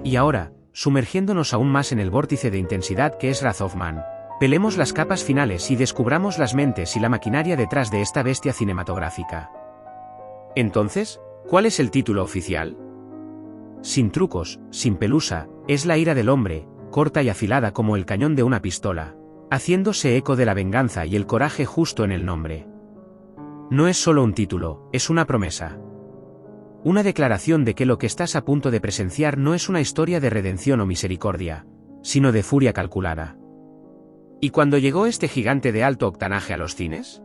Y ahora, sumergiéndonos aún más en el vórtice de intensidad que es Wrath of Man, pelemos las capas finales y descubramos las mentes y la maquinaria detrás de esta bestia cinematográfica. Entonces, ¿cuál es el título oficial? Sin trucos, sin pelusa, es la ira del hombre, corta y afilada como el cañón de una pistola, haciéndose eco de la venganza y el coraje justo en el nombre. No es solo un título, es una promesa. Una declaración de que lo que estás a punto de presenciar no es una historia de redención o misericordia, sino de furia calculada. ¿Y cuándo llegó este gigante de alto octanaje a los cines?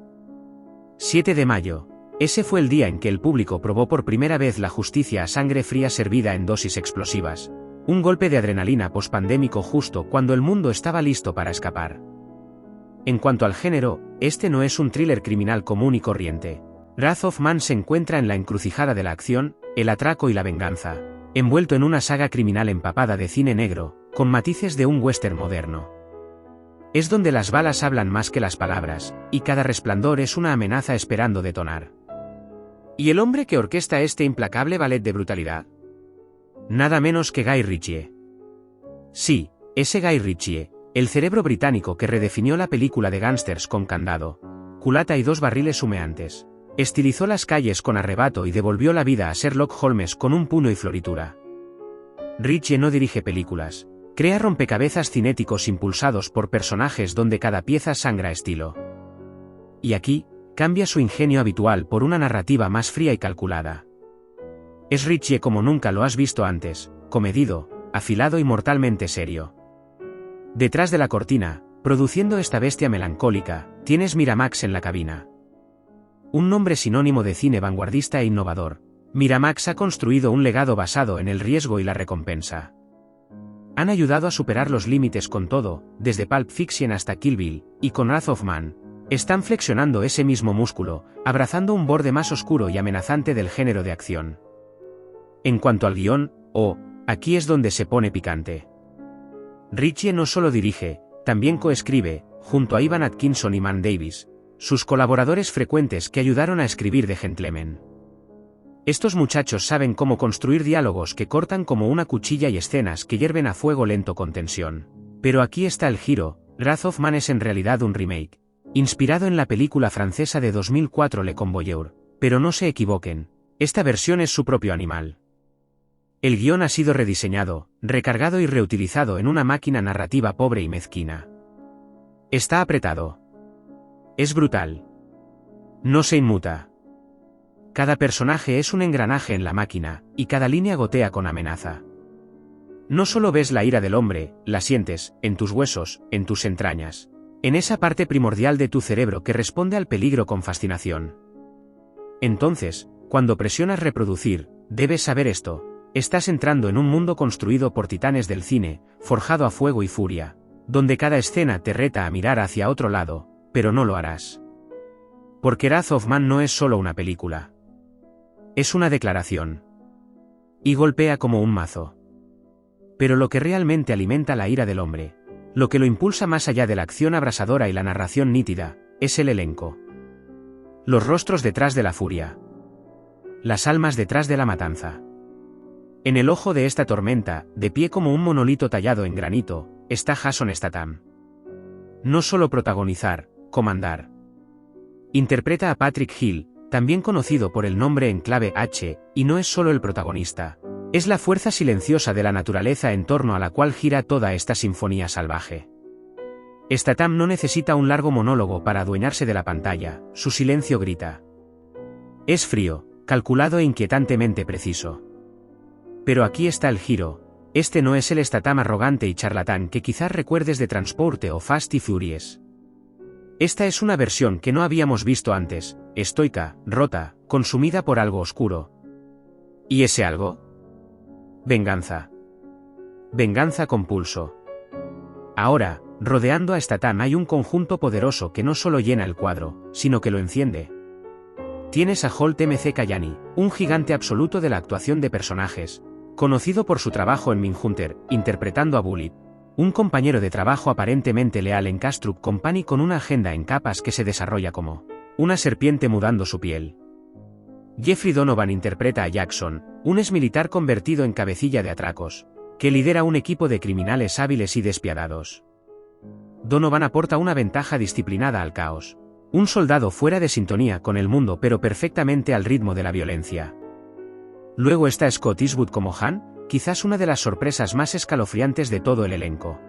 7 de mayo. Ese fue el día en que el público probó por primera vez la justicia a sangre fría servida en dosis explosivas, un golpe de adrenalina pospandémico justo cuando el mundo estaba listo para escapar. En cuanto al género, este no es un thriller criminal común y corriente. Wrath of Man se encuentra en la encrucijada de la acción, el atraco y la venganza, envuelto en una saga criminal empapada de cine negro, con matices de un western moderno. Es donde las balas hablan más que las palabras, y cada resplandor es una amenaza esperando detonar. ¿Y el hombre que orquesta este implacable ballet de brutalidad? Nada menos que Guy Ritchie. Sí, ese Guy Ritchie, el cerebro británico que redefinió la película de gángsters con candado, culata y 2 barriles humeantes. Estilizó las calles con arrebato y devolvió la vida a Sherlock Holmes con un puño y floritura. Ritchie no dirige películas, crea rompecabezas cinéticos impulsados por personajes donde cada pieza sangra estilo. Y aquí, cambia su ingenio habitual por una narrativa más fría y calculada. Es Ritchie como nunca lo has visto antes, comedido, afilado y mortalmente serio. Detrás de la cortina, produciendo esta bestia melancólica, tienes Miramax en la cabina. Un nombre sinónimo de cine vanguardista e innovador, Miramax ha construido un legado basado en el riesgo y la recompensa. Han ayudado a superar los límites con todo, desde Pulp Fiction hasta Kill Bill, y con Wrath of Man, están flexionando ese mismo músculo, abrazando un borde más oscuro y amenazante del género de acción. En cuanto al guión, aquí es donde se pone picante. Ritchie no solo dirige, también coescribe, junto a Ivan Atkinson y Man Davis, sus colaboradores frecuentes que ayudaron a escribir The Gentleman. Estos muchachos saben cómo construir diálogos que cortan como una cuchilla y escenas que hierven a fuego lento con tensión. Pero aquí está el giro, Wrath of Man es en realidad un remake, inspirado en la película francesa de 2004 Le Convoyeur, pero no se equivoquen, esta versión es su propio animal. El guión ha sido rediseñado, recargado y reutilizado en una máquina narrativa pobre y mezquina. Está apretado. Es brutal. No se inmuta. Cada personaje es un engranaje en la máquina, y cada línea gotea con amenaza. No solo ves la ira del hombre, la sientes, en tus huesos, en tus entrañas, en esa parte primordial de tu cerebro que responde al peligro con fascinación. Entonces, cuando presionas reproducir, debes saber esto, estás entrando en un mundo construido por titanes del cine, forjado a fuego y furia, donde cada escena te reta a mirar hacia otro lado, pero no lo harás. Porque Wrath of Man no es solo una película. Es una declaración. Y golpea como un mazo. Pero lo que realmente alimenta la ira del hombre, lo que lo impulsa más allá de la acción abrasadora y la narración nítida, es el elenco. Los rostros detrás de la furia. Las almas detrás de la matanza. En el ojo de esta tormenta, de pie como un monolito tallado en granito, está Jason Statham. No solo protagonizar, comandar. Interpreta a Patrick Hill, también conocido por el nombre en clave H, y no es solo el protagonista. Es la fuerza silenciosa de la naturaleza en torno a la cual gira toda esta sinfonía salvaje. Statham no necesita un largo monólogo para adueñarse de la pantalla, su silencio grita. Es frío, calculado e inquietantemente preciso. Pero aquí está el giro, este no es el Statham arrogante y charlatán que quizás recuerdes de Transporte o Fast y Furious. Esta es una versión que no habíamos visto antes, estoica, rota, consumida por algo oscuro. ¿Y ese algo? Venganza. Venganza con pulso. Ahora, rodeando a Statham hay un conjunto poderoso que no solo llena el cuadro, sino que lo enciende. Tienes a Holt M.C. Kayani, un gigante absoluto de la actuación de personajes, conocido por su trabajo en Mindhunter, interpretando a Bullet, un compañero de trabajo aparentemente leal en Kastrup Company con una agenda en capas que se desarrolla como una serpiente mudando su piel. Jeffrey Donovan interpreta a Jackson, un exmilitar convertido en cabecilla de atracos, que lidera un equipo de criminales hábiles y despiadados. Donovan aporta una ventaja disciplinada al caos. Un soldado fuera de sintonía con el mundo pero perfectamente al ritmo de la violencia. Luego está Scott Eastwood como Han, quizás una de las sorpresas más escalofriantes de todo el elenco.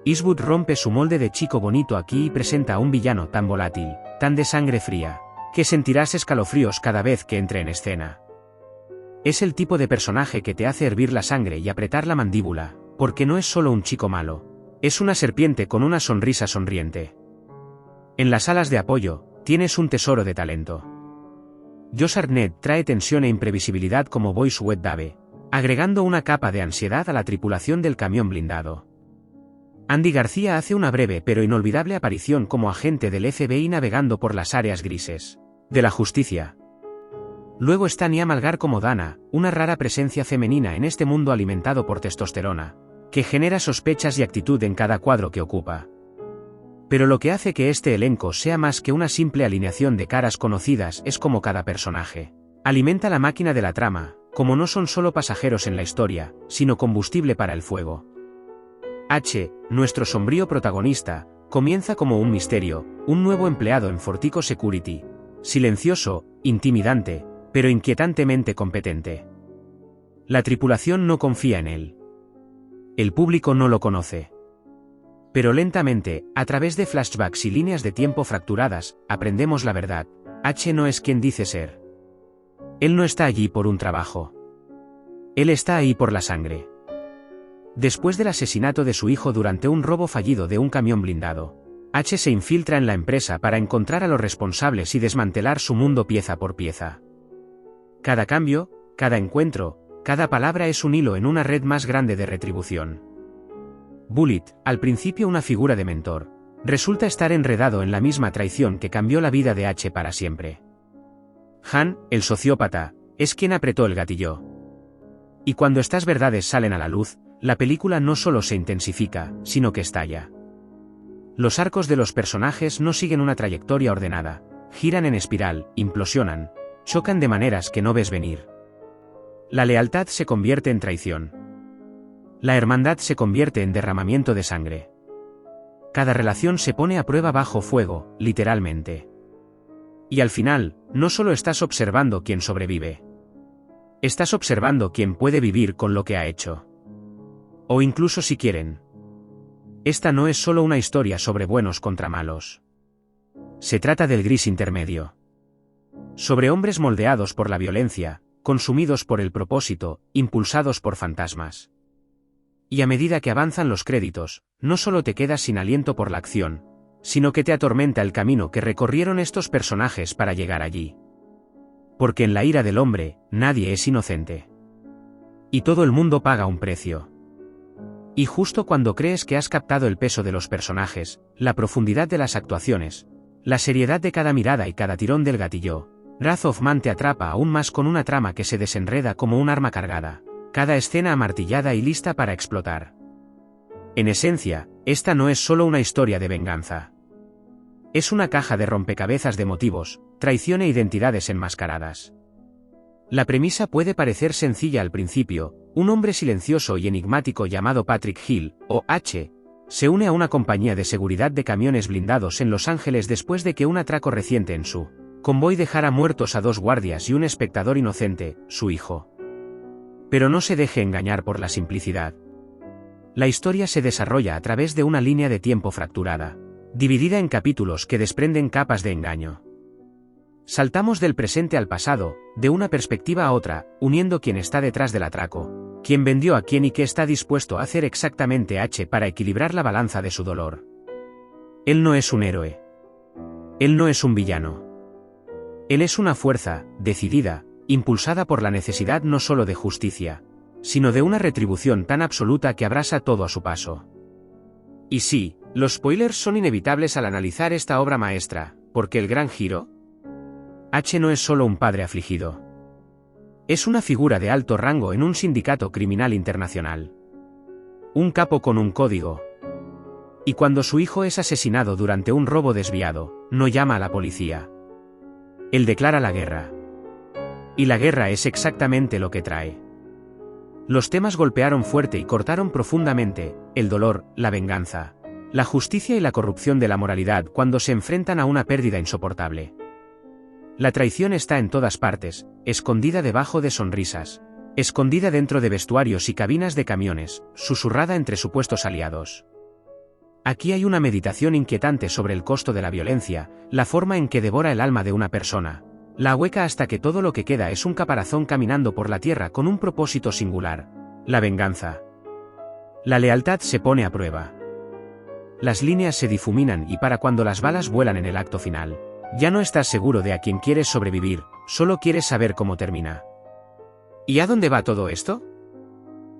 Eastwood rompe su molde de chico bonito aquí y presenta a un villano tan volátil, tan de sangre fría, que sentirás escalofríos cada vez que entre en escena. Es el tipo de personaje que te hace hervir la sangre y apretar la mandíbula, porque no es solo un chico malo, es una serpiente con una sonrisa sonriente. En las alas de apoyo, tienes un tesoro de talento. Josh Hartnett trae tensión e imprevisibilidad como Boyce Wedderburn, agregando una capa de ansiedad a la tripulación del camión blindado. Andy García hace una breve pero inolvidable aparición como agente del FBI navegando por las áreas grises de la justicia. Luego está Nia Malgar como Dana, una rara presencia femenina en este mundo alimentado por testosterona, que genera sospechas y actitud en cada cuadro que ocupa. Pero lo que hace que este elenco sea más que una simple alineación de caras conocidas es como cada personaje alimenta la máquina de la trama, como no son solo pasajeros en la historia, sino combustible para el fuego. H, nuestro sombrío protagonista, comienza como un misterio, un nuevo empleado en Fortico Security, silencioso, intimidante, pero inquietantemente competente. La tripulación no confía en él. El público no lo conoce. Pero lentamente, a través de flashbacks y líneas de tiempo fracturadas, aprendemos la verdad. H no es quien dice ser. Él no está allí por un trabajo. Él está ahí por la sangre. Después del asesinato de su hijo durante un robo fallido de un camión blindado, H se infiltra en la empresa para encontrar a los responsables y desmantelar su mundo pieza por pieza. Cada cambio, cada encuentro, cada palabra es un hilo en una red más grande de retribución. Bullitt, al principio una figura de mentor, resulta estar enredado en la misma traición que cambió la vida de H para siempre. Han, el sociópata, es quien apretó el gatillo. Y cuando estas verdades salen a la luz, la película no solo se intensifica, sino que estalla. Los arcos de los personajes no siguen una trayectoria ordenada, giran en espiral, implosionan, chocan de maneras que no ves venir. La lealtad se convierte en traición. La hermandad se convierte en derramamiento de sangre. Cada relación se pone a prueba bajo fuego, literalmente. Y al final, no solo estás observando quién sobrevive. Estás observando quién puede vivir con lo que ha hecho. O incluso si quieren. Esta no es solo una historia sobre buenos contra malos. Se trata del gris intermedio. Sobre hombres moldeados por la violencia, consumidos por el propósito, impulsados por fantasmas. Y a medida que avanzan los créditos, no solo te quedas sin aliento por la acción, sino que te atormenta el camino que recorrieron estos personajes para llegar allí. Porque en la ira del hombre, nadie es inocente. Y todo el mundo paga un precio. Y justo cuando crees que has captado el peso de los personajes, la profundidad de las actuaciones, la seriedad de cada mirada y cada tirón del gatillo, Wrath of Man te atrapa aún más con una trama que se desenreda como un arma cargada, cada escena amartillada y lista para explotar. En esencia, esta no es solo una historia de venganza. Es una caja de rompecabezas de motivos, traición e identidades enmascaradas. La premisa puede parecer sencilla al principio: un hombre silencioso y enigmático llamado Patrick Hill, o H, se une a una compañía de seguridad de camiones blindados en Los Ángeles después de que un atraco reciente en su convoy dejara muertos a 2 guardias y un espectador inocente, su hijo. Pero no se deje engañar por la simplicidad. La historia se desarrolla a través de una línea de tiempo fracturada, dividida en capítulos que desprenden capas de engaño. Saltamos del presente al pasado, de una perspectiva a otra, uniendo quién está detrás del atraco, quién vendió a quién y qué está dispuesto a hacer exactamente H para equilibrar la balanza de su dolor. Él no es un héroe. Él no es un villano. Él es una fuerza, decidida, impulsada por la necesidad no solo de justicia, sino de una retribución tan absoluta que abrasa todo a su paso. Y sí, los spoilers son inevitables al analizar esta obra maestra, porque el gran giro... H no es solo un padre afligido. Es una figura de alto rango en un sindicato criminal internacional. Un capo con un código. Y cuando su hijo es asesinado durante un robo desviado, no llama a la policía. Él declara la guerra. Y la guerra es exactamente lo que trae. Los temas golpearon fuerte y cortaron profundamente: el dolor, la venganza, la justicia y la corrupción de la moralidad cuando se enfrentan a una pérdida insoportable. La traición está en todas partes, escondida debajo de sonrisas, escondida dentro de vestuarios y cabinas de camiones, susurrada entre supuestos aliados. Aquí hay una meditación inquietante sobre el costo de la violencia, la forma en que devora el alma de una persona, la hueca hasta que todo lo que queda es un caparazón caminando por la tierra con un propósito singular: la venganza. La lealtad se pone a prueba. Las líneas se difuminan y para cuando las balas vuelan en el acto final, ya no estás seguro de a quién quieres sobrevivir, solo quieres saber cómo termina. ¿Y a dónde va todo esto?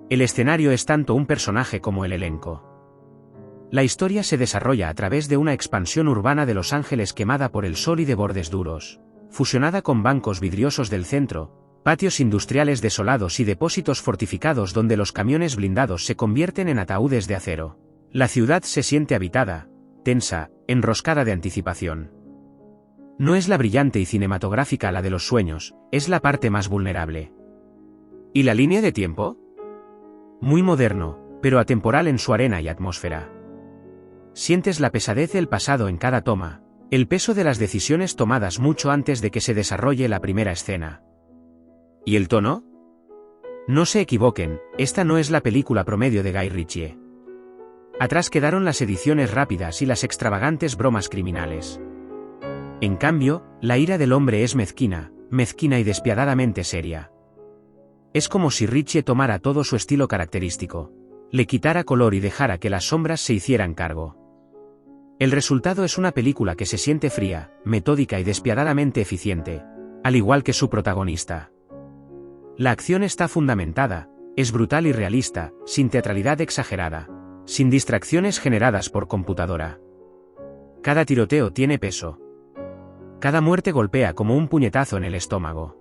El escenario es tanto un personaje como el elenco. La historia se desarrolla a través de una expansión urbana de Los Ángeles quemada por el sol y de bordes duros, fusionada con bancos vidriosos del centro, patios industriales desolados y depósitos fortificados donde los camiones blindados se convierten en ataúdes de acero. La ciudad se siente habitada, tensa, enroscada de anticipación. No es la brillante y cinematográfica la de los sueños, es la parte más vulnerable. ¿Y la línea de tiempo? Muy moderno, pero atemporal en su arena y atmósfera. Sientes la pesadez del pasado en cada toma, el peso de las decisiones tomadas mucho antes de que se desarrolle la primera escena. ¿Y el tono? No se equivoquen, esta no es la película promedio de Guy Ritchie. Atrás quedaron las ediciones rápidas y las extravagantes bromas criminales. En cambio, la ira del hombre es mezquina, mezquina y despiadadamente seria. Es como si Ritchie tomara todo su estilo característico, le quitara color y dejara que las sombras se hicieran cargo. El resultado es una película que se siente fría, metódica y despiadadamente eficiente, al igual que su protagonista. La acción está fundamentada, es brutal y realista, sin teatralidad exagerada, sin distracciones generadas por computadora. Cada tiroteo tiene peso. Cada muerte golpea como un puñetazo en el estómago.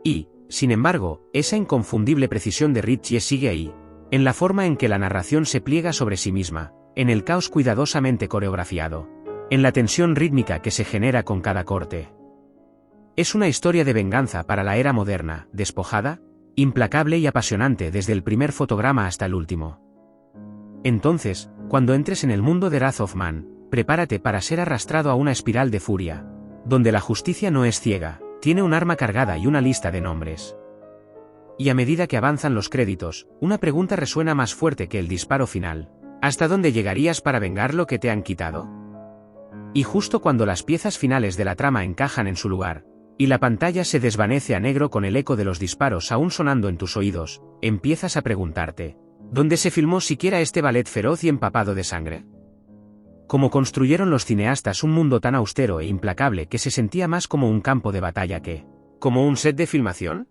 Y, sin embargo, esa inconfundible precisión de Ritchie sigue ahí, en la forma en que la narración se pliega sobre sí misma, en el caos cuidadosamente coreografiado, en la tensión rítmica que se genera con cada corte. Es una historia de venganza para la era moderna, despojada, implacable y apasionante desde el primer fotograma hasta el último. Entonces, cuando entres en el mundo de Wrath of Man, prepárate para ser arrastrado a una espiral de furia, donde la justicia no es ciega, tiene un arma cargada y una lista de nombres. Y a medida que avanzan los créditos, una pregunta resuena más fuerte que el disparo final: ¿hasta dónde llegarías para vengar lo que te han quitado? Y justo cuando las piezas finales de la trama encajan en su lugar, y la pantalla se desvanece a negro con el eco de los disparos aún sonando en tus oídos, empiezas a preguntarte: ¿dónde se filmó siquiera este ballet feroz y empapado de sangre? ¿Cómo construyeron los cineastas un mundo tan austero e implacable que se sentía más como un campo de batalla que como un set de filmación?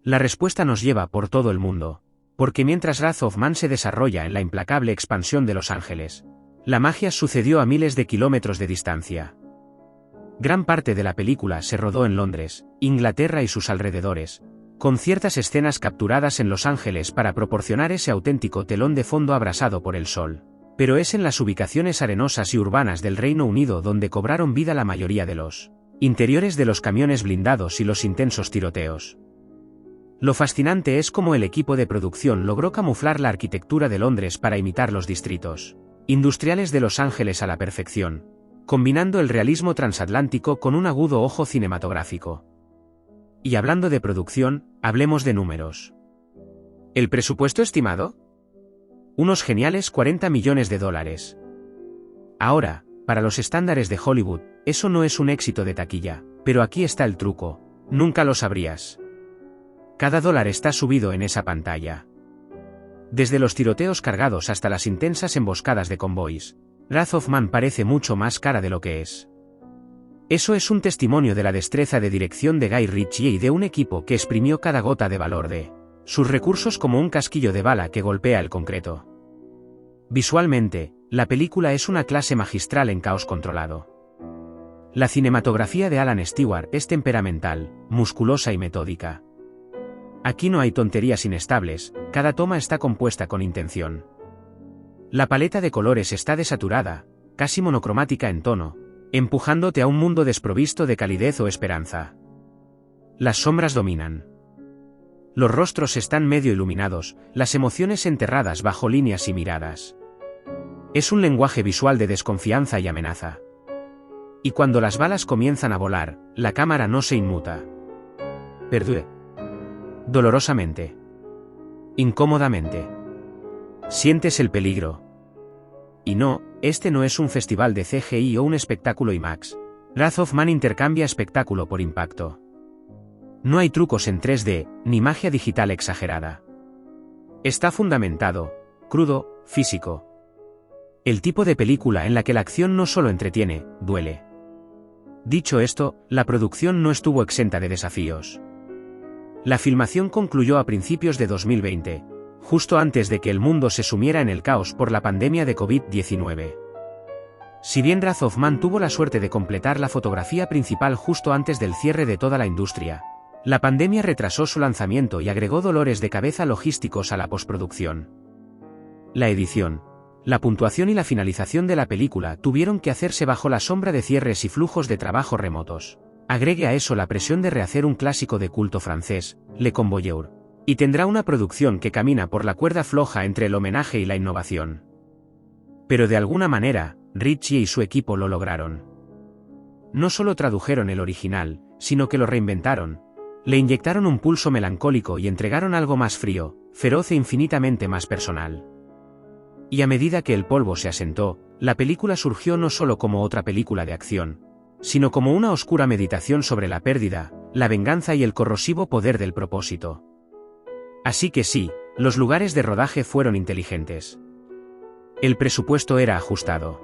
La respuesta nos lleva por todo el mundo, porque mientras Wrath of Man se desarrolla en la implacable expansión de Los Ángeles, la magia sucedió a miles de kilómetros de distancia. Gran parte de la película se rodó en Londres, Inglaterra y sus alrededores, con ciertas escenas capturadas en Los Ángeles para proporcionar ese auténtico telón de fondo abrasado por el sol. Pero es en las ubicaciones arenosas y urbanas del Reino Unido donde cobraron vida la mayoría de los interiores de los camiones blindados y los intensos tiroteos. Lo fascinante es cómo el equipo de producción logró camuflar la arquitectura de Londres para imitar los distritos industriales de Los Ángeles a la perfección, combinando el realismo transatlántico con un agudo ojo cinematográfico. Y hablando de producción, hablemos de números. ¿El presupuesto estimado? Unos geniales $40 millones. Ahora, para los estándares de Hollywood, eso no es un éxito de taquilla, pero aquí está el truco: nunca lo sabrías. Cada dólar está subido en esa pantalla. Desde los tiroteos cargados hasta las intensas emboscadas de convoys, Wrath of Man parece mucho más cara de lo que es. Eso es un testimonio de la destreza de dirección de Guy Ritchie y de un equipo que exprimió cada gota de valor de sus recursos como un casquillo de bala que golpea el concreto. Visualmente, la película es una clase magistral en caos controlado. La cinematografía de Alan Stewart es temperamental, musculosa y metódica. Aquí no hay tonterías inestables, cada toma está compuesta con intención. La paleta de colores está desaturada, casi monocromática en tono, empujándote a un mundo desprovisto de calidez o esperanza. Las sombras dominan. Los rostros están medio iluminados, las emociones enterradas bajo líneas y miradas. Es un lenguaje visual de desconfianza y amenaza. Y cuando las balas comienzan a volar, la cámara no se inmuta. Perdure. Dolorosamente. Incómodamente. Sientes el peligro. Y no, este no es un festival de CGI o un espectáculo IMAX. Wrath of Man intercambia espectáculo por impacto. No hay trucos en 3D, ni magia digital exagerada. Está fundamentado, crudo, físico. El tipo de película en la que la acción no solo entretiene, duele. Dicho esto, la producción no estuvo exenta de desafíos. La filmación concluyó a principios de 2020, justo antes de que el mundo se sumiera en el caos por la pandemia de COVID-19. Si bien Wrath of Man tuvo la suerte de completar la fotografía principal justo antes del cierre de toda la industria, la pandemia retrasó su lanzamiento y agregó dolores de cabeza logísticos a la postproducción. La edición, la puntuación y la finalización de la película tuvieron que hacerse bajo la sombra de cierres y flujos de trabajo remotos. Agregue a eso la presión de rehacer un clásico de culto francés, Le Convoyeur, y tendrá una producción que camina por la cuerda floja entre el homenaje y la innovación. Pero de alguna manera, Ritchie y su equipo lo lograron. No solo tradujeron el original, sino que lo reinventaron. Le inyectaron un pulso melancólico y entregaron algo más frío, feroz e infinitamente más personal. Y a medida que el polvo se asentó, la película surgió no solo como otra película de acción, sino como una oscura meditación sobre la pérdida, la venganza y el corrosivo poder del propósito. Así que sí, los lugares de rodaje fueron inteligentes. El presupuesto era ajustado.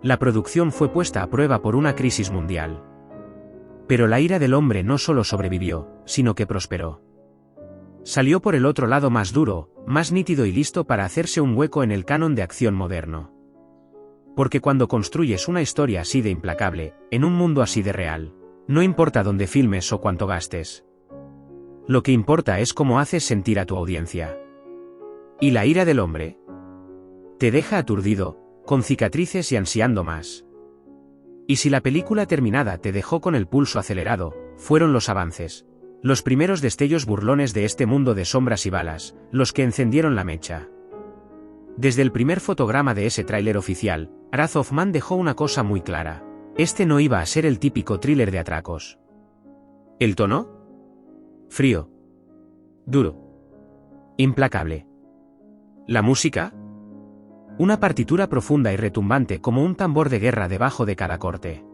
La producción fue puesta a prueba por una crisis mundial. Pero la ira del hombre no solo sobrevivió, sino que prosperó. Salió por el otro lado más duro, más nítido y listo para hacerse un hueco en el canon de acción moderno. Porque cuando construyes una historia así de implacable, en un mundo así de real, no importa dónde filmes o cuánto gastes. Lo que importa es cómo haces sentir a tu audiencia. ¿Y la ira del hombre? Te deja aturdido, con cicatrices y ansiando más. Y si la película terminada te dejó con el pulso acelerado, fueron los avances. Los primeros destellos burlones de este mundo de sombras y balas, los que encendieron la mecha. Desde el primer fotograma de ese tráiler oficial, Wrath of Man dejó una cosa muy clara. Este no iba a ser el típico thriller de atracos. ¿El tono? Frío. Duro. Implacable. ¿La música? Una partitura profunda y retumbante como un tambor de guerra debajo de cada corte.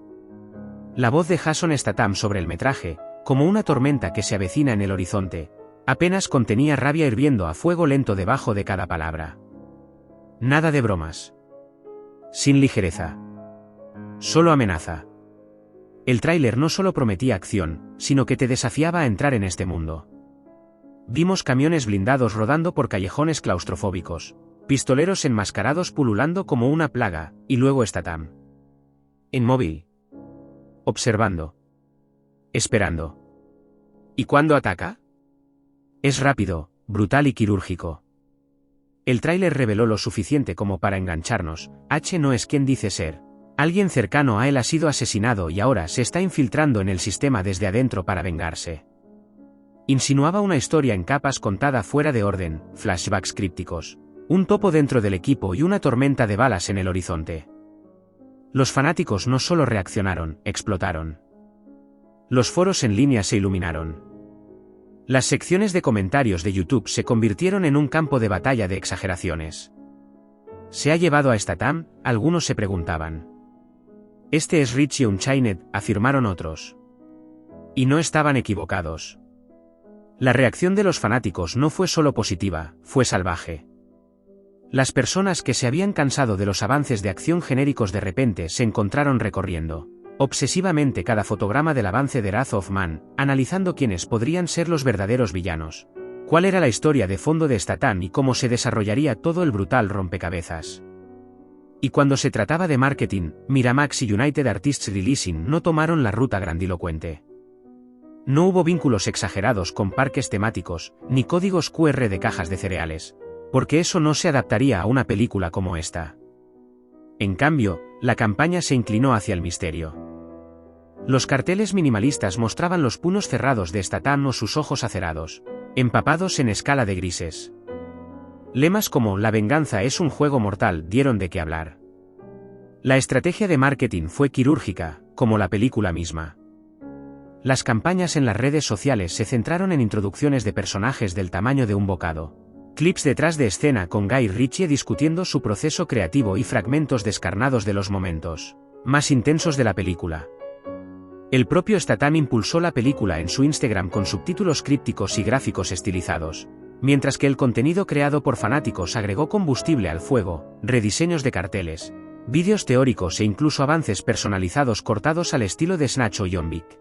La voz de Jason Statham sobre el metraje, como una tormenta que se avecina en el horizonte, apenas contenía rabia hirviendo a fuego lento debajo de cada palabra. Nada de bromas. Sin ligereza. Solo amenaza. El tráiler no solo prometía acción, sino que te desafiaba a entrar en este mundo. Vimos camiones blindados rodando por callejones claustrofóbicos, pistoleros enmascarados pululando como una plaga, y luego Statham. Inmóvil. Observando. Esperando. ¿Y cuándo ataca? Es rápido, brutal y quirúrgico. El tráiler reveló lo suficiente como para engancharnos. H no es quien dice ser. Alguien cercano a él ha sido asesinado y ahora se está infiltrando en el sistema desde adentro para vengarse. Insinuaba una historia en capas contada fuera de orden, flashbacks crípticos. Un topo dentro del equipo y una tormenta de balas en el horizonte. Los fanáticos no solo reaccionaron, explotaron. Los foros en línea se iluminaron. Las secciones de comentarios de YouTube se convirtieron en un campo de batalla de exageraciones. ¿Se ha llevado a Statham?, algunos se preguntaban. Este es Ritchie Unchained, afirmaron otros. Y no estaban equivocados. La reacción de los fanáticos no fue solo positiva, fue salvaje. Las personas que se habían cansado de los avances de acción genéricos de repente se encontraron recorriendo obsesivamente cada fotograma del avance de Wrath of Man, analizando quiénes podrían ser los verdaderos villanos. Cuál era la historia de fondo de Statham y cómo se desarrollaría todo el brutal rompecabezas. Y cuando se trataba de marketing, Miramax y United Artists Releasing no tomaron la ruta grandilocuente. No hubo vínculos exagerados con parques temáticos, ni códigos QR de cajas de cereales, porque eso no se adaptaría a una película como esta. En cambio, la campaña se inclinó hacia el misterio. Los carteles minimalistas mostraban los puños cerrados de Statham o sus ojos acerados, empapados en escala de grises. Lemas como "la venganza es un juego mortal" dieron de qué hablar. La estrategia de marketing fue quirúrgica, como la película misma. Las campañas en las redes sociales se centraron en introducciones de personajes del tamaño de un bocado, clips detrás de escena con Guy Ritchie discutiendo su proceso creativo y fragmentos descarnados de los momentos más intensos de la película. El propio Statham impulsó la película en su Instagram con subtítulos crípticos y gráficos estilizados, mientras que el contenido creado por fanáticos agregó combustible al fuego, rediseños de carteles, vídeos teóricos e incluso avances personalizados cortados al estilo de Snatch o John Wick.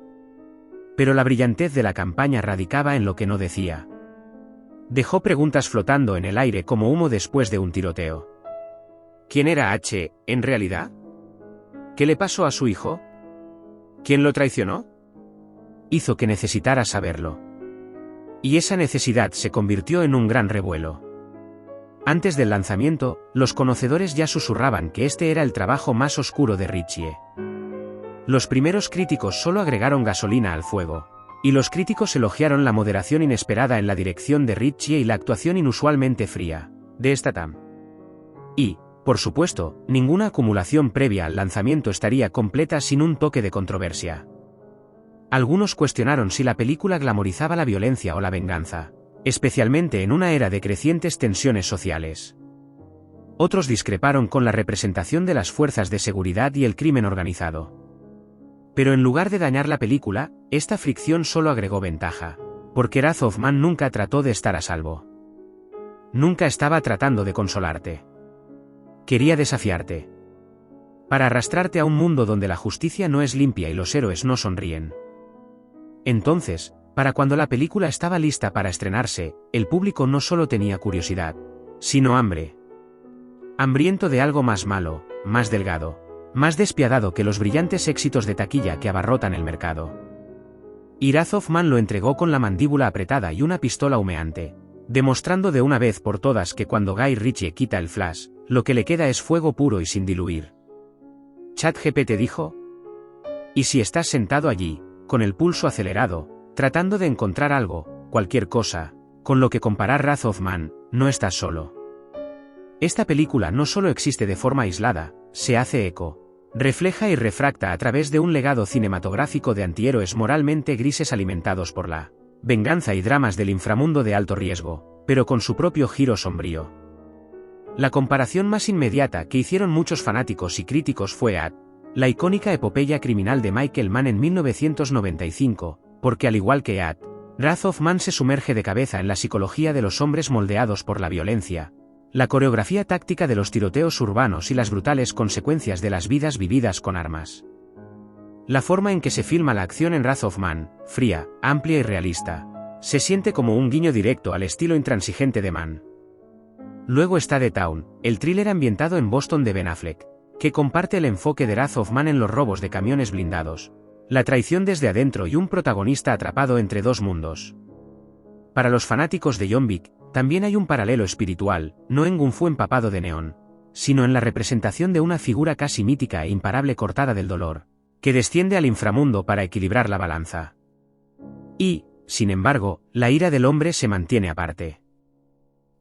Pero la brillantez de la campaña radicaba en lo que no decía. Dejó preguntas flotando en el aire como humo después de un tiroteo. ¿Quién era H, en realidad? ¿Qué le pasó a su hijo? ¿Quién lo traicionó? Hizo que necesitara saberlo. Y esa necesidad se convirtió en un gran revuelo. Antes del lanzamiento, los conocedores ya susurraban que este era el trabajo más oscuro de Ritchie. Los primeros críticos solo agregaron gasolina al fuego, y los críticos elogiaron la moderación inesperada en la dirección de Ritchie y la actuación inusualmente fría de Statham. Y, por supuesto, ninguna acumulación previa al lanzamiento estaría completa sin un toque de controversia. Algunos cuestionaron si la película glamorizaba la violencia o la venganza, especialmente en una era de crecientes tensiones sociales. Otros discreparon con la representación de las fuerzas de seguridad y el crimen organizado. Pero en lugar de dañar la película, esta fricción solo agregó ventaja, porque Wrath of Man nunca trató de estar a salvo. Nunca estaba tratando de consolarte. Quería desafiarte. Para arrastrarte a un mundo donde la justicia no es limpia y los héroes no sonríen. Entonces, para cuando la película estaba lista para estrenarse, el público no solo tenía curiosidad, sino hambre. Hambriento de algo más malo, más delgado, más despiadado que los brillantes éxitos de taquilla que abarrotan el mercado. Y Wrath of Man lo entregó con la mandíbula apretada y una pistola humeante, demostrando de una vez por todas que cuando Guy Ritchie quita el flash, lo que le queda es fuego puro y sin diluir. ChatGPT dijo: ¿y si estás sentado allí, con el pulso acelerado, tratando de encontrar algo, cualquier cosa, con lo que comparar Wrath of Man, no estás solo? Esta película no solo existe de forma aislada, se hace eco, refleja y refracta a través de un legado cinematográfico de antihéroes moralmente grises alimentados por la venganza y dramas del inframundo de alto riesgo, pero con su propio giro sombrío. La comparación más inmediata que hicieron muchos fanáticos y críticos fue a la icónica epopeya criminal de Michael Mann en 1995, porque al igual que a Wrath of Man se sumerge de cabeza en la psicología de los hombres moldeados por la violencia, la coreografía táctica de los tiroteos urbanos y las brutales consecuencias de las vidas vividas con armas. La forma en que se filma la acción en Wrath of Man, fría, amplia y realista, se siente como un guiño directo al estilo intransigente de Mann. Luego está The Town, el thriller ambientado en Boston de Ben Affleck, que comparte el enfoque de Wrath of Man en los robos de camiones blindados, la traición desde adentro y un protagonista atrapado entre dos mundos. Para los fanáticos de John Wick, también hay un paralelo espiritual, no en Kung Fu empapado de neón, sino en la representación de una figura casi mítica e imparable cortada del dolor, que desciende al inframundo para equilibrar la balanza. Y, sin embargo, la ira del hombre se mantiene aparte.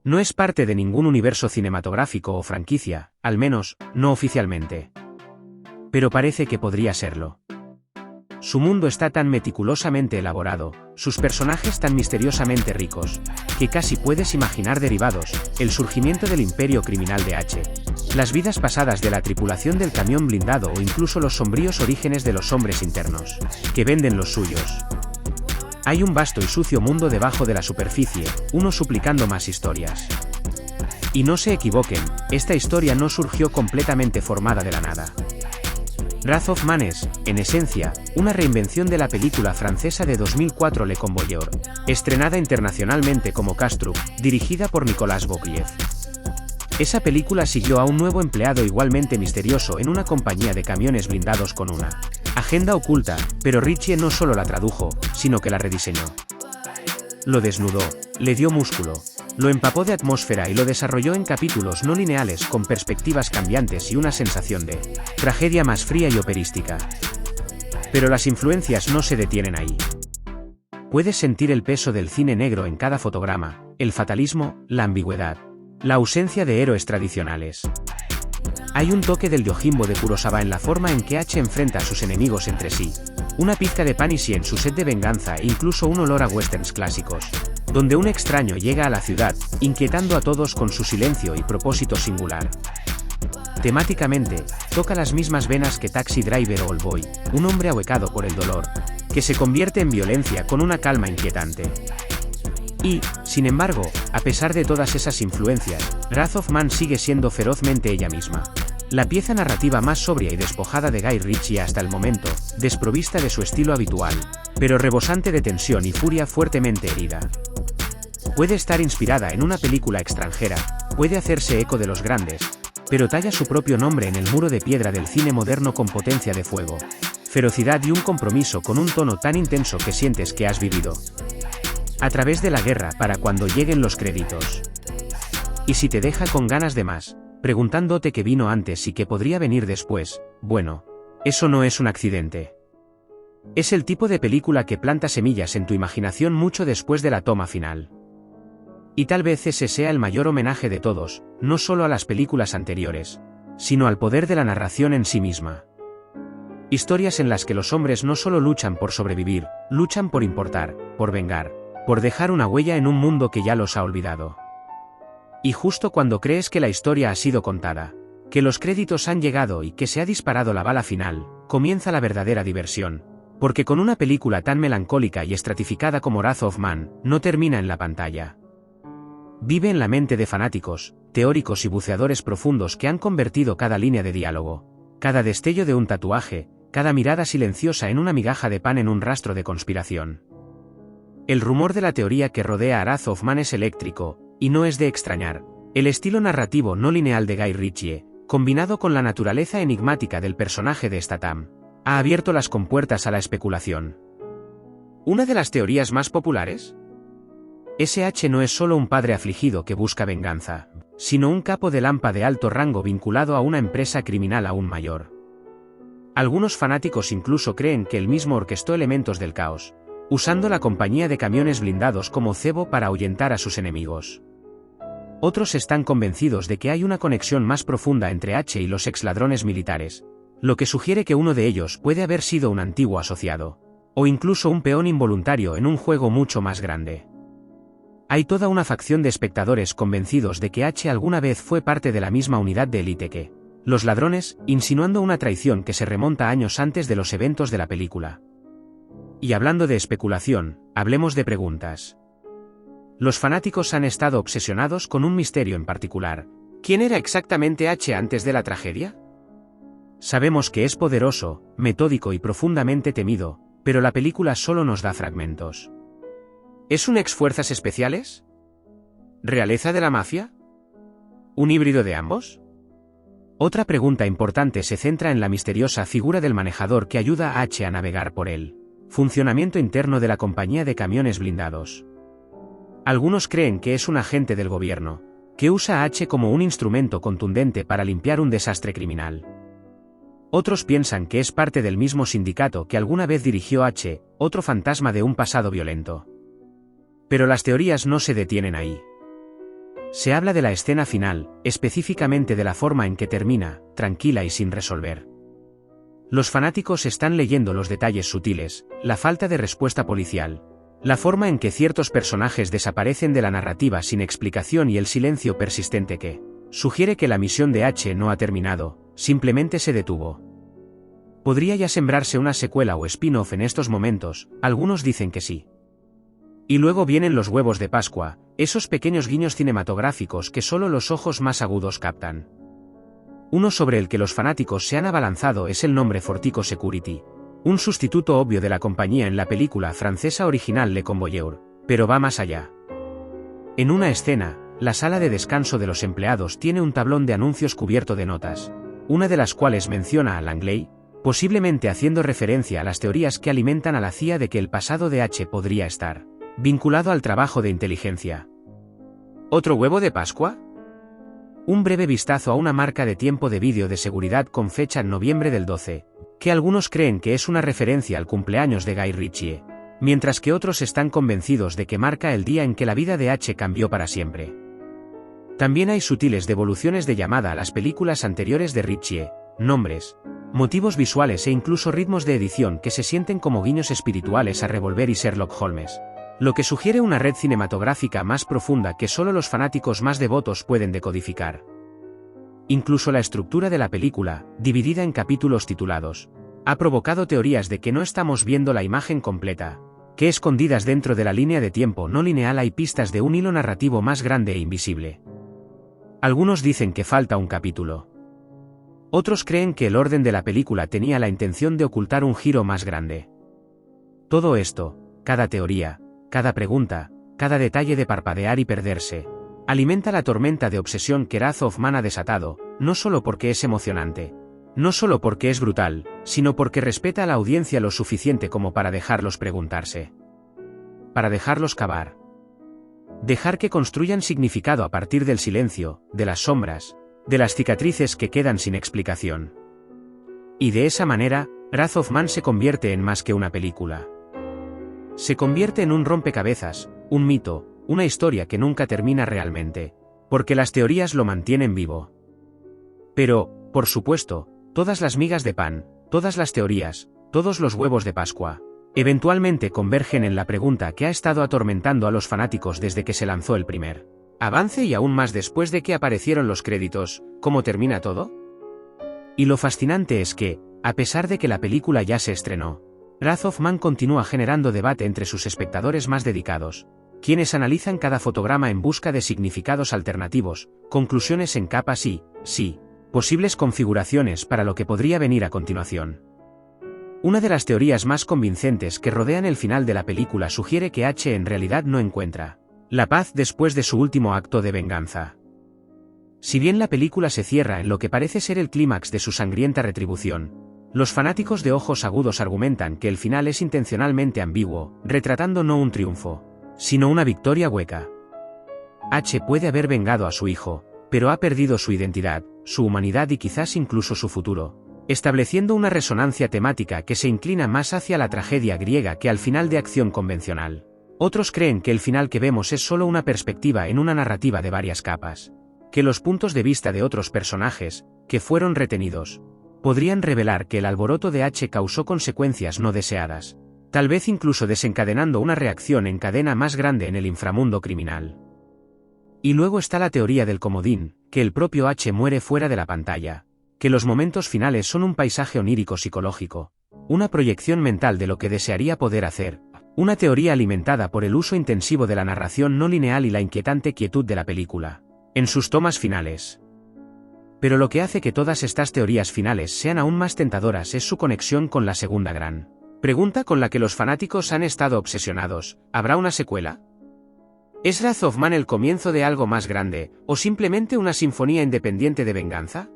No es parte de ningún universo cinematográfico o franquicia, al menos, no oficialmente. Pero parece que podría serlo. Su mundo está tan meticulosamente elaborado, sus personajes tan misteriosamente ricos, que casi puedes imaginar derivados, el surgimiento del imperio criminal de H, las vidas pasadas de la tripulación del camión blindado o incluso los sombríos orígenes de los hombres internos, que venden los suyos. Hay un vasto y sucio mundo debajo de la superficie, uno suplicando más historias. Y no se equivoquen, esta historia no surgió completamente formada de la nada. Wrath of Man es, en esencia, una reinvención de la película francesa de 2004 Le Convoyeur, estrenada internacionalmente como Kastrup, dirigida por Nicolas Bouclieff. Esa película siguió a un nuevo empleado igualmente misterioso en una compañía de camiones blindados con una agenda oculta, pero Ritchie no solo la tradujo, sino que la rediseñó. Lo desnudó, le dio músculo, lo empapó de atmósfera y lo desarrolló en capítulos no lineales con perspectivas cambiantes y una sensación de tragedia más fría y operística. Pero las influencias no se detienen ahí. Puedes sentir el peso del cine negro en cada fotograma, el fatalismo, la ambigüedad, la ausencia de héroes tradicionales. Hay un toque del Yojimbo de Kurosawa en la forma en que H enfrenta a sus enemigos entre sí, una pizca de Panishi en su sed de venganza e incluso un olor a westerns clásicos, donde un extraño llega a la ciudad, inquietando a todos con su silencio y propósito singular. Temáticamente, toca las mismas venas que Taxi Driver o Old Boy, un hombre ahuecado por el dolor, que se convierte en violencia con una calma inquietante. Y, sin embargo, a pesar de todas esas influencias, Wrath of Man sigue siendo ferozmente ella misma. La pieza narrativa más sobria y despojada de Guy Ritchie hasta el momento, desprovista de su estilo habitual, pero rebosante de tensión y furia fuertemente herida. Puede estar inspirada en una película extranjera, puede hacerse eco de los grandes, pero talla su propio nombre en el muro de piedra del cine moderno con potencia de fuego, ferocidad y un compromiso con un tono tan intenso que sientes que has vivido a través de la guerra para cuando lleguen los créditos. Y si te deja con ganas de más, preguntándote qué vino antes y qué podría venir después, bueno, eso no es un accidente. Es el tipo de película que planta semillas en tu imaginación mucho después de la toma final. Y tal vez ese sea el mayor homenaje de todos, no solo a las películas anteriores, sino al poder de la narración en sí misma. Historias en las que los hombres no solo luchan por sobrevivir, luchan por importar, por vengar, por dejar una huella en un mundo que ya los ha olvidado. Y justo cuando crees que la historia ha sido contada, que los créditos han llegado y que se ha disparado la bala final, comienza la verdadera diversión, porque con una película tan melancólica y estratificada como Wrath of Man, no termina en la pantalla. Vive en la mente de fanáticos, teóricos y buceadores profundos que han convertido cada línea de diálogo, cada destello de un tatuaje, cada mirada silenciosa en una migaja de pan en un rastro de conspiración. El rumor de la teoría que rodea a Wrath of Man es eléctrico, y no es de extrañar. El estilo narrativo no lineal de Guy Ritchie, combinado con la naturaleza enigmática del personaje de Statham, ha abierto las compuertas a la especulación. ¿Una de las teorías más populares? SH no es solo un padre afligido que busca venganza, sino un capo de Lampa de alto rango vinculado a una empresa criminal aún mayor. Algunos fanáticos incluso creen que él mismo orquestó elementos del caos, usando la compañía de camiones blindados como cebo para ahuyentar a sus enemigos. Otros están convencidos de que hay una conexión más profunda entre H y los exladrones militares, lo que sugiere que uno de ellos puede haber sido un antiguo asociado, o incluso un peón involuntario en un juego mucho más grande. Hay toda una facción de espectadores convencidos de que H alguna vez fue parte de la misma unidad de élite que los ladrones, insinuando una traición que se remonta años antes de los eventos de la película. Y hablando de especulación, hablemos de preguntas. Los fanáticos han estado obsesionados con un misterio en particular. ¿Quién era exactamente H antes de la tragedia? Sabemos que es poderoso, metódico y profundamente temido, pero la película solo nos da fragmentos. ¿Es un ex fuerzas especiales? ¿Realeza de la mafia? ¿Un híbrido de ambos? Otra pregunta importante se centra en la misteriosa figura del manejador que ayuda a H a navegar por el funcionamiento interno de la compañía de camiones blindados. Algunos creen que es un agente del gobierno, que usa a H como un instrumento contundente para limpiar un desastre criminal. Otros piensan que es parte del mismo sindicato que alguna vez dirigió H, otro fantasma de un pasado violento. Pero las teorías no se detienen ahí. Se habla de la escena final, específicamente de la forma en que termina, tranquila y sin resolver. Los fanáticos están leyendo los detalles sutiles, la falta de respuesta policial, la forma en que ciertos personajes desaparecen de la narrativa sin explicación y el silencio persistente que sugiere que la misión de H no ha terminado, simplemente se detuvo. ¿Podría ya sembrarse una secuela o spin-off en estos momentos? Algunos dicen que sí. Y luego vienen los huevos de Pascua, esos pequeños guiños cinematográficos que solo los ojos más agudos captan. Uno sobre el que los fanáticos se han abalanzado es el nombre Fortico Security, un sustituto obvio de la compañía en la película francesa original Le Convoyeur, pero va más allá. En una escena, la sala de descanso de los empleados tiene un tablón de anuncios cubierto de notas, una de las cuales menciona a Langley, posiblemente haciendo referencia a las teorías que alimentan a la CIA de que el pasado de H podría estar vinculado al trabajo de inteligencia. ¿Otro huevo de Pascua? Un breve vistazo a una marca de tiempo de vídeo de seguridad con fecha en noviembre del 12, que algunos creen que es una referencia al cumpleaños de Guy Ritchie, mientras que otros están convencidos de que marca el día en que la vida de H cambió para siempre. También hay sutiles devoluciones de llamada a las películas anteriores de Ritchie, nombres, motivos visuales e incluso ritmos de edición que se sienten como guiños espirituales a Revolver y Sherlock Holmes, lo que sugiere una red cinematográfica más profunda que solo los fanáticos más devotos pueden decodificar. Incluso la estructura de la película, dividida en capítulos titulados, ha provocado teorías de que no estamos viendo la imagen completa, que escondidas dentro de la línea de tiempo no lineal hay pistas de un hilo narrativo más grande e invisible. Algunos dicen que falta un capítulo. Otros creen que el orden de la película tenía la intención de ocultar un giro más grande. Todo esto, cada teoría, cada pregunta, cada detalle de parpadear y perderse, alimenta la tormenta de obsesión que Wrath of Man ha desatado, no solo porque es emocionante, no solo porque es brutal, sino porque respeta a la audiencia lo suficiente como para dejarlos preguntarse. Para dejarlos cavar. Dejar que construyan significado a partir del silencio, de las sombras, de las cicatrices que quedan sin explicación. Y de esa manera, Wrath of Man se convierte en más que una película. Se convierte en un rompecabezas, un mito, una historia que nunca termina realmente, porque las teorías lo mantienen vivo. Pero, por supuesto, todas las migas de pan, todas las teorías, todos los huevos de Pascua, eventualmente convergen en la pregunta que ha estado atormentando a los fanáticos desde que se lanzó el primer avance y aún más después de que aparecieron los créditos: ¿cómo termina todo? Y lo fascinante es que, a pesar de que la película ya se estrenó, Wrath of Man continúa generando debate entre sus espectadores más dedicados, quienes analizan cada fotograma en busca de significados alternativos, conclusiones en capas y, sí, posibles configuraciones para lo que podría venir a continuación. Una de las teorías más convincentes que rodean el final de la película sugiere que H en realidad no encuentra la paz después de su último acto de venganza. Si bien la película se cierra en lo que parece ser el clímax de su sangrienta retribución, los fanáticos de ojos agudos argumentan que el final es intencionalmente ambiguo, retratando no un triunfo, sino una victoria hueca. H puede haber vengado a su hijo, pero ha perdido su identidad, su humanidad y quizás incluso su futuro, estableciendo una resonancia temática que se inclina más hacia la tragedia griega que al final de acción convencional. Otros creen que el final que vemos es solo una perspectiva en una narrativa de varias capas, que los puntos de vista de otros personajes, que fueron retenidos, podrían revelar que el alboroto de H causó consecuencias no deseadas, tal vez incluso desencadenando una reacción en cadena más grande en el inframundo criminal. Y luego está la teoría del comodín, que el propio H muere fuera de la pantalla, que los momentos finales son un paisaje onírico psicológico, una proyección mental de lo que desearía poder hacer, una teoría alimentada por el uso intensivo de la narración no lineal y la inquietante quietud de la película, en sus tomas finales. Pero lo que hace que todas estas teorías finales sean aún más tentadoras es su conexión con la segunda gran pregunta con la que los fanáticos han estado obsesionados: ¿habrá una secuela? ¿Es Wrath of Man el comienzo de algo más grande, o simplemente una sinfonía independiente de venganza?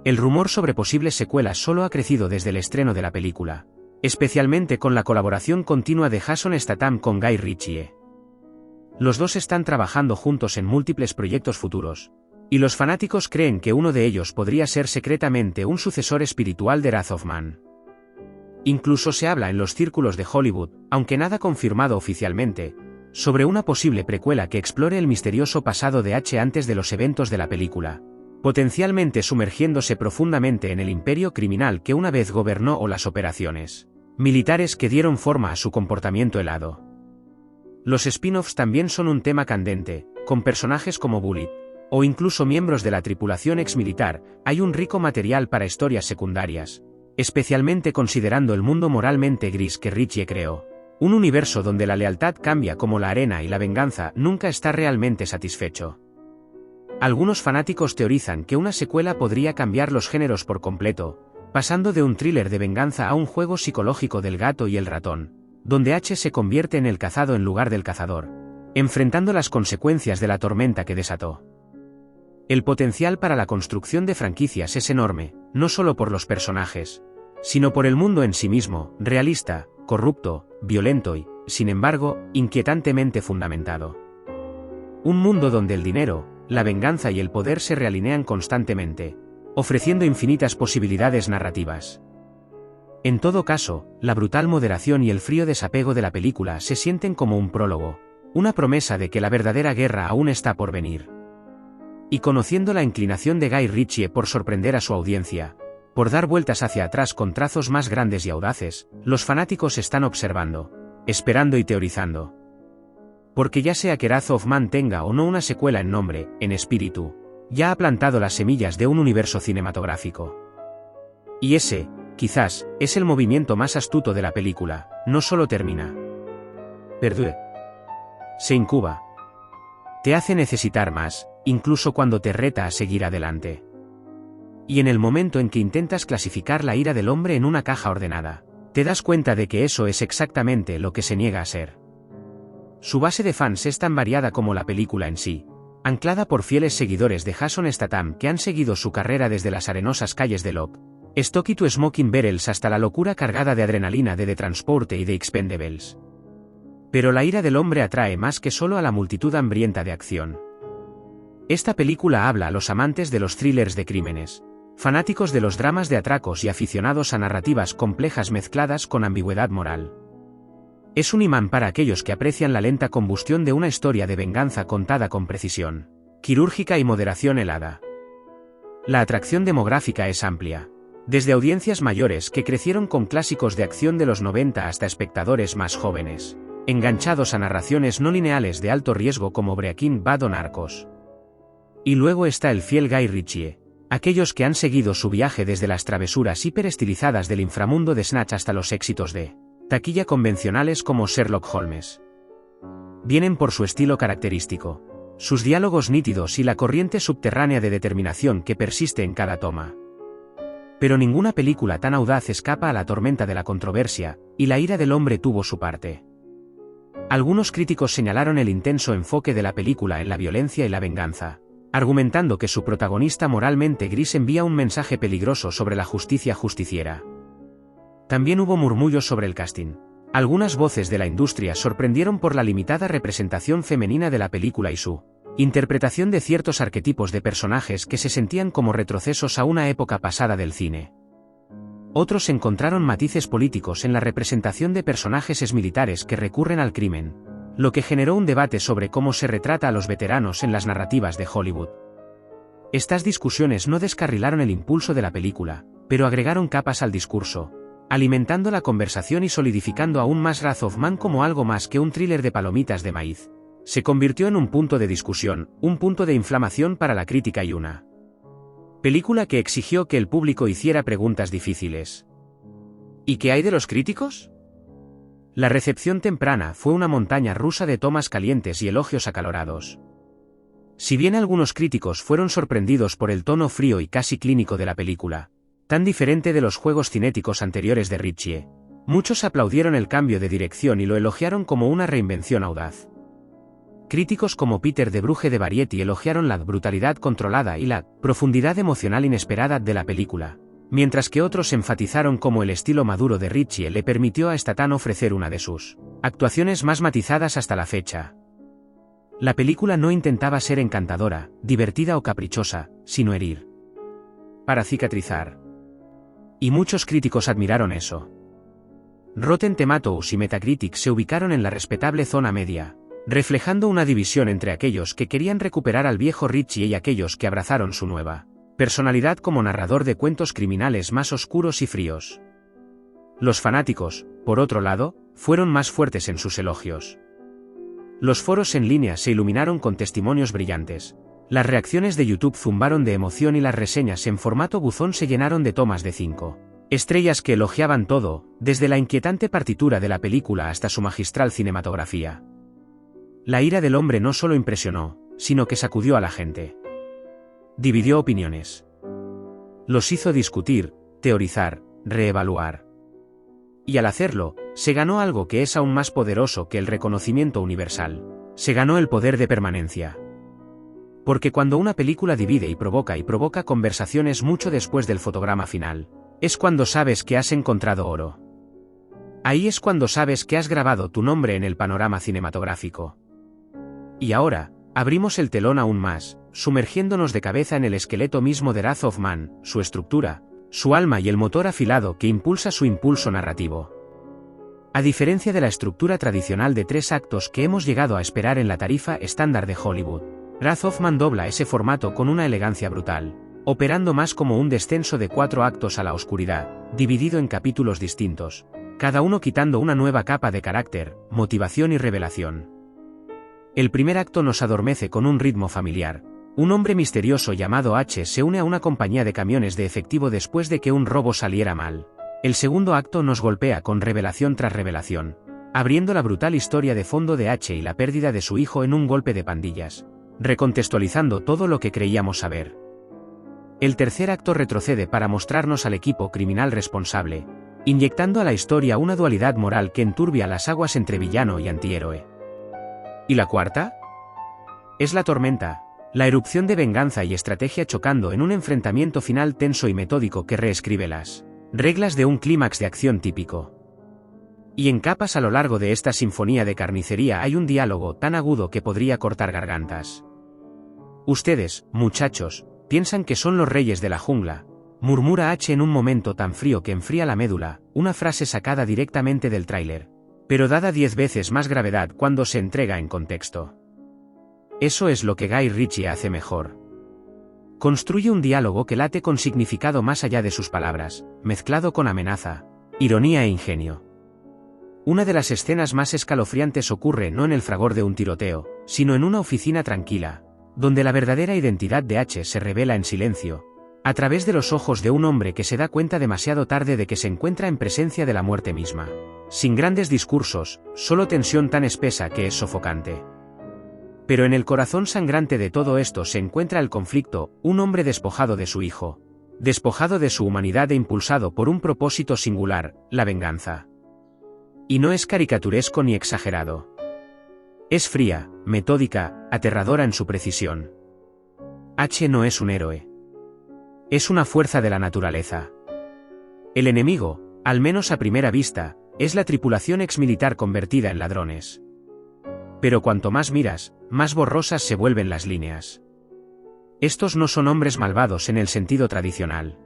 El rumor sobre posibles secuelas solo ha crecido desde el estreno de la película, especialmente con la colaboración continua de Jason Statham con Guy Ritchie. Los dos están trabajando juntos en múltiples proyectos futuros, y los fanáticos creen que uno de ellos podría ser secretamente un sucesor espiritual de Wrath of Man. Incluso se habla en los círculos de Hollywood, aunque nada confirmado oficialmente, sobre una posible precuela que explore el misterioso pasado de H antes de los eventos de la película, potencialmente sumergiéndose profundamente en el imperio criminal que una vez gobernó o las operaciones militares que dieron forma a su comportamiento helado. Los spin-offs también son un tema candente, con personajes como Bullet, o incluso miembros de la tripulación exmilitar. Hay un rico material para historias secundarias, especialmente considerando el mundo moralmente gris que Ritchie creó. Un universo donde la lealtad cambia como la arena y la venganza nunca está realmente satisfecho. Algunos fanáticos teorizan que una secuela podría cambiar los géneros por completo, pasando de un thriller de venganza a un juego psicológico del gato y el ratón, donde H se convierte en el cazado en lugar del cazador, enfrentando las consecuencias de la tormenta que desató. El potencial para la construcción de franquicias es enorme, no solo por los personajes, sino por el mundo en sí mismo, realista, corrupto, violento y, sin embargo, inquietantemente fundamentado. Un mundo donde el dinero, la venganza y el poder se realinean constantemente, ofreciendo infinitas posibilidades narrativas. En todo caso, la brutal moderación y el frío desapego de la película se sienten como un prólogo, una promesa de que la verdadera guerra aún está por venir. Y conociendo la inclinación de Guy Ritchie por sorprender a su audiencia, por dar vueltas hacia atrás con trazos más grandes y audaces, los fanáticos están observando, esperando y teorizando. Porque ya sea que Wrath of Man tenga o no una secuela en nombre, en espíritu, ya ha plantado las semillas de un universo cinematográfico. Y ese, quizás, es el movimiento más astuto de la película, no solo termina. Perdure. Se incuba. Te hace necesitar más, incluso cuando te reta a seguir adelante. Y en el momento en que intentas clasificar la ira del hombre en una caja ordenada, te das cuenta de que eso es exactamente lo que se niega a ser. Su base de fans es tan variada como la película en sí, anclada por fieles seguidores de Jason Statham que han seguido su carrera desde las arenosas calles de Lock, Stock y Two Smoking Barrels hasta la locura cargada de adrenalina de The Transporte y de Expendables. Pero la ira del hombre atrae más que solo a la multitud hambrienta de acción. Esta película habla a los amantes de los thrillers de crímenes, fanáticos de los dramas de atracos y aficionados a narrativas complejas mezcladas con ambigüedad moral. Es un imán para aquellos que aprecian la lenta combustión de una historia de venganza contada con precisión quirúrgica y moderación helada. La atracción demográfica es amplia, desde audiencias mayores que crecieron con clásicos de acción de los 90 hasta espectadores más jóvenes, enganchados a narraciones no lineales de alto riesgo como Breaking Bad o Narcos. Y luego está el fiel Guy Ritchie, aquellos que han seguido su viaje desde las travesuras hiperestilizadas del inframundo de Snatch hasta los éxitos de taquilla convencionales como Sherlock Holmes. Vienen por su estilo característico, sus diálogos nítidos y la corriente subterránea de determinación que persiste en cada toma. Pero ninguna película tan audaz escapa a la tormenta de la controversia, y la ira del hombre tuvo su parte. Algunos críticos señalaron el intenso enfoque de la película en la violencia y la venganza, argumentando que su protagonista moralmente gris envía un mensaje peligroso sobre la justicia justiciera. También hubo murmullos sobre el casting. Algunas voces de la industria sorprendieron por la limitada representación femenina de la película y su interpretación de ciertos arquetipos de personajes que se sentían como retrocesos a una época pasada del cine. Otros encontraron matices políticos en la representación de personajes exmilitares que recurren al crimen, lo que generó un debate sobre cómo se retrata a los veteranos en las narrativas de Hollywood. Estas discusiones no descarrilaron el impulso de la película, pero agregaron capas al discurso, alimentando la conversación y solidificando aún más Wrath of Man como algo más que un thriller de palomitas de maíz. Se convirtió en un punto de discusión, un punto de inflamación para la crítica y una película que exigió que el público hiciera preguntas difíciles. ¿Y qué hay de los críticos? La recepción temprana fue una montaña rusa de tomas calientes y elogios acalorados. Si bien algunos críticos fueron sorprendidos por el tono frío y casi clínico de la película, tan diferente de los juegos cinéticos anteriores de Ritchie, muchos aplaudieron el cambio de dirección y lo elogiaron como una reinvención audaz. Críticos como Peter de Bruge de Variety elogiaron la brutalidad controlada y la profundidad emocional inesperada de la película, mientras que otros enfatizaron cómo el estilo maduro de Ritchie le permitió a Statham ofrecer una de sus actuaciones más matizadas hasta la fecha. La película no intentaba ser encantadora, divertida o caprichosa, sino herir para cicatrizar. Y muchos críticos admiraron eso. Rotten Tomatoes y Metacritic se ubicaron en la respetable zona media, reflejando una división entre aquellos que querían recuperar al viejo Ritchie y aquellos que abrazaron su nueva personalidad como narrador de cuentos criminales más oscuros y fríos. Los fanáticos, por otro lado, fueron más fuertes en sus elogios. Los foros en línea se iluminaron con testimonios brillantes, las reacciones de YouTube zumbaron de emoción y las reseñas en formato buzón se llenaron de tomas de 5 estrellas que elogiaban todo, desde la inquietante partitura de la película hasta su magistral cinematografía. La ira del hombre no solo impresionó, sino que sacudió a la gente. Dividió opiniones. Los hizo discutir, teorizar, reevaluar. Y al hacerlo, se ganó algo que es aún más poderoso que el reconocimiento universal. Se ganó el poder de permanencia. Porque cuando una película divide y provoca conversaciones mucho después del fotograma final, es cuando sabes que has encontrado oro. Ahí es cuando sabes que has grabado tu nombre en el panorama cinematográfico. Y ahora, abrimos el telón aún más, sumergiéndonos de cabeza en el esqueleto mismo de Wrath of Man, su estructura, su alma y el motor afilado que impulsa su impulso narrativo. A diferencia de la estructura tradicional de 3 actos que hemos llegado a esperar en la tarifa estándar de Hollywood, Wrath of Man dobla ese formato con una elegancia brutal, operando más como un descenso de 4 actos a la oscuridad, dividido en capítulos distintos, cada uno quitando una nueva capa de carácter, motivación y revelación. El primer acto nos adormece con un ritmo familiar. Un hombre misterioso llamado H se une a una compañía de camiones de efectivo después de que un robo saliera mal. El segundo acto nos golpea con revelación tras revelación, abriendo la brutal historia de fondo de H y la pérdida de su hijo en un golpe de pandillas, recontextualizando todo lo que creíamos saber. El tercer acto retrocede para mostrarnos al equipo criminal responsable, inyectando a la historia una dualidad moral que enturbia las aguas entre villano y antihéroe. ¿Y la cuarta? Es la tormenta, la erupción de venganza y estrategia chocando en un enfrentamiento final tenso y metódico que reescribe las reglas de un clímax de acción típico. Y en capas a lo largo de esta sinfonía de carnicería hay un diálogo tan agudo que podría cortar gargantas. Ustedes, muchachos, piensan que son los reyes de la jungla, murmura H en un momento tan frío que enfría la médula, una frase sacada directamente del tráiler, pero dada 10 veces más gravedad cuando se entrega en contexto. Eso es lo que Guy Ritchie hace mejor. Construye un diálogo que late con significado más allá de sus palabras, mezclado con amenaza, ironía e ingenio. Una de las escenas más escalofriantes ocurre no en el fragor de un tiroteo, sino en una oficina tranquila, donde la verdadera identidad de H se revela en silencio, a través de los ojos de un hombre que se da cuenta demasiado tarde de que se encuentra en presencia de la muerte misma. Sin grandes discursos, solo tensión tan espesa que es sofocante. Pero en el corazón sangrante de todo esto se encuentra el conflicto, un hombre despojado de su hijo, despojado de su humanidad e impulsado por un propósito singular, la venganza. Y no es caricaturesco ni exagerado. Es fría, metódica, aterradora en su precisión. H no es un héroe. Es una fuerza de la naturaleza. El enemigo, al menos a primera vista, es la tripulación exmilitar convertida en ladrones. Pero cuanto más miras, más borrosas se vuelven las líneas. Estos no son hombres malvados en el sentido tradicional.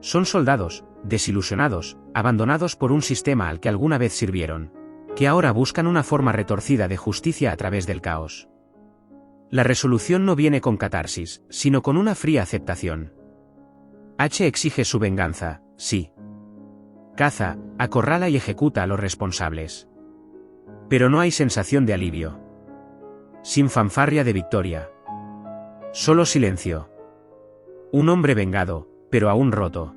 Son soldados, desilusionados, abandonados por un sistema al que alguna vez sirvieron, que ahora buscan una forma retorcida de justicia a través del caos. La resolución no viene con catarsis, sino con una fría aceptación. H exige su venganza, sí. Caza, acorrala y ejecuta a los responsables. Pero no hay sensación de alivio. Sin fanfarria de victoria. Solo silencio. Un hombre vengado, pero aún roto.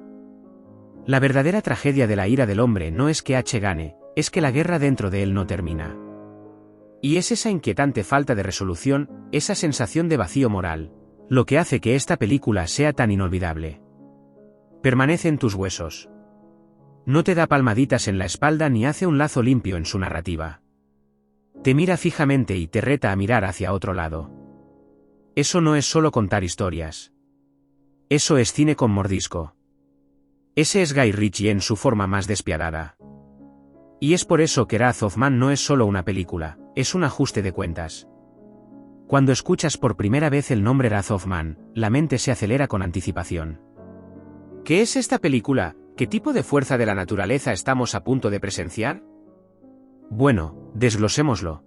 La verdadera tragedia de la ira del hombre no es que H gane, es que la guerra dentro de él no termina. Y es esa inquietante falta de resolución, esa sensación de vacío moral, lo que hace que esta película sea tan inolvidable. Permanece en tus huesos. No te da palmaditas en la espalda ni hace un lazo limpio en su narrativa. Te mira fijamente y te reta a mirar hacia otro lado. Eso no es solo contar historias. Eso es cine con mordisco. Ese es Guy Ritchie en su forma más despiadada. Y es por eso que Wrath of Man no es solo una película, es un ajuste de cuentas. Cuando escuchas por primera vez el nombre Wrath of Man, la mente se acelera con anticipación. ¿Qué es esta película? ¿Qué tipo de fuerza de la naturaleza estamos a punto de presenciar? Bueno, desglosémoslo.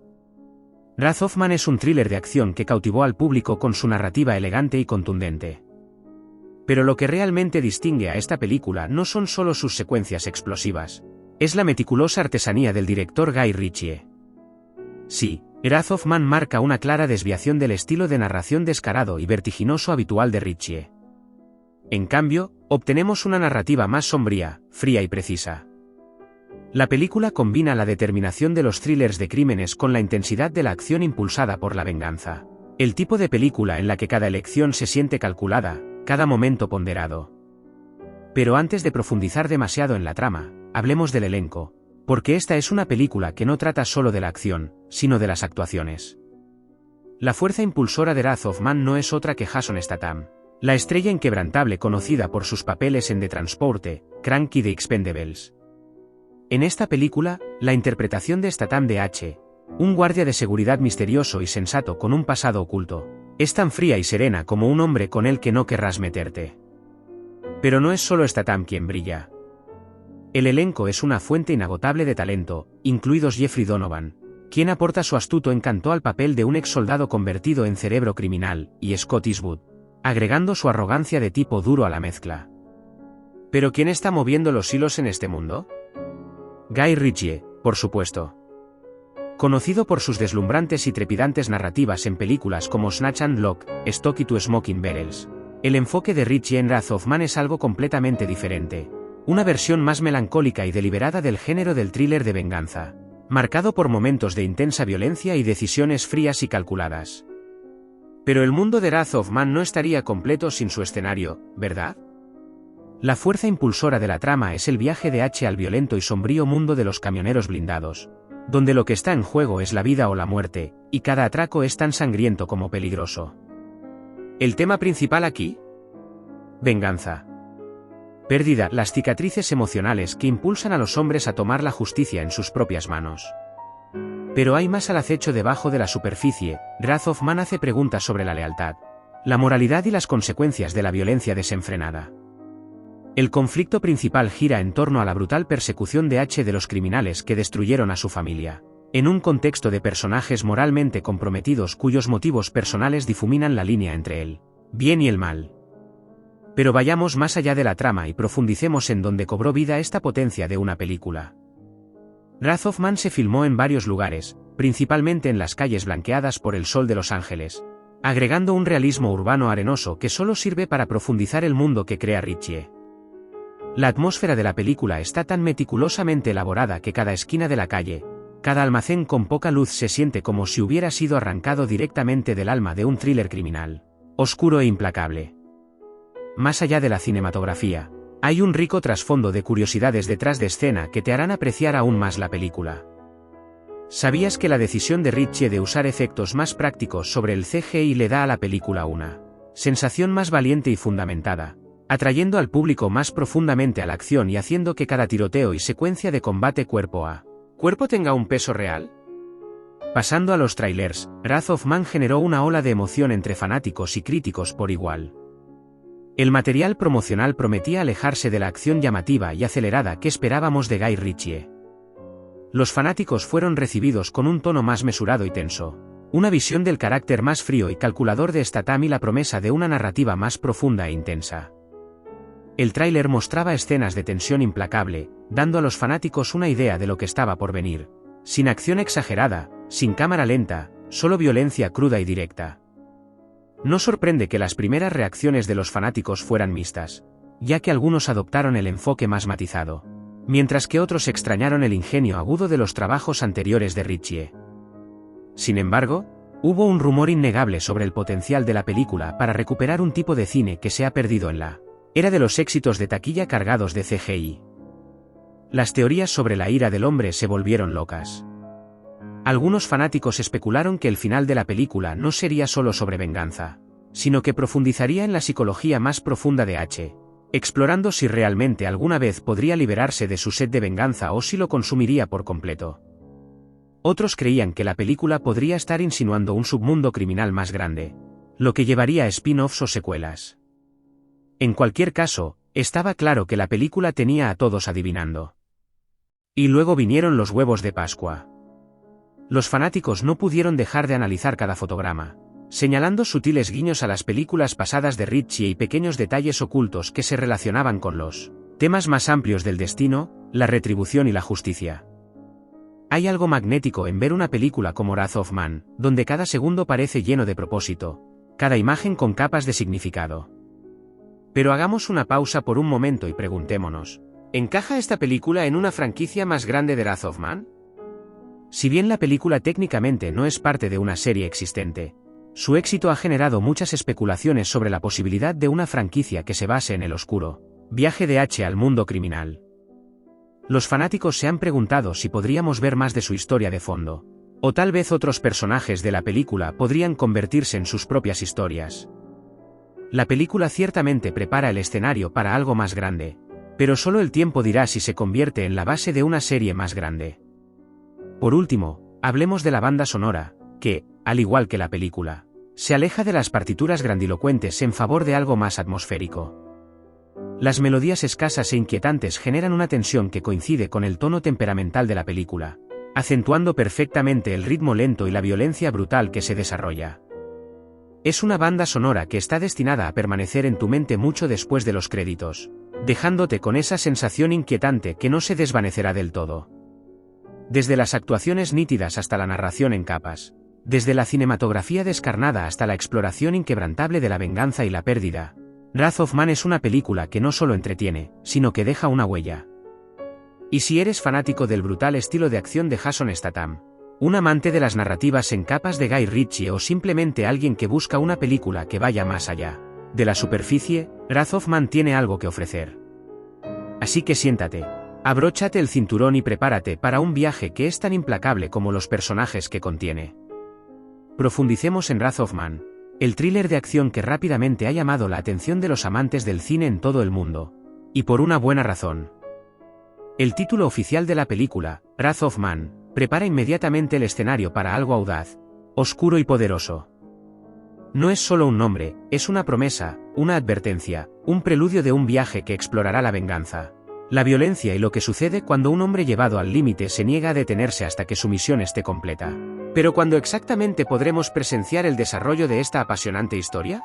Wrath of Man es un thriller de acción que cautivó al público con su narrativa elegante y contundente. Pero lo que realmente distingue a esta película no son solo sus secuencias explosivas, es la meticulosa artesanía del director Guy Ritchie. Sí, Wrath of Man marca una clara desviación del estilo de narración descarado y vertiginoso habitual de Ritchie. En cambio, obtenemos una narrativa más sombría, fría y precisa. La película combina la determinación de los thrillers de crímenes con la intensidad de la acción impulsada por la venganza. El tipo de película en la que cada elección se siente calculada, cada momento ponderado. Pero antes de profundizar demasiado en la trama, hablemos del elenco, porque esta es una película que no trata solo de la acción, sino de las actuaciones. La fuerza impulsora de Wrath of Man no es otra que Jason Statham, la estrella inquebrantable conocida por sus papeles en The Transporte, Crank y The Expendables. En esta película, la interpretación de Statham de H, un guardia de seguridad misterioso y sensato con un pasado oculto, es tan fría y serena como un hombre con el que no querrás meterte. Pero no es solo Statham quien brilla. El elenco es una fuente inagotable de talento, incluidos Jeffrey Donovan, quien aporta su astuto encanto al papel de un ex soldado convertido en cerebro criminal, y Scott Eastwood, agregando su arrogancia de tipo duro a la mezcla. ¿Pero quién está moviendo los hilos en este mundo? Guy Ritchie, por supuesto. Conocido por sus deslumbrantes y trepidantes narrativas en películas como Snatch and Lock, Stock y Two Smoking Barrels, el enfoque de Ritchie en Wrath of Man es algo completamente diferente. Una versión más melancólica y deliberada del género del thriller de venganza, marcado por momentos de intensa violencia y decisiones frías y calculadas. Pero el mundo de Wrath of Man no estaría completo sin su escenario, ¿verdad? La fuerza impulsora de la trama es el viaje de H al violento y sombrío mundo de los camioneros blindados, donde lo que está en juego es la vida o la muerte, y cada atraco es tan sangriento como peligroso. ¿El tema principal aquí? Venganza. Pérdida, las cicatrices emocionales que impulsan a los hombres a tomar la justicia en sus propias manos. Pero hay más al acecho debajo de la superficie. Wrath of Man hace preguntas sobre la lealtad, la moralidad y las consecuencias de la violencia desenfrenada. El conflicto principal gira en torno a la brutal persecución de H de los criminales que destruyeron a su familia, en un contexto de personajes moralmente comprometidos cuyos motivos personales difuminan la línea entre el bien y el mal. Pero vayamos más allá de la trama y profundicemos en donde cobró vida esta potencia de una película. Wrath of Man se filmó en varios lugares, principalmente en las calles blanqueadas por el sol de Los Ángeles, agregando un realismo urbano arenoso que solo sirve para profundizar el mundo que crea Ritchie. La atmósfera de la película está tan meticulosamente elaborada que cada esquina de la calle, cada almacén con poca luz se siente como si hubiera sido arrancado directamente del alma de un thriller criminal, oscuro e implacable. Más allá de la cinematografía, hay un rico trasfondo de curiosidades detrás de escena que te harán apreciar aún más la película. ¿Sabías que la decisión de Ritchie de usar efectos más prácticos sobre el CGI le da a la película una sensación más valiente y fundamentada, atrayendo al público más profundamente a la acción y haciendo que cada tiroteo y secuencia de combate cuerpo a cuerpo tenga un peso real? Pasando a los trailers, Wrath of Man generó una ola de emoción entre fanáticos y críticos por igual. El material promocional prometía alejarse de la acción llamativa y acelerada que esperábamos de Guy Ritchie. Los fanáticos fueron recibidos con un tono más mesurado y tenso, una visión del carácter más frío y calculador de Statham y la promesa de una narrativa más profunda e intensa. El tráiler mostraba escenas de tensión implacable, dando a los fanáticos una idea de lo que estaba por venir. Sin acción exagerada, sin cámara lenta, solo violencia cruda y directa. No sorprende que las primeras reacciones de los fanáticos fueran mixtas, ya que algunos adoptaron el enfoque más matizado, mientras que otros extrañaron el ingenio agudo de los trabajos anteriores de Ritchie. Sin embargo, hubo un rumor innegable sobre el potencial de la película para recuperar un tipo de cine que se ha perdido en la era de los éxitos de taquilla cargados de CGI. Las teorías sobre la ira del hombre se volvieron locas. Algunos fanáticos especularon que el final de la película no sería solo sobre venganza, sino que profundizaría en la psicología más profunda de H, explorando si realmente alguna vez podría liberarse de su sed de venganza o si lo consumiría por completo. Otros creían que la película podría estar insinuando un submundo criminal más grande, lo que llevaría a spin-offs o secuelas. En cualquier caso, estaba claro que la película tenía a todos adivinando. Y luego vinieron los huevos de Pascua. Los fanáticos no pudieron dejar de analizar cada fotograma, señalando sutiles guiños a las películas pasadas de Ritchie y pequeños detalles ocultos que se relacionaban con los temas más amplios del destino, la retribución y la justicia. Hay algo magnético en ver una película como Wrath of Man, donde cada segundo parece lleno de propósito, cada imagen con capas de significado. Pero hagamos una pausa por un momento y preguntémonos, ¿encaja esta película en una franquicia más grande de Wrath of Man? Si bien la película técnicamente no es parte de una serie existente, su éxito ha generado muchas especulaciones sobre la posibilidad de una franquicia que se base en el oscuro viaje de H al mundo criminal. Los fanáticos se han preguntado si podríamos ver más de su historia de fondo, o tal vez otros personajes de la película podrían convertirse en sus propias historias. La película ciertamente prepara el escenario para algo más grande, pero solo el tiempo dirá si se convierte en la base de una serie más grande. Por último, hablemos de la banda sonora, que, al igual que la película, se aleja de las partituras grandilocuentes en favor de algo más atmosférico. Las melodías escasas e inquietantes generan una tensión que coincide con el tono temperamental de la película, acentuando perfectamente el ritmo lento y la violencia brutal que se desarrolla. Es una banda sonora que está destinada a permanecer en tu mente mucho después de los créditos, dejándote con esa sensación inquietante que no se desvanecerá del todo. Desde las actuaciones nítidas hasta la narración en capas, desde la cinematografía descarnada hasta la exploración inquebrantable de la venganza y la pérdida, Wrath of Man es una película que no solo entretiene, sino que deja una huella. Y si eres fanático del brutal estilo de acción de Jason Statham, un amante de las narrativas en capas de Guy Ritchie o simplemente alguien que busca una película que vaya más allá de la superficie, Wrath of Man tiene algo que ofrecer. Así que siéntate, abróchate el cinturón y prepárate para un viaje que es tan implacable como los personajes que contiene. Profundicemos en Wrath of Man, el thriller de acción que rápidamente ha llamado la atención de los amantes del cine en todo el mundo. Y por una buena razón. El título oficial de la película, Wrath of Man, prepara inmediatamente el escenario para algo audaz, oscuro y poderoso. No es solo un nombre, es una promesa, una advertencia, un preludio de un viaje que explorará la venganza, la violencia y lo que sucede cuando un hombre llevado al límite se niega a detenerse hasta que su misión esté completa. ¿Pero cuándo exactamente podremos presenciar el desarrollo de esta apasionante historia?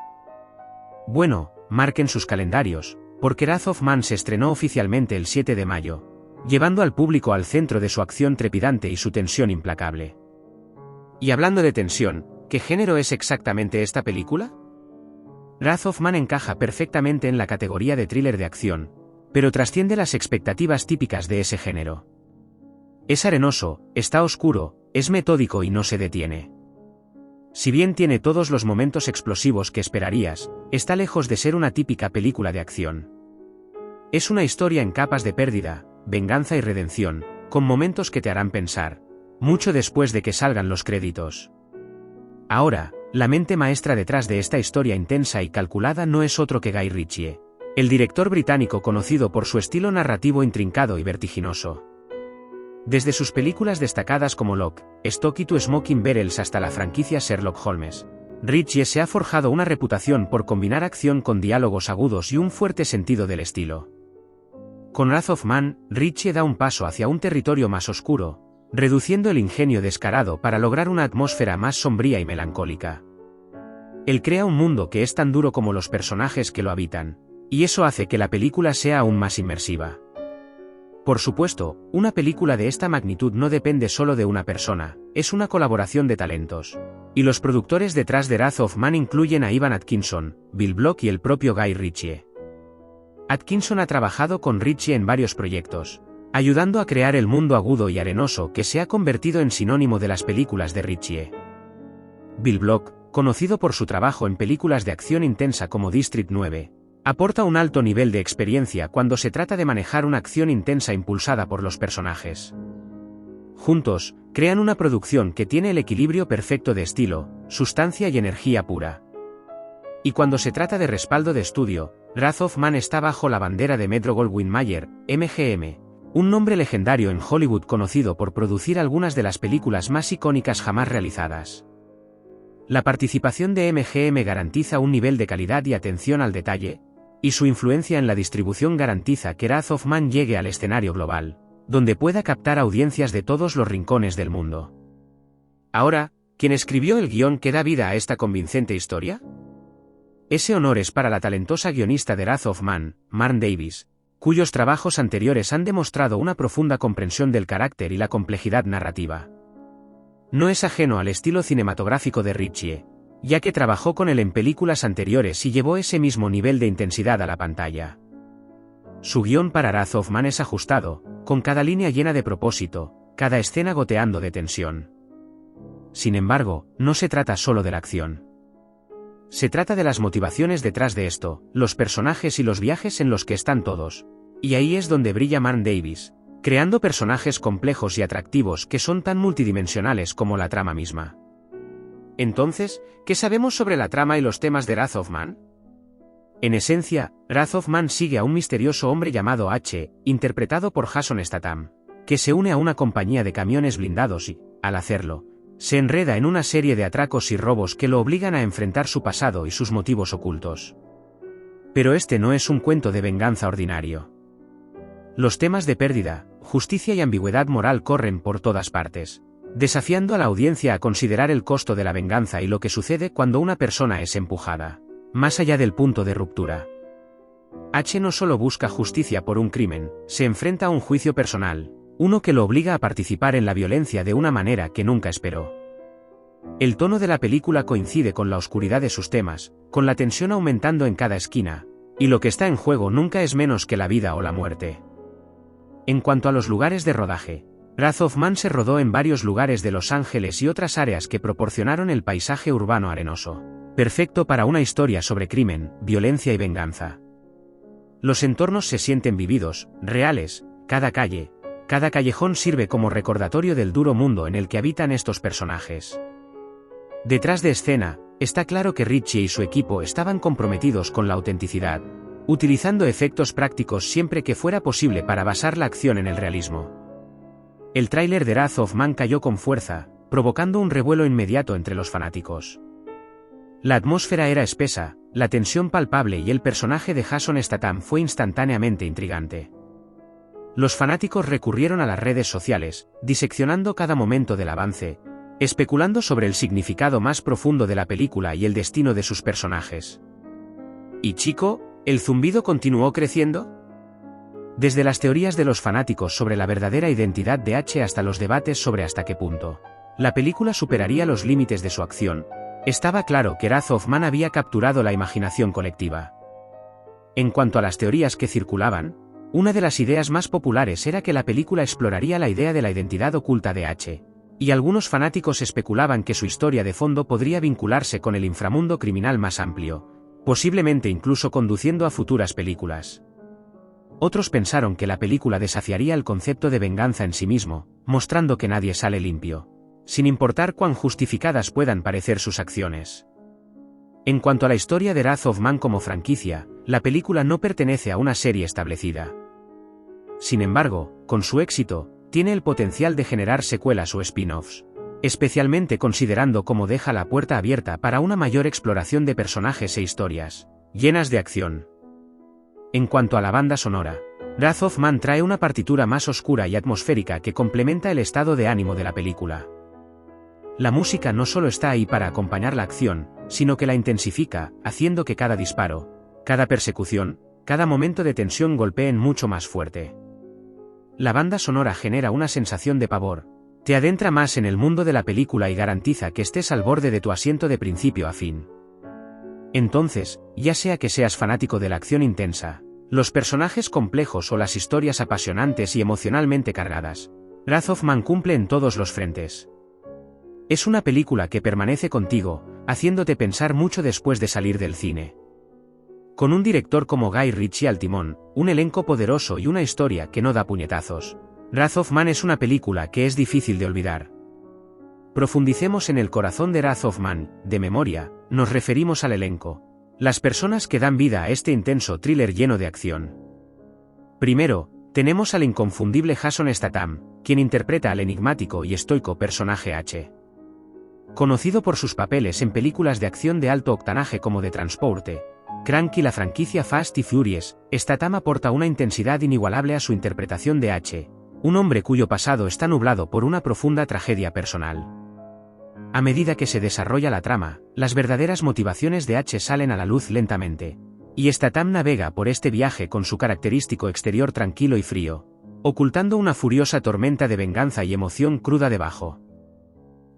Bueno, marquen sus calendarios, porque Wrath of Man se estrenó oficialmente el 7 de mayo, llevando al público al centro de su acción trepidante y su tensión implacable. Y hablando de tensión, ¿qué género es exactamente esta película? Wrath of Man encaja perfectamente en la categoría de thriller de acción, pero trasciende las expectativas típicas de ese género. Es arenoso, está oscuro, es metódico y no se detiene. Si bien tiene todos los momentos explosivos que esperarías, está lejos de ser una típica película de acción. Es una historia en capas de pérdida, venganza y redención, con momentos que te harán pensar, mucho después de que salgan los créditos. Ahora, la mente maestra detrás de esta historia intensa y calculada no es otro que Guy Ritchie, el director británico conocido por su estilo narrativo intrincado y vertiginoso. Desde sus películas destacadas como Lock, Stock y Two Smoking Barrels hasta la franquicia Sherlock Holmes, Ritchie se ha forjado una reputación por combinar acción con diálogos agudos y un fuerte sentido del estilo. Con Wrath of Man, Ritchie da un paso hacia un territorio más oscuro, reduciendo el ingenio descarado para lograr una atmósfera más sombría y melancólica. Él crea un mundo que es tan duro como los personajes que lo habitan, y eso hace que la película sea aún más inmersiva. Por supuesto, una película de esta magnitud no depende solo de una persona, es una colaboración de talentos. Y los productores detrás de Wrath of Man incluyen a Ivan Atkinson, Bill Block y el propio Guy Ritchie. Atkinson ha trabajado con Ritchie en varios proyectos, ayudando a crear el mundo agudo y arenoso que se ha convertido en sinónimo de las películas de Ritchie. Bill Block, conocido por su trabajo en películas de acción intensa como District 9, aporta un alto nivel de experiencia cuando se trata de manejar una acción intensa impulsada por los personajes. Juntos, crean una producción que tiene el equilibrio perfecto de estilo, sustancia y energía pura. Y cuando se trata de respaldo de estudio, Wrath of Man está bajo la bandera de Metro-Goldwyn-Mayer, MGM, un nombre legendario en Hollywood conocido por producir algunas de las películas más icónicas jamás realizadas. La participación de MGM garantiza un nivel de calidad y atención al detalle, y su influencia en la distribución garantiza que Wrath of Man llegue al escenario global, donde pueda captar audiencias de todos los rincones del mundo. Ahora, ¿quién escribió el guión que da vida a esta convincente historia? Ese honor es para la talentosa guionista de Wrath of Man, Marn Davis, cuyos trabajos anteriores han demostrado una profunda comprensión del carácter y la complejidad narrativa. No es ajeno al estilo cinematográfico de Ritchie, ya que trabajó con él en películas anteriores y llevó ese mismo nivel de intensidad a la pantalla. Su guión para Wrath of Man es ajustado, con cada línea llena de propósito, cada escena goteando de tensión. Sin embargo, no se trata solo de la acción. Se trata de las motivaciones detrás de esto, los personajes y los viajes en los que están todos. Y ahí es donde brilla Marn Davis, creando personajes complejos y atractivos que son tan multidimensionales como la trama misma. Entonces, ¿qué sabemos sobre la trama y los temas de Wrath of Man? En esencia, Wrath of Man sigue a un misterioso hombre llamado H, interpretado por Jason Statham, que se une a una compañía de camiones blindados y, al hacerlo, se enreda en una serie de atracos y robos que lo obligan a enfrentar su pasado y sus motivos ocultos. Pero este no es un cuento de venganza ordinario. Los temas de pérdida, justicia y ambigüedad moral corren por todas partes, desafiando a la audiencia a considerar el costo de la venganza y lo que sucede cuando una persona es empujada más allá del punto de ruptura. H no solo busca justicia por un crimen, se enfrenta a un juicio personal, uno que lo obliga a participar en la violencia de una manera que nunca esperó. El tono de la película coincide con la oscuridad de sus temas, con la tensión aumentando en cada esquina, y lo que está en juego nunca es menos que la vida o la muerte. En cuanto a los lugares de rodaje, Wrath of Man se rodó en varios lugares de Los Ángeles y otras áreas que proporcionaron el paisaje urbano arenoso, perfecto para una historia sobre crimen, violencia y venganza. Los entornos se sienten vividos, reales, cada calle, cada callejón sirve como recordatorio del duro mundo en el que habitan estos personajes. Detrás de escena, está claro que Ritchie y su equipo estaban comprometidos con la autenticidad, utilizando efectos prácticos siempre que fuera posible para basar la acción en el realismo. El tráiler de Wrath of Man cayó con fuerza, provocando un revuelo inmediato entre los fanáticos. La atmósfera era espesa, la tensión palpable y el personaje de Jason Statham fue instantáneamente intrigante. Los fanáticos recurrieron a las redes sociales, diseccionando cada momento del avance, especulando sobre el significado más profundo de la película y el destino de sus personajes. ¿Y chico, el zumbido continuó creciendo? Desde las teorías de los fanáticos sobre la verdadera identidad de H hasta los debates sobre hasta qué punto la película superaría los límites de su acción, estaba claro que Wrath of Man había capturado la imaginación colectiva. En cuanto a las teorías que circulaban, una de las ideas más populares era que la película exploraría la idea de la identidad oculta de H, y algunos fanáticos especulaban que su historia de fondo podría vincularse con el inframundo criminal más amplio, posiblemente incluso conduciendo a futuras películas. Otros pensaron que la película desafiaría el concepto de venganza en sí mismo, mostrando que nadie sale limpio, sin importar cuán justificadas puedan parecer sus acciones. En cuanto a la historia de Wrath of Man como franquicia, la película no pertenece a una serie establecida. Sin embargo, con su éxito, tiene el potencial de generar secuelas o spin-offs, especialmente considerando cómo deja la puerta abierta para una mayor exploración de personajes e historias llenas de acción. En cuanto a la banda sonora, Wrath of Man trae una partitura más oscura y atmosférica que complementa el estado de ánimo de la película. La música no solo está ahí para acompañar la acción, sino que la intensifica, haciendo que cada disparo, cada persecución, cada momento de tensión golpeen mucho más fuerte. La banda sonora genera una sensación de pavor, te adentra más en el mundo de la película y garantiza que estés al borde de tu asiento de principio a fin. Entonces, ya sea que seas fanático de la acción intensa, los personajes complejos o las historias apasionantes y emocionalmente cargadas, Wrath of Man cumple en todos los frentes. Es una película que permanece contigo, haciéndote pensar mucho después de salir del cine. Con un director como Guy Ritchie al timón, un elenco poderoso y una historia que no da puñetazos, Wrath of Man es una película que es difícil de olvidar. Profundicemos en el corazón de Wrath of Man, de memoria, nos referimos al elenco, las personas que dan vida a este intenso thriller lleno de acción. Primero, tenemos al inconfundible Jason Statham, quien interpreta al enigmático y estoico personaje H. Conocido por sus papeles en películas de acción de alto octanaje como The Transporte, Crank y la franquicia Fast y Furious, Statham aporta una intensidad inigualable a su interpretación de H, un hombre cuyo pasado está nublado por una profunda tragedia personal. A medida que se desarrolla la trama, las verdaderas motivaciones de H salen a la luz lentamente, y Statham navega por este viaje con su característico exterior tranquilo y frío, ocultando una furiosa tormenta de venganza y emoción cruda debajo.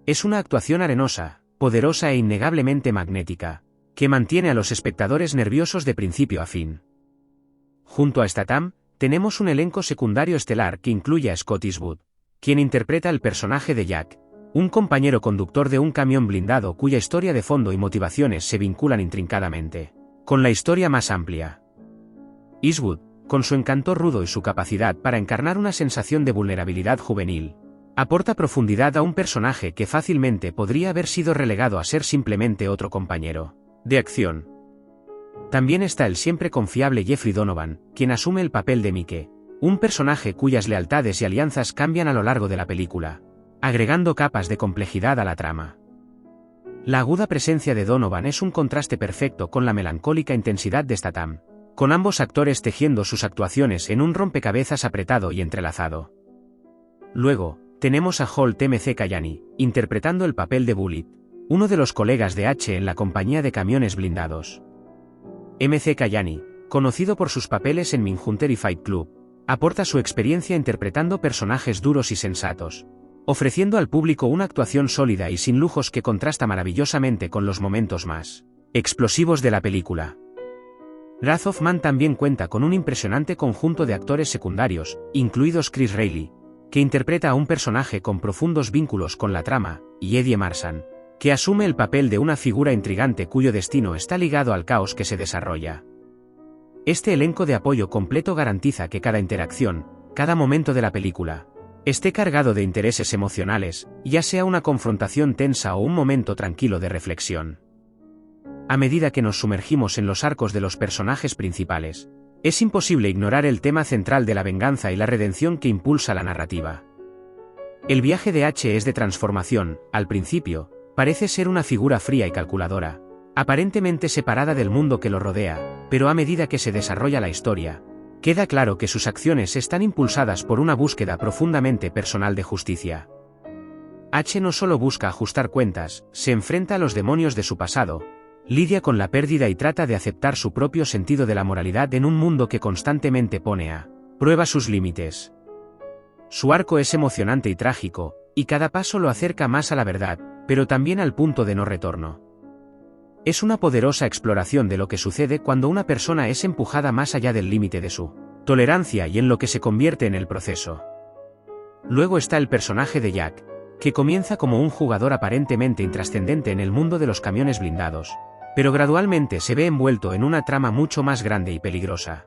Es una actuación arenosa, poderosa e innegablemente magnética, que mantiene a los espectadores nerviosos de principio a fin. Junto a Statham, tenemos un elenco secundario estelar que incluye a Scott Eastwood, quien interpreta el personaje de Jack, un compañero conductor de un camión blindado cuya historia de fondo y motivaciones se vinculan intrincadamente con la historia más amplia. Eastwood, con su encanto rudo y su capacidad para encarnar una sensación de vulnerabilidad juvenil, aporta profundidad a un personaje que fácilmente podría haber sido relegado a ser simplemente otro compañero de acción. También está el siempre confiable Jeffrey Donovan, quien asume el papel de Mike, un personaje cuyas lealtades y alianzas cambian a lo largo de la película, agregando capas de complejidad a la trama. La aguda presencia de Donovan es un contraste perfecto con la melancólica intensidad de Statham, con ambos actores tejiendo sus actuaciones en un rompecabezas apretado y entrelazado. Luego, tenemos a Holt M.C. Kayani, interpretando el papel de Bullitt, uno de los colegas de H en la compañía de camiones blindados. M.C. Kayani, conocido por sus papeles en Mindhunter y Fight Club, aporta su experiencia interpretando personajes duros y sensatos, ofreciendo al público una actuación sólida y sin lujos que contrasta maravillosamente con los momentos más explosivos de la película. Wrath of Man también cuenta con un impresionante conjunto de actores secundarios, incluidos Chris Reilly, que interpreta a un personaje con profundos vínculos con la trama, y Eddie Marsan, que asume el papel de una figura intrigante cuyo destino está ligado al caos que se desarrolla. Este elenco de apoyo completo garantiza que cada interacción, cada momento de la película, esté cargado de intereses emocionales, ya sea una confrontación tensa o un momento tranquilo de reflexión. A medida que nos sumergimos en los arcos de los personajes principales, es imposible ignorar el tema central de la venganza y la redención que impulsa la narrativa. El viaje de H es de transformación. Al principio, parece ser una figura fría y calculadora, aparentemente separada del mundo que lo rodea, pero a medida que se desarrolla la historia, queda claro que sus acciones están impulsadas por una búsqueda profundamente personal de justicia. H no solo busca ajustar cuentas, se enfrenta a los demonios de su pasado, lidia con la pérdida y trata de aceptar su propio sentido de la moralidad en un mundo que constantemente pone a prueba sus límites. Su arco es emocionante y trágico, y cada paso lo acerca más a la verdad, pero también al punto de no retorno. Es una poderosa exploración de lo que sucede cuando una persona es empujada más allá del límite de su tolerancia y en lo que se convierte en el proceso. Luego está el personaje de Jack, que comienza como un jugador aparentemente intrascendente en el mundo de los camiones blindados, pero gradualmente se ve envuelto en una trama mucho más grande y peligrosa.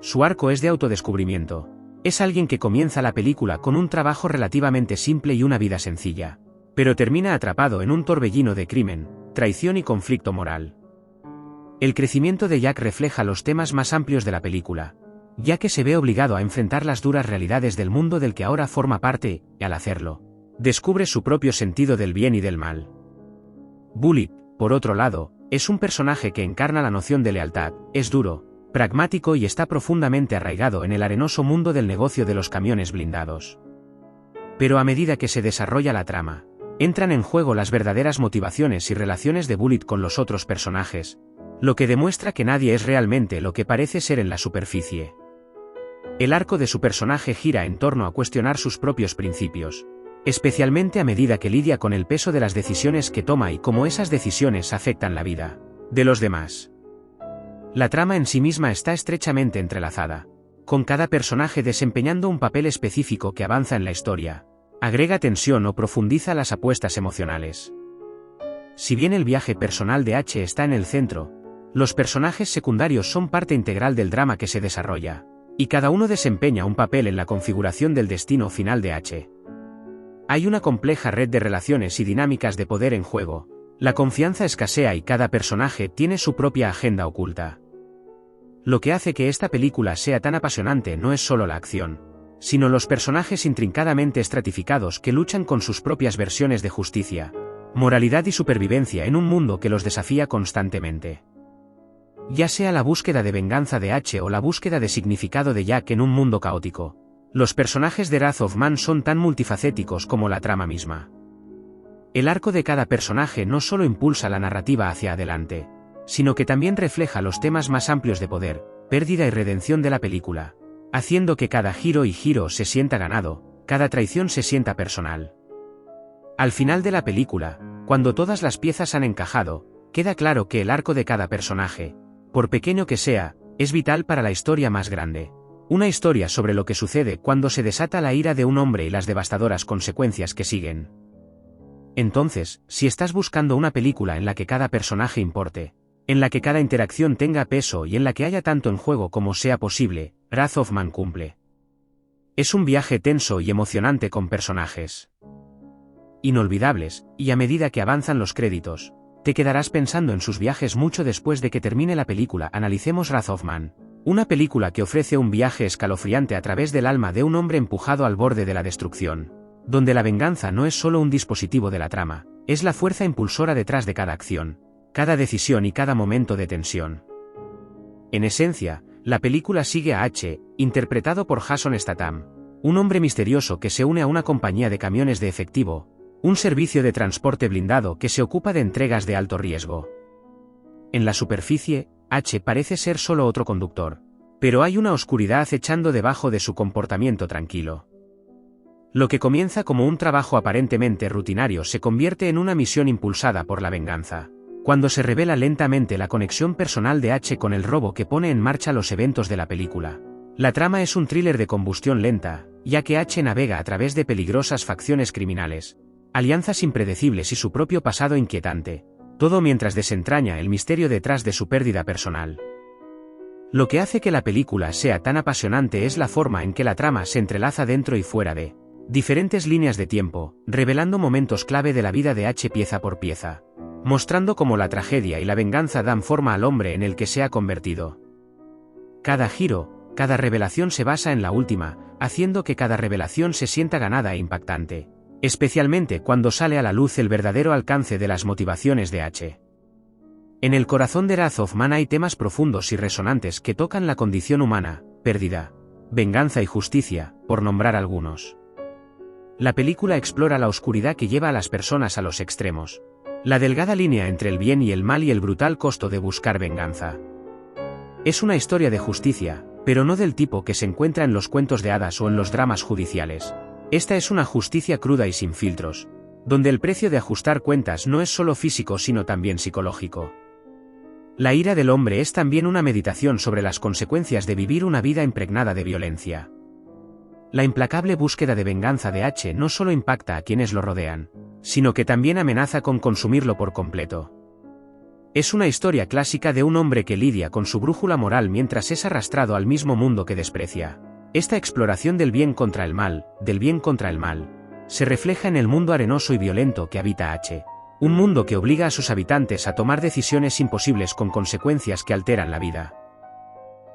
Su arco es de autodescubrimiento. Es alguien que comienza la película con un trabajo relativamente simple y una vida sencilla, pero termina atrapado en un torbellino de crimen, traición y conflicto moral. El crecimiento de Jack refleja los temas más amplios de la película, ya que se ve obligado a enfrentar las duras realidades del mundo del que ahora forma parte, y al hacerlo, descubre su propio sentido del bien y del mal. Bullitt, por otro lado, es un personaje que encarna la noción de lealtad, es duro, pragmático y está profundamente arraigado en el arenoso mundo del negocio de los camiones blindados. Pero a medida que se desarrolla la trama, entran en juego las verdaderas motivaciones y relaciones de Bullitt con los otros personajes, lo que demuestra que nadie es realmente lo que parece ser en la superficie. El arco de su personaje gira en torno a cuestionar sus propios principios, especialmente a medida que lidia con el peso de las decisiones que toma y cómo esas decisiones afectan la vida de los demás. La trama en sí misma está estrechamente entrelazada, con cada personaje desempeñando un papel específico que avanza en la historia, agrega tensión o profundiza las apuestas emocionales. Si bien el viaje personal de H está en el centro, los personajes secundarios son parte integral del drama que se desarrolla, y cada uno desempeña un papel en la configuración del destino final de H. Hay una compleja red de relaciones y dinámicas de poder en juego, la confianza escasea y cada personaje tiene su propia agenda oculta. Lo que hace que esta película sea tan apasionante no es solo la acción, sino los personajes intrincadamente estratificados que luchan con sus propias versiones de justicia, moralidad y supervivencia en un mundo que los desafía constantemente. Ya sea la búsqueda de venganza de H o la búsqueda de significado de Jack en un mundo caótico, los personajes de Wrath of Man son tan multifacéticos como la trama misma. El arco de cada personaje no solo impulsa la narrativa hacia adelante, sino que también refleja los temas más amplios de poder, pérdida y redención de la película, haciendo que cada giro y giro se sienta ganado, cada traición se sienta personal. Al final de la película, cuando todas las piezas han encajado, queda claro que el arco de cada personaje, por pequeño que sea, es vital para la historia más grande. Una historia sobre lo que sucede cuando se desata la ira de un hombre y las devastadoras consecuencias que siguen. Entonces, si estás buscando una película en la que cada personaje importe, en la que cada interacción tenga peso y en la que haya tanto en juego como sea posible, Wrath of Man cumple. Es un viaje tenso y emocionante con personajes inolvidables, y a medida que avanzan los créditos, te quedarás pensando en sus viajes mucho después de que termine la película. Analicemos Wrath of Man, una película que ofrece un viaje escalofriante a través del alma de un hombre empujado al borde de la destrucción, donde la venganza no es solo un dispositivo de la trama, es la fuerza impulsora detrás de cada acción, cada decisión y cada momento de tensión. En esencia, la película sigue a H, interpretado por Jason Statham, un hombre misterioso que se une a una compañía de camiones de efectivo, un servicio de transporte blindado que se ocupa de entregas de alto riesgo. En la superficie, H parece ser solo otro conductor, pero hay una oscuridad acechando debajo de su comportamiento tranquilo. Lo que comienza como un trabajo aparentemente rutinario se convierte en una misión impulsada por la venganza, cuando se revela lentamente la conexión personal de H con el robo que pone en marcha los eventos de la película. La trama es un thriller de combustión lenta, ya que H navega a través de peligrosas facciones criminales, alianzas impredecibles y su propio pasado inquietante, todo mientras desentraña el misterio detrás de su pérdida personal. Lo que hace que la película sea tan apasionante es la forma en que la trama se entrelaza dentro y fuera de diferentes líneas de tiempo, revelando momentos clave de la vida de H pieza por pieza, mostrando cómo la tragedia y la venganza dan forma al hombre en el que se ha convertido. Cada giro, cada revelación se basa en la última, haciendo que cada revelación se sienta ganada e impactante, especialmente cuando sale a la luz el verdadero alcance de las motivaciones de H. En el corazón de Wrath of Man hay temas profundos y resonantes que tocan la condición humana, pérdida, venganza y justicia, por nombrar algunos. La película explora la oscuridad que lleva a las personas a los extremos, la delgada línea entre el bien y el mal y el brutal costo de buscar venganza. Es una historia de justicia, pero no del tipo que se encuentra en los cuentos de hadas o en los dramas judiciales. Esta es una justicia cruda y sin filtros, donde el precio de ajustar cuentas no es solo físico sino también psicológico. La ira del hombre es también una meditación sobre las consecuencias de vivir una vida impregnada de violencia. La implacable búsqueda de venganza de H no solo impacta a quienes lo rodean, sino que también amenaza con consumirlo por completo. Es una historia clásica de un hombre que lidia con su brújula moral mientras es arrastrado al mismo mundo que desprecia. Esta exploración del bien contra el mal, se refleja en el mundo arenoso y violento que habita H. Un mundo que obliga a sus habitantes a tomar decisiones imposibles con consecuencias que alteran la vida.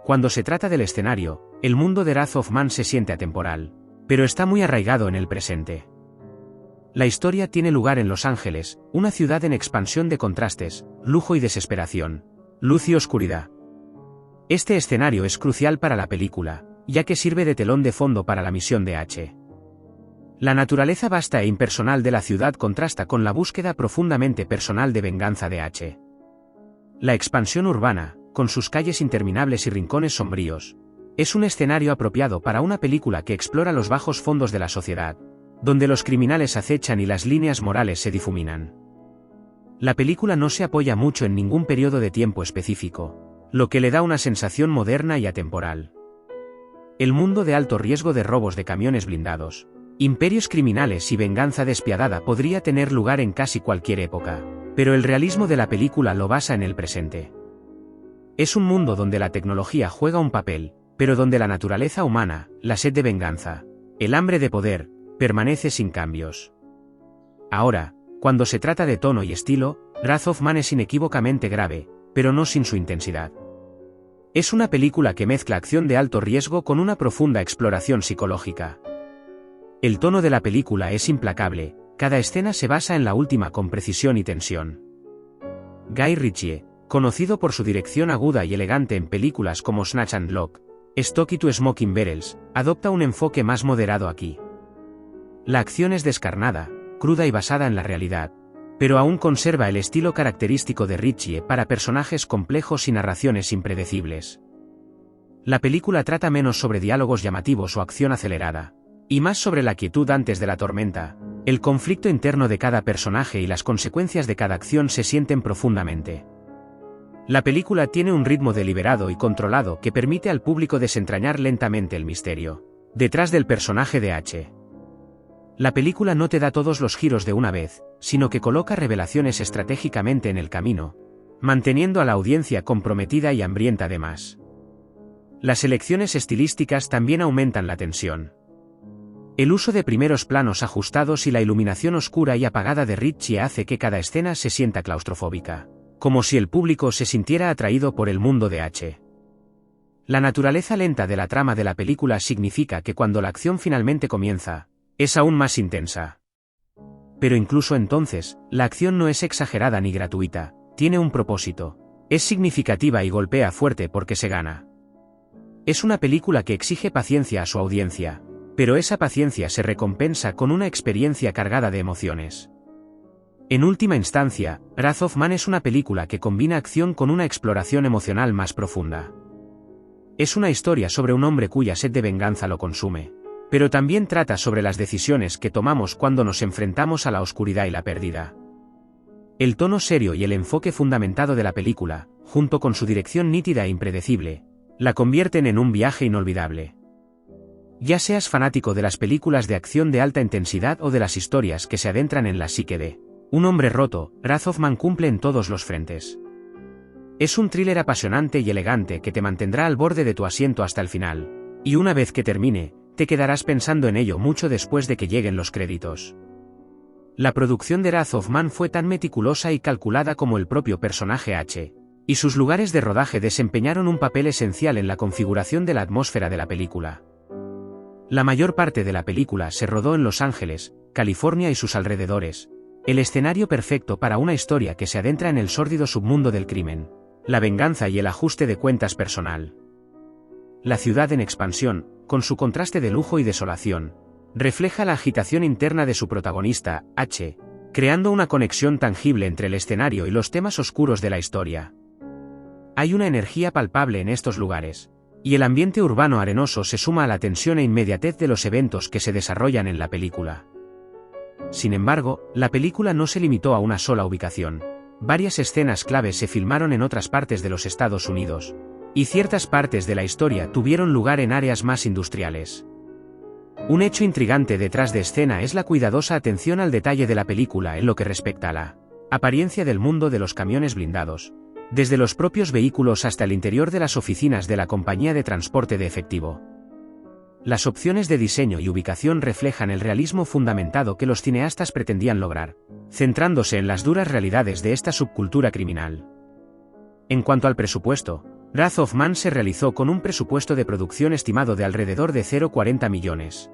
Cuando se trata del escenario, el mundo de Wrath of Man se siente atemporal, pero está muy arraigado en el presente. La historia tiene lugar en Los Ángeles, una ciudad en expansión de contrastes, lujo y desesperación, luz y oscuridad. Este escenario es crucial para la película, ya que sirve de telón de fondo para la misión de H. La naturaleza vasta e impersonal de la ciudad contrasta con la búsqueda profundamente personal de venganza de H. La expansión urbana, con sus calles interminables y rincones sombríos, es un escenario apropiado para una película que explora los bajos fondos de la sociedad, donde los criminales acechan y las líneas morales se difuminan. La película no se apoya mucho en ningún periodo de tiempo específico, lo que le da una sensación moderna y atemporal. El mundo de alto riesgo de robos de camiones blindados, imperios criminales y venganza despiadada podría tener lugar en casi cualquier época, pero el realismo de la película lo basa en el presente. Es un mundo donde la tecnología juega un papel, pero donde la naturaleza humana, la sed de venganza, el hambre de poder, permanece sin cambios. Ahora, cuando se trata de tono y estilo, Wrath of Man es inequívocamente grave, pero no sin su intensidad. Es una película que mezcla acción de alto riesgo con una profunda exploración psicológica. El tono de la película es implacable, cada escena se basa en la última con precisión y tensión. Guy Ritchie, conocido por su dirección aguda y elegante en películas como Snatch and Lock, Stocky to Smoking Barrels, adopta un enfoque más moderado aquí. La acción es descarnada, cruda y basada en la realidad, pero aún conserva el estilo característico de Ritchie para personajes complejos y narraciones impredecibles. La película trata menos sobre diálogos llamativos o acción acelerada, y más sobre la quietud antes de la tormenta. El conflicto interno de cada personaje y las consecuencias de cada acción se sienten profundamente. La película tiene un ritmo deliberado y controlado que permite al público desentrañar lentamente el misterio detrás del personaje de H. La película no te da todos los giros de una vez, sino que coloca revelaciones estratégicamente en el camino, manteniendo a la audiencia comprometida y hambrienta de más. Las elecciones estilísticas también aumentan la tensión. El uso de primeros planos ajustados y la iluminación oscura y apagada de Ritchie hace que cada escena se sienta claustrofóbica, como si el público se sintiera atraído por el mundo de H. La naturaleza lenta de la trama de la película significa que cuando la acción finalmente comienza, es aún más intensa. Pero incluso entonces, la acción no es exagerada ni gratuita, tiene un propósito. Es significativa y golpea fuerte porque se gana. Es una película que exige paciencia a su audiencia, pero esa paciencia se recompensa con una experiencia cargada de emociones. En última instancia, Wrath of Man es una película que combina acción con una exploración emocional más profunda. Es una historia sobre un hombre cuya sed de venganza lo consume, pero también trata sobre las decisiones que tomamos cuando nos enfrentamos a la oscuridad y la pérdida. El tono serio y el enfoque fundamentado de la película, junto con su dirección nítida e impredecible, la convierten en un viaje inolvidable. Ya seas fanático de las películas de acción de alta intensidad o de las historias que se adentran en la psique de un hombre roto, Wrath of Man cumple en todos los frentes. Es un thriller apasionante y elegante que te mantendrá al borde de tu asiento hasta el final, y una vez que termine, te quedarás pensando en ello mucho después de que lleguen los créditos. La producción de Wrath of Man fue tan meticulosa y calculada como el propio personaje H, y sus lugares de rodaje desempeñaron un papel esencial en la configuración de la atmósfera de la película. La mayor parte de la película se rodó en Los Ángeles, California y sus alrededores, el escenario perfecto para una historia que se adentra en el sórdido submundo del crimen, la venganza y el ajuste de cuentas personal. La ciudad en expansión, con su contraste de lujo y desolación, refleja la agitación interna de su protagonista, H, creando una conexión tangible entre el escenario y los temas oscuros de la historia. Hay una energía palpable en estos lugares, y el ambiente urbano arenoso se suma a la tensión e inmediatez de los eventos que se desarrollan en la película. Sin embargo, la película no se limitó a una sola ubicación. Varias escenas claves se filmaron en otras partes de los Estados Unidos, y ciertas partes de la historia tuvieron lugar en áreas más industriales. Un hecho intrigante detrás de escena es la cuidadosa atención al detalle de la película en lo que respecta a la apariencia del mundo de los camiones blindados, desde los propios vehículos hasta el interior de las oficinas de la compañía de transporte de efectivo. Las opciones de diseño y ubicación reflejan el realismo fundamentado que los cineastas pretendían lograr, centrándose en las duras realidades de esta subcultura criminal. En cuanto al presupuesto, Wrath of Man se realizó con un presupuesto de producción estimado de alrededor de 0,40 millones.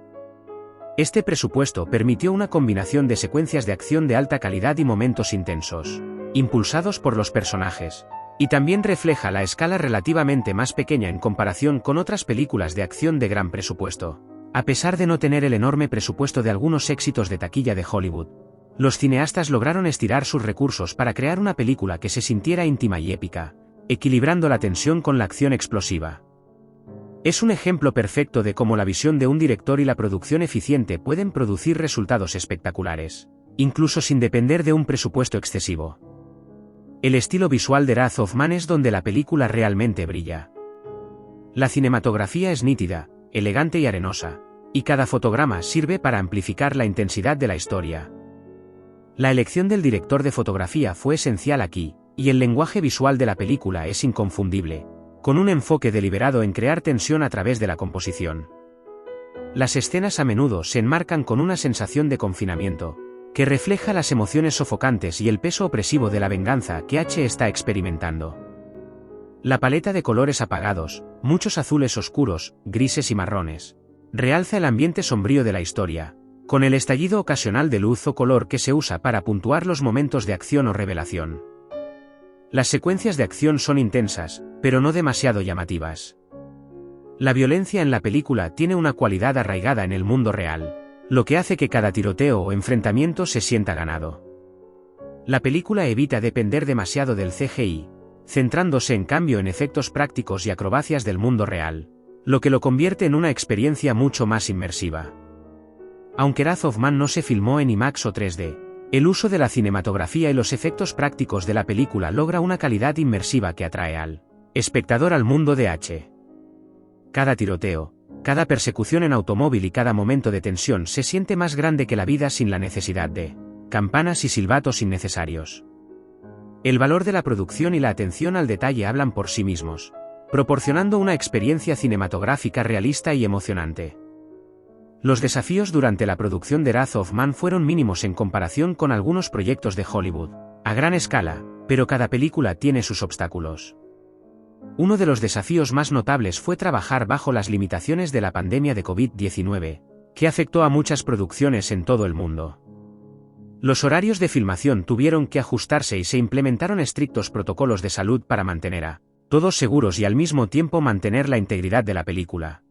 Este presupuesto permitió una combinación de secuencias de acción de alta calidad y momentos intensos, impulsados por los personajes, y también refleja la escala relativamente más pequeña en comparación con otras películas de acción de gran presupuesto. A pesar de no tener el enorme presupuesto de algunos éxitos de taquilla de Hollywood, los cineastas lograron estirar sus recursos para crear una película que se sintiera íntima y épica, equilibrando la tensión con la acción explosiva. Es un ejemplo perfecto de cómo la visión de un director y la producción eficiente pueden producir resultados espectaculares, incluso sin depender de un presupuesto excesivo. El estilo visual de Wrath of Man es donde la película realmente brilla. La cinematografía es nítida, elegante y arenosa, y cada fotograma sirve para amplificar la intensidad de la historia. La elección del director de fotografía fue esencial aquí, y el lenguaje visual de la película es inconfundible, con un enfoque deliberado en crear tensión a través de la composición. Las escenas a menudo se enmarcan con una sensación de confinamiento, que refleja las emociones sofocantes y el peso opresivo de la venganza que H está experimentando. La paleta de colores apagados, muchos azules oscuros, grises y marrones, realza el ambiente sombrío de la historia, con el estallido ocasional de luz o color que se usa para puntuar los momentos de acción o revelación. Las secuencias de acción son intensas, pero no demasiado llamativas. La violencia en la película tiene una cualidad arraigada en el mundo real, lo que hace que cada tiroteo o enfrentamiento se sienta ganado. La película evita depender demasiado del CGI, centrándose en cambio en efectos prácticos y acrobacias del mundo real, lo que lo convierte en una experiencia mucho más inmersiva. Aunque Wrath of Man no se filmó en IMAX o 3D, el uso de la cinematografía y los efectos prácticos de la película logra una calidad inmersiva que atrae al espectador al mundo de H. Cada tiroteo, cada persecución en automóvil y cada momento de tensión se siente más grande que la vida sin la necesidad de campanas y silbatos innecesarios. El valor de la producción y la atención al detalle hablan por sí mismos, proporcionando una experiencia cinematográfica realista y emocionante. Los desafíos durante la producción de Wrath of Man fueron mínimos en comparación con algunos proyectos de Hollywood, a gran escala, pero cada película tiene sus obstáculos. Uno de los desafíos más notables fue trabajar bajo las limitaciones de la pandemia de COVID-19, que afectó a muchas producciones en todo el mundo. Los horarios de filmación tuvieron que ajustarse y se implementaron estrictos protocolos de salud para mantener a todos seguros y al mismo tiempo mantener la integridad de la película.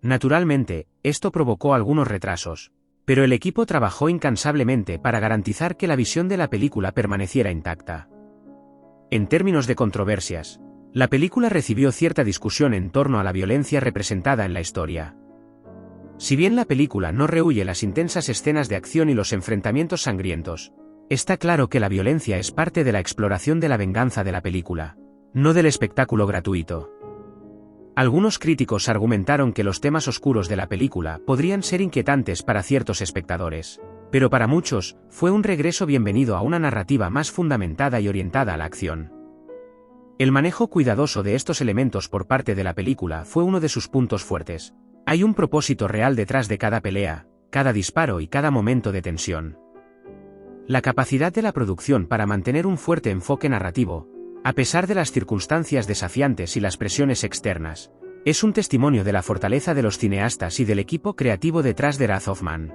Naturalmente, esto provocó algunos retrasos, pero el equipo trabajó incansablemente para garantizar que la visión de la película permaneciera intacta. En términos de controversias, la película recibió cierta discusión en torno a la violencia representada en la historia. Si bien la película no rehúye las intensas escenas de acción y los enfrentamientos sangrientos, está claro que la violencia es parte de la exploración de la venganza de la película, no del espectáculo gratuito. Algunos críticos argumentaron que los temas oscuros de la película podrían ser inquietantes para ciertos espectadores, pero para muchos, fue un regreso bienvenido a una narrativa más fundamentada y orientada a la acción. El manejo cuidadoso de estos elementos por parte de la película fue uno de sus puntos fuertes. Hay un propósito real detrás de cada pelea, cada disparo y cada momento de tensión. La capacidad de la producción para mantener un fuerte enfoque narrativo, a pesar de las circunstancias desafiantes y las presiones externas, es un testimonio de la fortaleza de los cineastas y del equipo creativo detrás de Wrath of Man.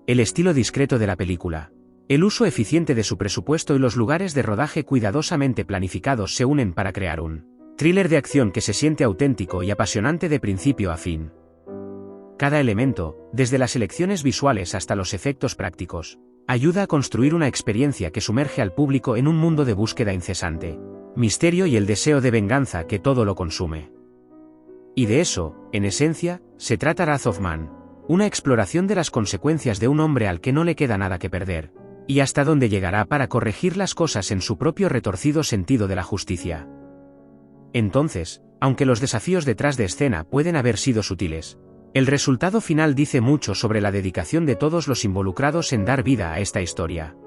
El estilo discreto de la película, el uso eficiente de su presupuesto y los lugares de rodaje cuidadosamente planificados se unen para crear un thriller de acción que se siente auténtico y apasionante de principio a fin. Cada elemento, desde las elecciones visuales hasta los efectos prácticos, ayuda a construir una experiencia que sumerge al público en un mundo de búsqueda incesante, misterio y el deseo de venganza que todo lo consume. Y de eso, en esencia, se trata Wrath of Man, una exploración de las consecuencias de un hombre al que no le queda nada que perder, y hasta dónde llegará para corregir las cosas en su propio retorcido sentido de la justicia. Entonces, aunque los desafíos detrás de escena pueden haber sido sutiles, el resultado final dice mucho sobre la dedicación de todos los involucrados en dar vida a esta historia.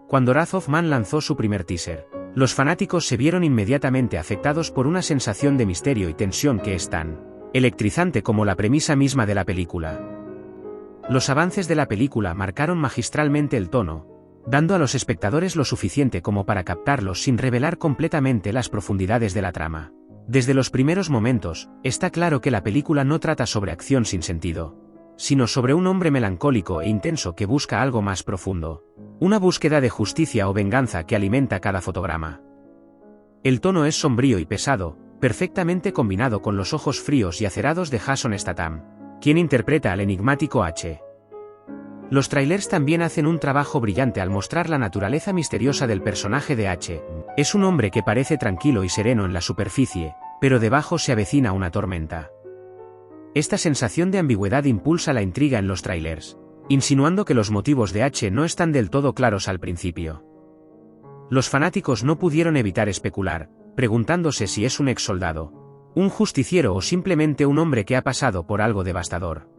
Cuando Wrath of Man lanzó su primer teaser, los fanáticos se vieron inmediatamente afectados por una sensación de misterio y tensión que es tan electrizante como la premisa misma de la película. Los avances de la película marcaron magistralmente el tono, dando a los espectadores lo suficiente como para captarlos sin revelar completamente las profundidades de la trama. Desde los primeros momentos, está claro que la película no trata sobre acción sin sentido, sino sobre un hombre melancólico e intenso que busca algo más profundo, una búsqueda de justicia o venganza que alimenta cada fotograma. El tono es sombrío y pesado, perfectamente combinado con los ojos fríos y acerados de Jason Statham, quien interpreta al enigmático H. Los trailers también hacen un trabajo brillante al mostrar la naturaleza misteriosa del personaje de H. Es un hombre que parece tranquilo y sereno en la superficie, pero debajo se avecina una tormenta. Esta sensación de ambigüedad impulsa la intriga en los trailers, insinuando que los motivos de H no están del todo claros al principio. Los fanáticos no pudieron evitar especular, preguntándose si es un ex soldado, un justiciero o simplemente un hombre que ha pasado por algo devastador.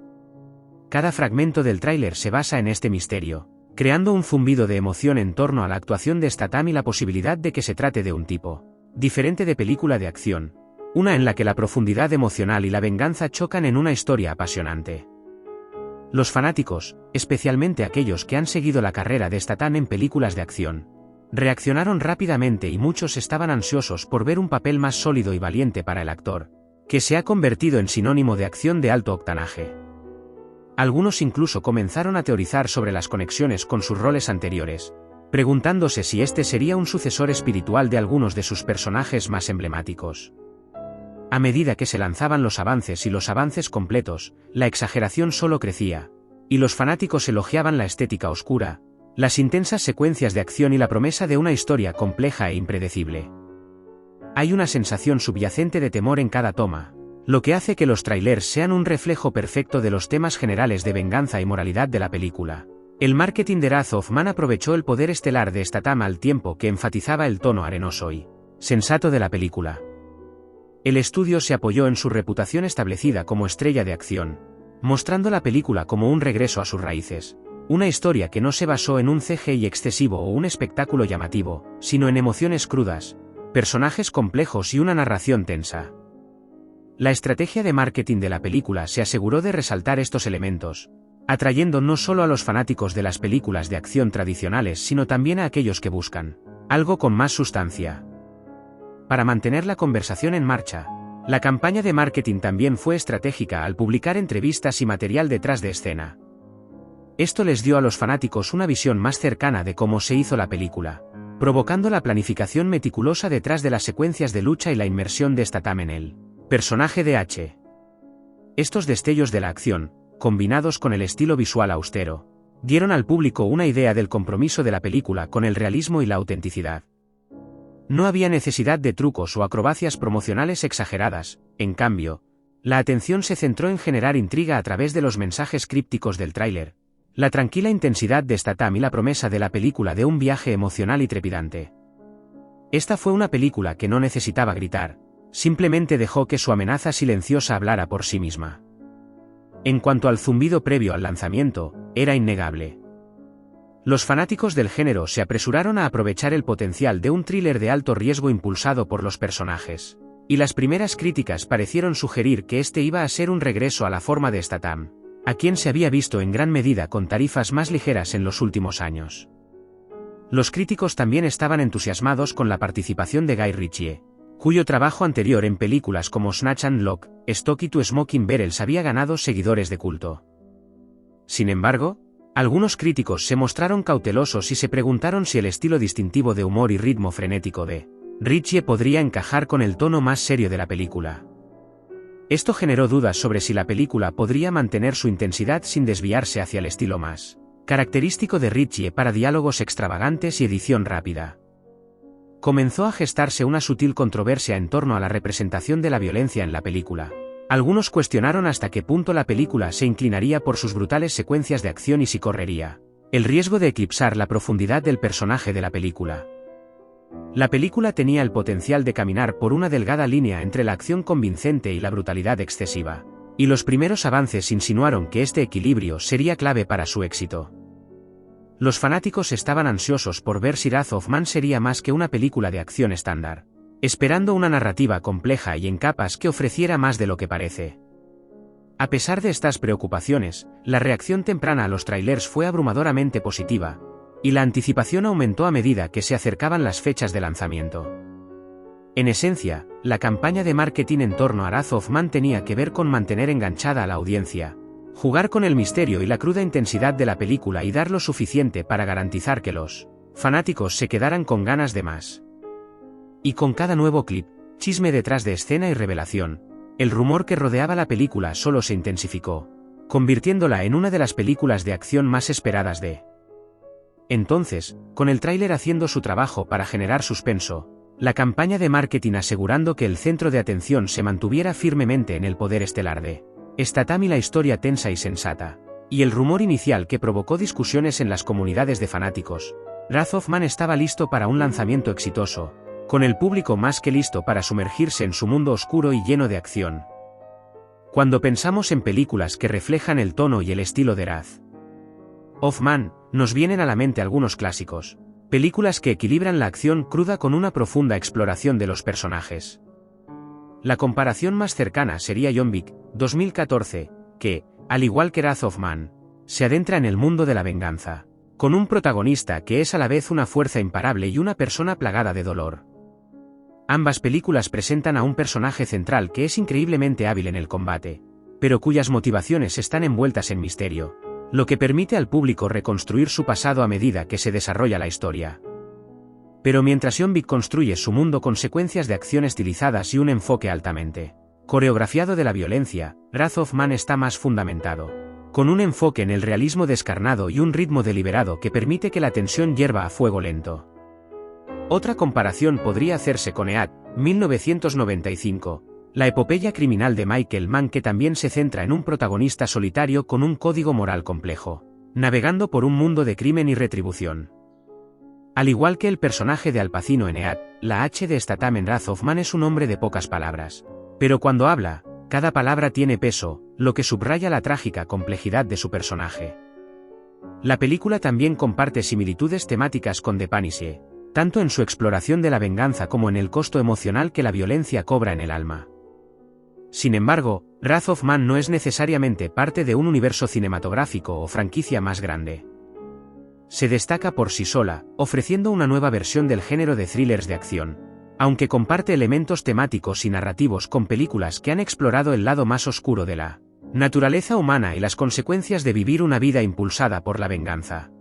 Cada fragmento del tráiler se basa en este misterio, creando un zumbido de emoción en torno a la actuación de Statham y la posibilidad de que se trate de un tipo diferente de película de acción, una en la que la profundidad emocional y la venganza chocan en una historia apasionante. Los fanáticos, especialmente aquellos que han seguido la carrera de Statham en películas de acción, reaccionaron rápidamente y muchos estaban ansiosos por ver un papel más sólido y valiente para el actor, que se ha convertido en sinónimo de acción de alto octanaje. Algunos incluso comenzaron a teorizar sobre las conexiones con sus roles anteriores, preguntándose si este sería un sucesor espiritual de algunos de sus personajes más emblemáticos. A medida que se lanzaban los avances y los avances completos, la exageración solo crecía, y los fanáticos elogiaban la estética oscura, las intensas secuencias de acción y la promesa de una historia compleja e impredecible. Hay una sensación subyacente de temor en cada toma, lo que hace que los trailers sean un reflejo perfecto de los temas generales de venganza y moralidad de la película. El marketing de Wrath of Man aprovechó el poder estelar de Statham al tiempo que enfatizaba el tono arenoso y sensato de la película. El estudio se apoyó en su reputación establecida como estrella de acción, mostrando la película como un regreso a sus raíces, una historia que no se basó en un CGI excesivo o un espectáculo llamativo, sino en emociones crudas, personajes complejos y una narración tensa. La estrategia de marketing de la película se aseguró de resaltar estos elementos, atrayendo no solo a los fanáticos de las películas de acción tradicionales sino también a aquellos que buscan algo con más sustancia. Para mantener la conversación en marcha, la campaña de marketing también fue estratégica al publicar entrevistas y material detrás de escena. Esto les dio a los fanáticos una visión más cercana de cómo se hizo la película, provocando la planificación meticulosa detrás de las secuencias de lucha y la inmersión de Statham en el personaje de H. Estos destellos de la acción, combinados con el estilo visual austero, dieron al público una idea del compromiso de la película con el realismo y la autenticidad. No había necesidad de trucos o acrobacias promocionales exageradas, en cambio, la atención se centró en generar intriga a través de los mensajes crípticos del tráiler, la tranquila intensidad de Statham y la promesa de la película de un viaje emocional y trepidante. Esta fue una película que no necesitaba gritar, simplemente dejó que su amenaza silenciosa hablara por sí misma. En cuanto al zumbido previo al lanzamiento, era innegable. Los fanáticos del género se apresuraron a aprovechar el potencial de un thriller de alto riesgo impulsado por los personajes, y las primeras críticas parecieron sugerir que este iba a ser un regreso a la forma de Statham, a quien se había visto en gran medida con tarifas más ligeras en los últimos años. Los críticos también estaban entusiasmados con la participación de Guy Ritchie, cuyo trabajo anterior en películas como Snatch and Lock, Stocky to Smoking Barrels había ganado seguidores de culto. Sin embargo, algunos críticos se mostraron cautelosos y se preguntaron si el estilo distintivo de humor y ritmo frenético de Ritchie podría encajar con el tono más serio de la película. Esto generó dudas sobre si la película podría mantener su intensidad sin desviarse hacia el estilo más característico de Ritchie para diálogos extravagantes y edición rápida. Comenzó a gestarse una sutil controversia en torno a la representación de la violencia en la película. Algunos cuestionaron hasta qué punto la película se inclinaría por sus brutales secuencias de acción y si correría el riesgo de eclipsar la profundidad del personaje de la película. La película tenía el potencial de caminar por una delgada línea entre la acción convincente y la brutalidad excesiva, y los primeros avances insinuaron que este equilibrio sería clave para su éxito. Los fanáticos estaban ansiosos por ver si Wrath of Man sería más que una película de acción estándar, esperando una narrativa compleja y en capas que ofreciera más de lo que parece. A pesar de estas preocupaciones, la reacción temprana a los trailers fue abrumadoramente positiva, y la anticipación aumentó a medida que se acercaban las fechas de lanzamiento. En esencia, la campaña de marketing en torno a Wrath of Man tenía que ver con mantener enganchada a la audiencia, jugar con el misterio y la cruda intensidad de la película y dar lo suficiente para garantizar que los fanáticos se quedaran con ganas de más. Y con cada nuevo clip, chisme detrás de escena y revelación, el rumor que rodeaba la película solo se intensificó, convirtiéndola en una de las películas de acción más esperadas de. Entonces, con el tráiler haciendo su trabajo para generar suspenso, la campaña de marketing asegurando que el centro de atención se mantuviera firmemente en el poder estelar de Statham y la historia tensa y sensata, y el rumor inicial que provocó discusiones en las comunidades de fanáticos, Wrath of Man estaba listo para un lanzamiento exitoso, con el público más que listo para sumergirse en su mundo oscuro y lleno de acción. Cuando pensamos en películas que reflejan el tono y el estilo de Wrath of Man, nos vienen a la mente algunos clásicos, películas que equilibran la acción cruda con una profunda exploración de los personajes. La comparación más cercana sería John Wick, 2014, que, al igual que Wrath of Man, se adentra en el mundo de la venganza, con un protagonista que es a la vez una fuerza imparable y una persona plagada de dolor. Ambas películas presentan a un personaje central que es increíblemente hábil en el combate, pero cuyas motivaciones están envueltas en misterio, lo que permite al público reconstruir su pasado a medida que se desarrolla la historia. Pero mientras John Wick construye su mundo con secuencias de acción estilizadas y un enfoque altamente coreografiado de la violencia, Wrath of Man está más fundamentado, con un enfoque en el realismo descarnado y un ritmo deliberado que permite que la tensión hierva a fuego lento. Otra comparación podría hacerse con EAD, 1995, la epopeya criminal de Michael Mann, que también se centra en un protagonista solitario con un código moral complejo, navegando por un mundo de crimen y retribución. Al igual que el personaje de Al Pacino en EAD, la H de Statham en Wrath of Man es un hombre de pocas palabras, pero cuando habla, cada palabra tiene peso, lo que subraya la trágica complejidad de su personaje. La película también comparte similitudes temáticas con The Punisher, tanto en su exploración de la venganza como en el costo emocional que la violencia cobra en el alma. Sin embargo, Wrath of Man no es necesariamente parte de un universo cinematográfico o franquicia más grande. Se destaca por sí sola, ofreciendo una nueva versión del género de thrillers de acción, aunque comparte elementos temáticos y narrativos con películas que han explorado el lado más oscuro de la Naturaleza humana y las consecuencias de vivir una vida impulsada por la venganza.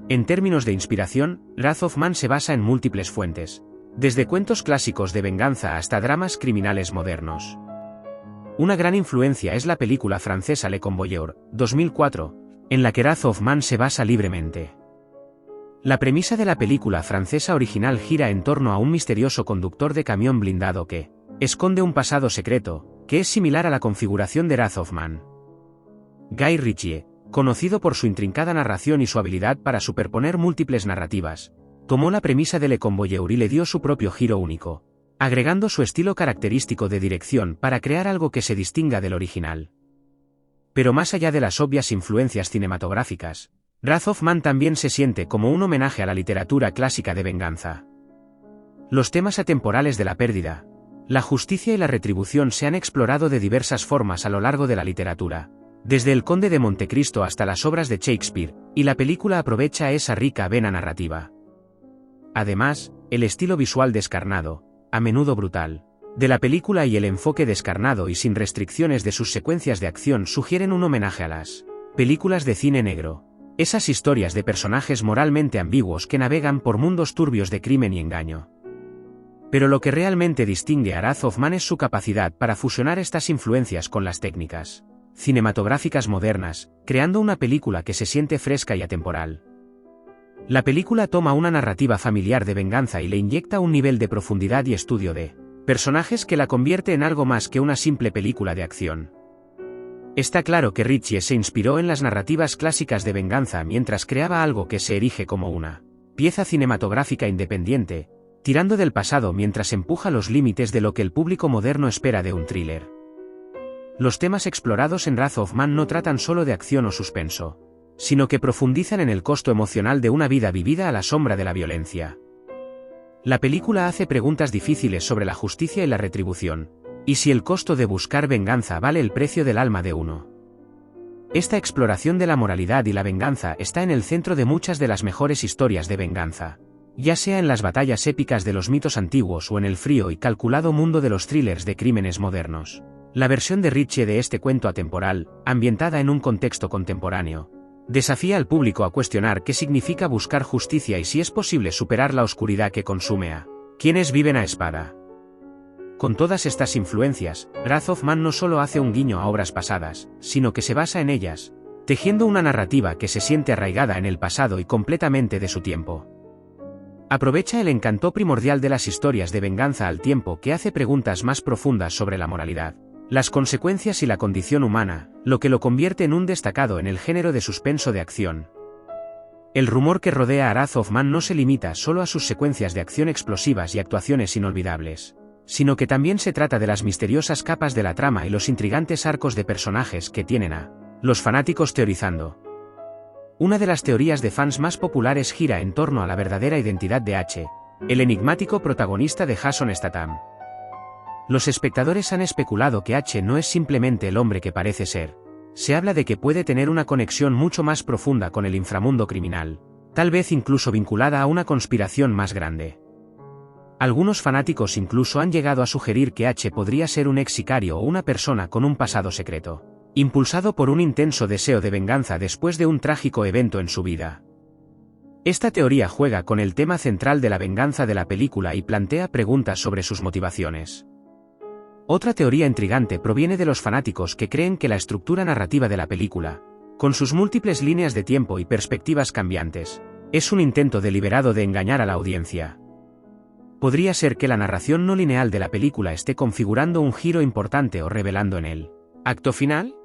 En términos de inspiración, Wrath of Man se basa en múltiples fuentes, desde cuentos clásicos de venganza hasta dramas criminales modernos. Una gran influencia es la película francesa Le Convoyeur, 2004, en la que Wrath of Man se basa libremente. La premisa de la película francesa original gira en torno a un misterioso conductor de camión blindado que esconde un pasado secreto, que es similar a la configuración de Wrath of Man. Guy Ritchie, conocido por su intrincada narración y su habilidad para superponer múltiples narrativas, tomó la premisa de Le Convoyeur y le dio su propio giro único, agregando su estilo característico de dirección para crear algo que se distinga del original. Pero más allá de las obvias influencias cinematográficas, Wrath of Man también se siente como un homenaje a la literatura clásica de venganza. Los temas atemporales de la pérdida, la justicia y la retribución se han explorado de diversas formas a lo largo de la literatura, desde El Conde de Montecristo hasta las obras de Shakespeare, y la película aprovecha esa rica vena narrativa. Además, el estilo visual descarnado, a menudo brutal, de la película y el enfoque descarnado y sin restricciones de sus secuencias de acción sugieren un homenaje a las películas de cine negro, esas historias de personajes moralmente ambiguos que navegan por mundos turbios de crimen y engaño. Pero lo que realmente distingue a Wrath of Man es su capacidad para fusionar estas influencias con las técnicas cinematográficas modernas, creando una película que se siente fresca y atemporal. La película toma una narrativa familiar de venganza y le inyecta un nivel de profundidad y estudio de personajes que la convierte en algo más que una simple película de acción. Está claro que Ritchie se inspiró en las narrativas clásicas de venganza mientras creaba algo que se erige como una pieza cinematográfica independiente, tirando del pasado mientras empuja los límites de lo que el público moderno espera de un thriller. Los temas explorados en Wrath of Man no tratan solo de acción o suspenso, sino que profundizan en el costo emocional de una vida vivida a la sombra de la violencia. La película hace preguntas difíciles sobre la justicia y la retribución, y si el costo de buscar venganza vale el precio del alma de uno. Esta exploración de la moralidad y la venganza está en el centro de muchas de las mejores historias de venganza, ya sea en las batallas épicas de los mitos antiguos o en el frío y calculado mundo de los thrillers de crímenes modernos. La versión de Ritchie de este cuento atemporal, ambientada en un contexto contemporáneo, desafía al público a cuestionar qué significa buscar justicia y si es posible superar la oscuridad que consume a quienes viven a espada. Con todas estas influencias, Wrath of Man no solo hace un guiño a obras pasadas, sino que se basa en ellas, tejiendo una narrativa que se siente arraigada en el pasado y completamente de su tiempo. Aprovecha el encanto primordial de las historias de venganza al tiempo que hace preguntas más profundas sobre la moralidad, las consecuencias y la condición humana, lo que lo convierte en un destacado en el género de suspenso de acción. El rumor que rodea a Wrath of Man no se limita solo a sus secuencias de acción explosivas y actuaciones inolvidables, sino que también se trata de las misteriosas capas de la trama y los intrigantes arcos de personajes que tienen a los fanáticos teorizando. Una de las teorías de fans más populares gira en torno a la verdadera identidad de H, el enigmático protagonista de Jason Statham. Los espectadores han especulado que H no es simplemente el hombre que parece ser. Se habla de que puede tener una conexión mucho más profunda con el inframundo criminal, tal vez incluso vinculada a una conspiración más grande. Algunos fanáticos incluso han llegado a sugerir que H podría ser un ex sicario o una persona con un pasado secreto, impulsado por un intenso deseo de venganza después de un trágico evento en su vida. Esta teoría juega con el tema central de la venganza de la película y plantea preguntas sobre sus motivaciones. Otra teoría intrigante proviene de los fanáticos que creen que la estructura narrativa de la película, con sus múltiples líneas de tiempo y perspectivas cambiantes, es un intento deliberado de engañar a la audiencia. Podría ser que la narración no lineal de la película esté configurando un giro importante o revelando en el acto final.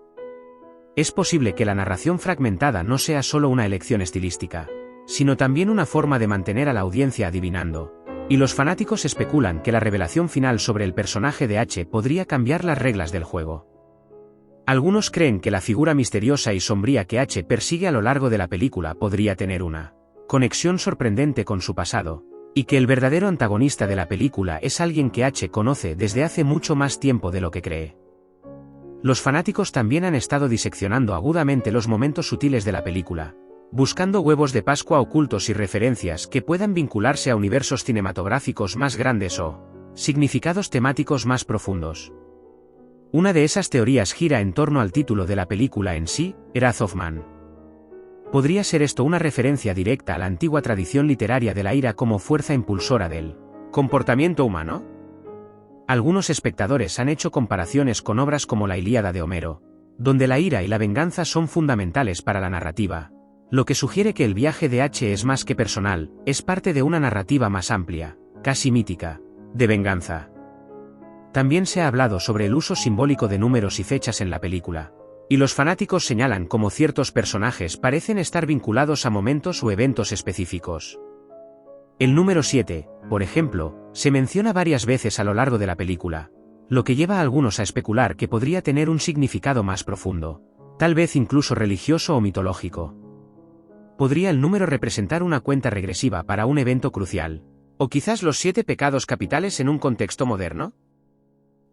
Es posible que la narración fragmentada no sea solo una elección estilística, sino también una forma de mantener a la audiencia adivinando. Y los fanáticos especulan que la revelación final sobre el personaje de H podría cambiar las reglas del juego. Algunos creen que la figura misteriosa y sombría que H persigue a lo largo de la película podría tener una conexión sorprendente con su pasado, y que el verdadero antagonista de la película es alguien que H conoce desde hace mucho más tiempo de lo que cree. Los fanáticos también han estado diseccionando agudamente los momentos sutiles de la película, buscando huevos de Pascua ocultos y referencias que puedan vincularse a universos cinematográficos más grandes o significados temáticos más profundos. Una de esas teorías gira en torno al título de la película en sí, Wrath of Man. ¿Podría ser esto una referencia directa a la antigua tradición literaria de la ira como fuerza impulsora del comportamiento humano? Algunos espectadores han hecho comparaciones con obras como la Ilíada de Homero, donde la ira y la venganza son fundamentales para la narrativa, lo que sugiere que el viaje de H es más que personal, es parte de una narrativa más amplia, casi mítica, de venganza. También se ha hablado sobre el uso simbólico de números y fechas en la película, y los fanáticos señalan cómo ciertos personajes parecen estar vinculados a momentos o eventos específicos. El número 7, por ejemplo, se menciona varias veces a lo largo de la película, lo que lleva a algunos a especular que podría tener un significado más profundo, tal vez incluso religioso o mitológico. ¿Podría el número representar una cuenta regresiva para un evento crucial? ¿O quizás los 7 pecados capitales en un contexto moderno?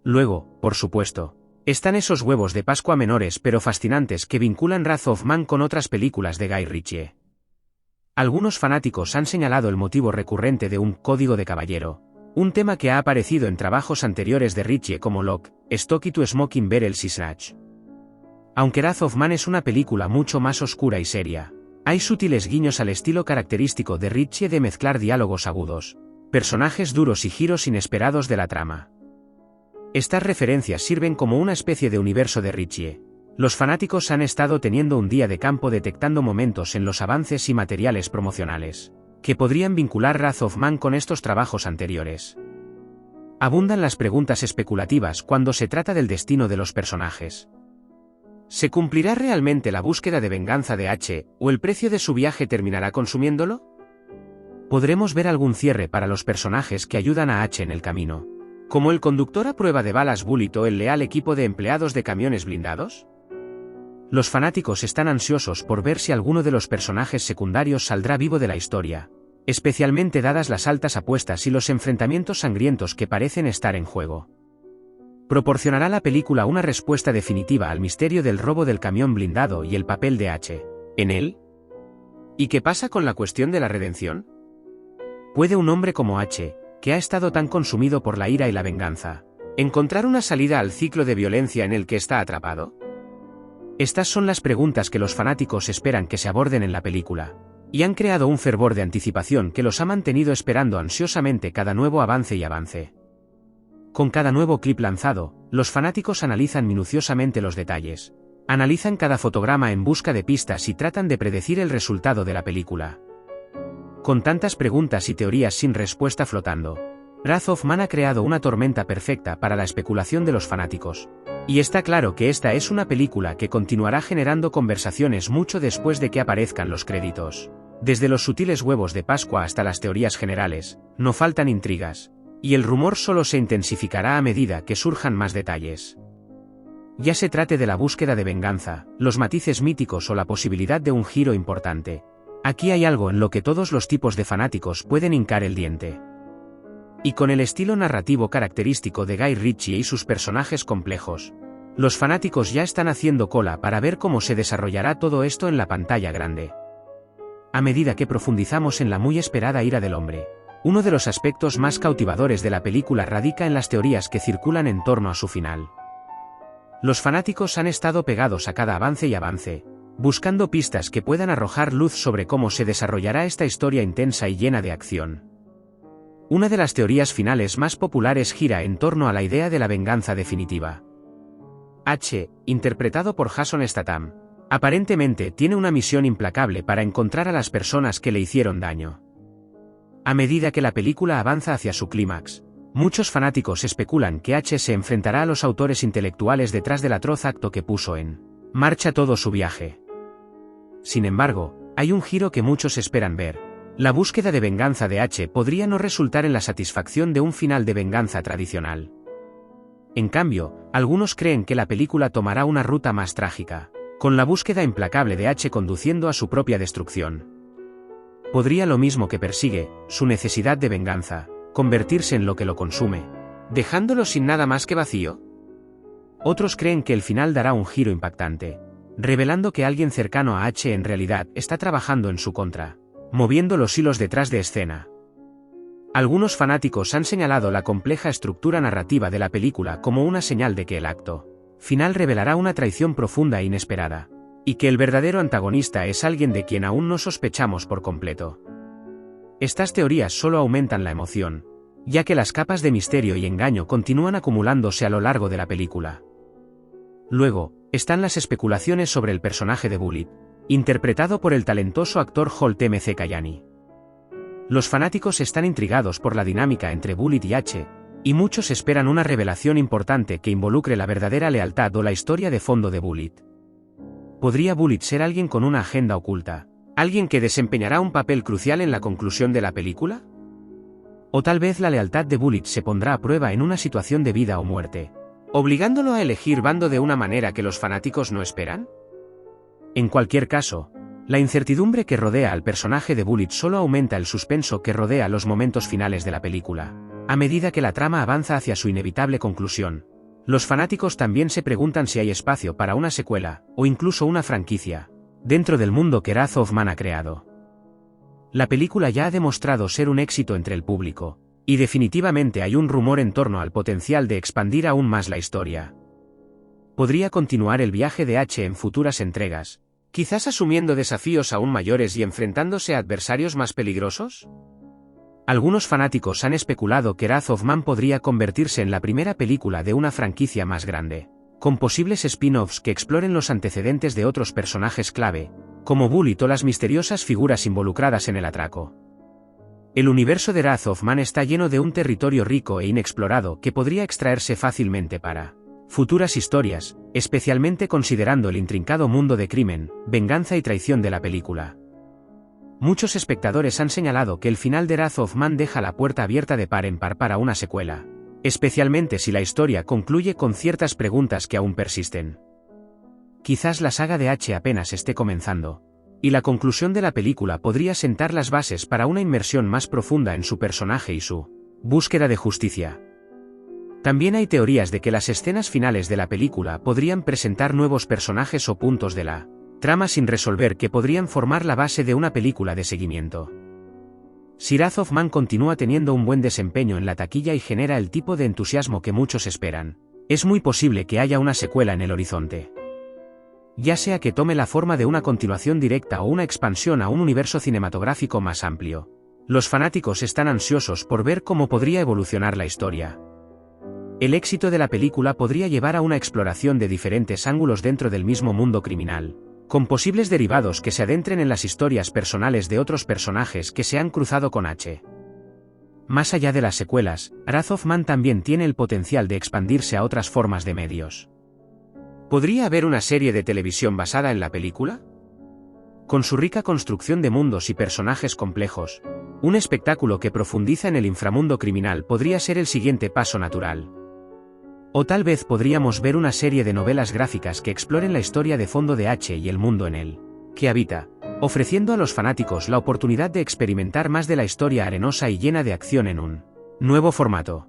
Luego, por supuesto, están esos huevos de Pascua menores pero fascinantes que vinculan Wrath of Man con otras películas de Guy Ritchie. Algunos fanáticos han señalado el motivo recurrente de un código de caballero, un tema que ha aparecido en trabajos anteriores de Ritchie como Lock, Stock y Two Smoking Barrels y Snatch. Aunque Wrath of Man es una película mucho más oscura y seria, hay sutiles guiños al estilo característico de Ritchie de mezclar diálogos agudos, personajes duros y giros inesperados de la trama. Estas referencias sirven como una especie de universo de Ritchie. Los fanáticos han estado teniendo un día de campo detectando momentos en los avances y materiales promocionales, que podrían vincular Wrath of Man con estos trabajos anteriores. Abundan las preguntas especulativas cuando se trata del destino de los personajes. ¿Se cumplirá realmente la búsqueda de venganza de H, o el precio de su viaje terminará consumiéndolo? ¿Podremos ver algún cierre para los personajes que ayudan a H en el camino, como el conductor a prueba de balas Bullitt o el leal equipo de empleados de camiones blindados? Los fanáticos están ansiosos por ver si alguno de los personajes secundarios saldrá vivo de la historia, especialmente dadas las altas apuestas y los enfrentamientos sangrientos que parecen estar en juego. ¿Proporcionará la película una respuesta definitiva al misterio del robo del camión blindado y el papel de H en él? ¿Y qué pasa con la cuestión de la redención? ¿Puede un hombre como H, que ha estado tan consumido por la ira y la venganza, encontrar una salida al ciclo de violencia en el que está atrapado? Estas son las preguntas que los fanáticos esperan que se aborden en la película, y han creado un fervor de anticipación que los ha mantenido esperando ansiosamente cada nuevo avance y avance. Con cada nuevo clip lanzado, los fanáticos analizan minuciosamente los detalles, analizan cada fotograma en busca de pistas y tratan de predecir el resultado de la película. Con tantas preguntas y teorías sin respuesta flotando, Wrath of Man ha creado una tormenta perfecta para la especulación de los fanáticos. Y está claro que esta es una película que continuará generando conversaciones mucho después de que aparezcan los créditos. Desde los sutiles huevos de Pascua hasta las teorías generales, no faltan intrigas, y el rumor solo se intensificará a medida que surjan más detalles. Ya se trate de la búsqueda de venganza, los matices míticos o la posibilidad de un giro importante. Aquí hay algo en lo que todos los tipos de fanáticos pueden hincar el diente. Y con el estilo narrativo característico de Guy Ritchie y sus personajes complejos, los fanáticos ya están haciendo cola para ver cómo se desarrollará todo esto en la pantalla grande. A medida que profundizamos en la muy esperada ira del hombre, uno de los aspectos más cautivadores de la película radica en las teorías que circulan en torno a su final. Los fanáticos han estado pegados a cada avance y avance, buscando pistas que puedan arrojar luz sobre cómo se desarrollará esta historia intensa y llena de acción. Una de las teorías finales más populares gira en torno a la idea de la venganza definitiva. H, interpretado por Jason Statham, aparentemente tiene una misión implacable para encontrar a las personas que le hicieron daño. A medida que la película avanza hacia su clímax, muchos fanáticos especulan que H se enfrentará a los autores intelectuales detrás del atroz acto que puso en marcha todo su viaje. Sin embargo, hay un giro que muchos esperan ver. La búsqueda de venganza de H podría no resultar en la satisfacción de un final de venganza tradicional. En cambio, algunos creen que la película tomará una ruta más trágica, con la búsqueda implacable de H conduciendo a su propia destrucción. Podría lo mismo que persigue, su necesidad de venganza, convertirse en lo que lo consume, dejándolo sin nada más que vacío. Otros creen que el final dará un giro impactante, revelando que alguien cercano a H en realidad está trabajando en su contra, moviendo los hilos detrás de escena. Algunos fanáticos han señalado la compleja estructura narrativa de la película como una señal de que el acto final revelará una traición profunda e inesperada, y que el verdadero antagonista es alguien de quien aún no sospechamos por completo. Estas teorías solo aumentan la emoción, ya que las capas de misterio y engaño continúan acumulándose a lo largo de la película. Luego, están las especulaciones sobre el personaje de Bullitt, interpretado por el talentoso actor Holt M.C. Kayani. Los fanáticos están intrigados por la dinámica entre Bullitt y H, y muchos esperan una revelación importante que involucre la verdadera lealtad o la historia de fondo de Bullitt. ¿Podría Bullitt ser alguien con una agenda oculta? ¿Alguien que desempeñará un papel crucial en la conclusión de la película? ¿O tal vez la lealtad de Bullitt se pondrá a prueba en una situación de vida o muerte, obligándolo a elegir bando de una manera que los fanáticos no esperan? En cualquier caso, la incertidumbre que rodea al personaje de Bullitt solo aumenta el suspenso que rodea los momentos finales de la película. A medida que la trama avanza hacia su inevitable conclusión, los fanáticos también se preguntan si hay espacio para una secuela, o incluso una franquicia, dentro del mundo que Wrath of Man ha creado. La película ya ha demostrado ser un éxito entre el público, y definitivamente hay un rumor en torno al potencial de expandir aún más la historia. ¿Podría continuar el viaje de H en futuras entregas, quizás asumiendo desafíos aún mayores y enfrentándose a adversarios más peligrosos? Algunos fanáticos han especulado que Wrath of Man podría convertirse en la primera película de una franquicia más grande, con posibles spin-offs que exploren los antecedentes de otros personajes clave, como Bullitt o las misteriosas figuras involucradas en el atraco. El universo de Wrath of Man está lleno de un territorio rico e inexplorado que podría extraerse fácilmente para futuras historias, especialmente considerando el intrincado mundo de crimen, venganza y traición de la película. Muchos espectadores han señalado que el final de Wrath of Man deja la puerta abierta de par en par para una secuela, especialmente si la historia concluye con ciertas preguntas que aún persisten. Quizás la saga de H apenas esté comenzando, y la conclusión de la película podría sentar las bases para una inmersión más profunda en su personaje y su búsqueda de justicia. También hay teorías de que las escenas finales de la película podrían presentar nuevos personajes o puntos de la trama sin resolver que podrían formar la base de una película de seguimiento. Si Wrath of Man continúa teniendo un buen desempeño en la taquilla y genera el tipo de entusiasmo que muchos esperan, es muy posible que haya una secuela en el horizonte. Ya sea que tome la forma de una continuación directa o una expansión a un universo cinematográfico más amplio, los fanáticos están ansiosos por ver cómo podría evolucionar la historia. El éxito de la película podría llevar a una exploración de diferentes ángulos dentro del mismo mundo criminal, con posibles derivados que se adentren en las historias personales de otros personajes que se han cruzado con H. Más allá de las secuelas, Wrath of Man también tiene el potencial de expandirse a otras formas de medios. ¿Podría haber una serie de televisión basada en la película? Con su rica construcción de mundos y personajes complejos, un espectáculo que profundiza en el inframundo criminal podría ser el siguiente paso natural. O tal vez podríamos ver una serie de novelas gráficas que exploren la historia de fondo de H y el mundo en él que habita, ofreciendo a los fanáticos la oportunidad de experimentar más de la historia arenosa y llena de acción en un nuevo formato.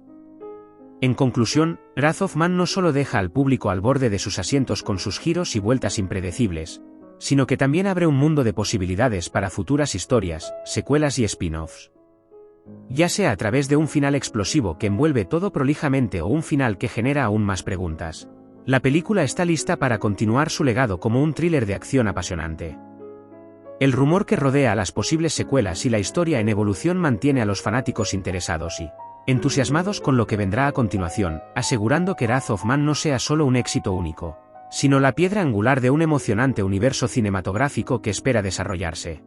En conclusión, Wrath of Man no solo deja al público al borde de sus asientos con sus giros y vueltas impredecibles, sino que también abre un mundo de posibilidades para futuras historias, secuelas y spin-offs. Ya sea a través de un final explosivo que envuelve todo prolijamente o un final que genera aún más preguntas, la película está lista para continuar su legado como un thriller de acción apasionante. El rumor que rodea a las posibles secuelas y la historia en evolución mantiene a los fanáticos interesados y entusiasmados con lo que vendrá a continuación, asegurando que Wrath of Man no sea solo un éxito único, sino la piedra angular de un emocionante universo cinematográfico que espera desarrollarse.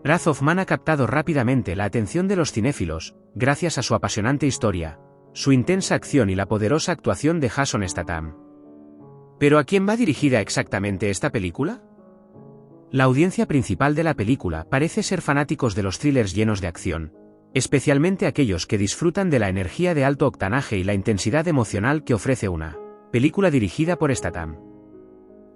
Wrath of Man ha captado rápidamente la atención de los cinéfilos, gracias a su apasionante historia, su intensa acción y la poderosa actuación de Jason Statham. ¿Pero a quién va dirigida exactamente esta película? La audiencia principal de la película parece ser fanáticos de los thrillers llenos de acción, especialmente aquellos que disfrutan de la energía de alto octanaje y la intensidad emocional que ofrece una película dirigida por Statham.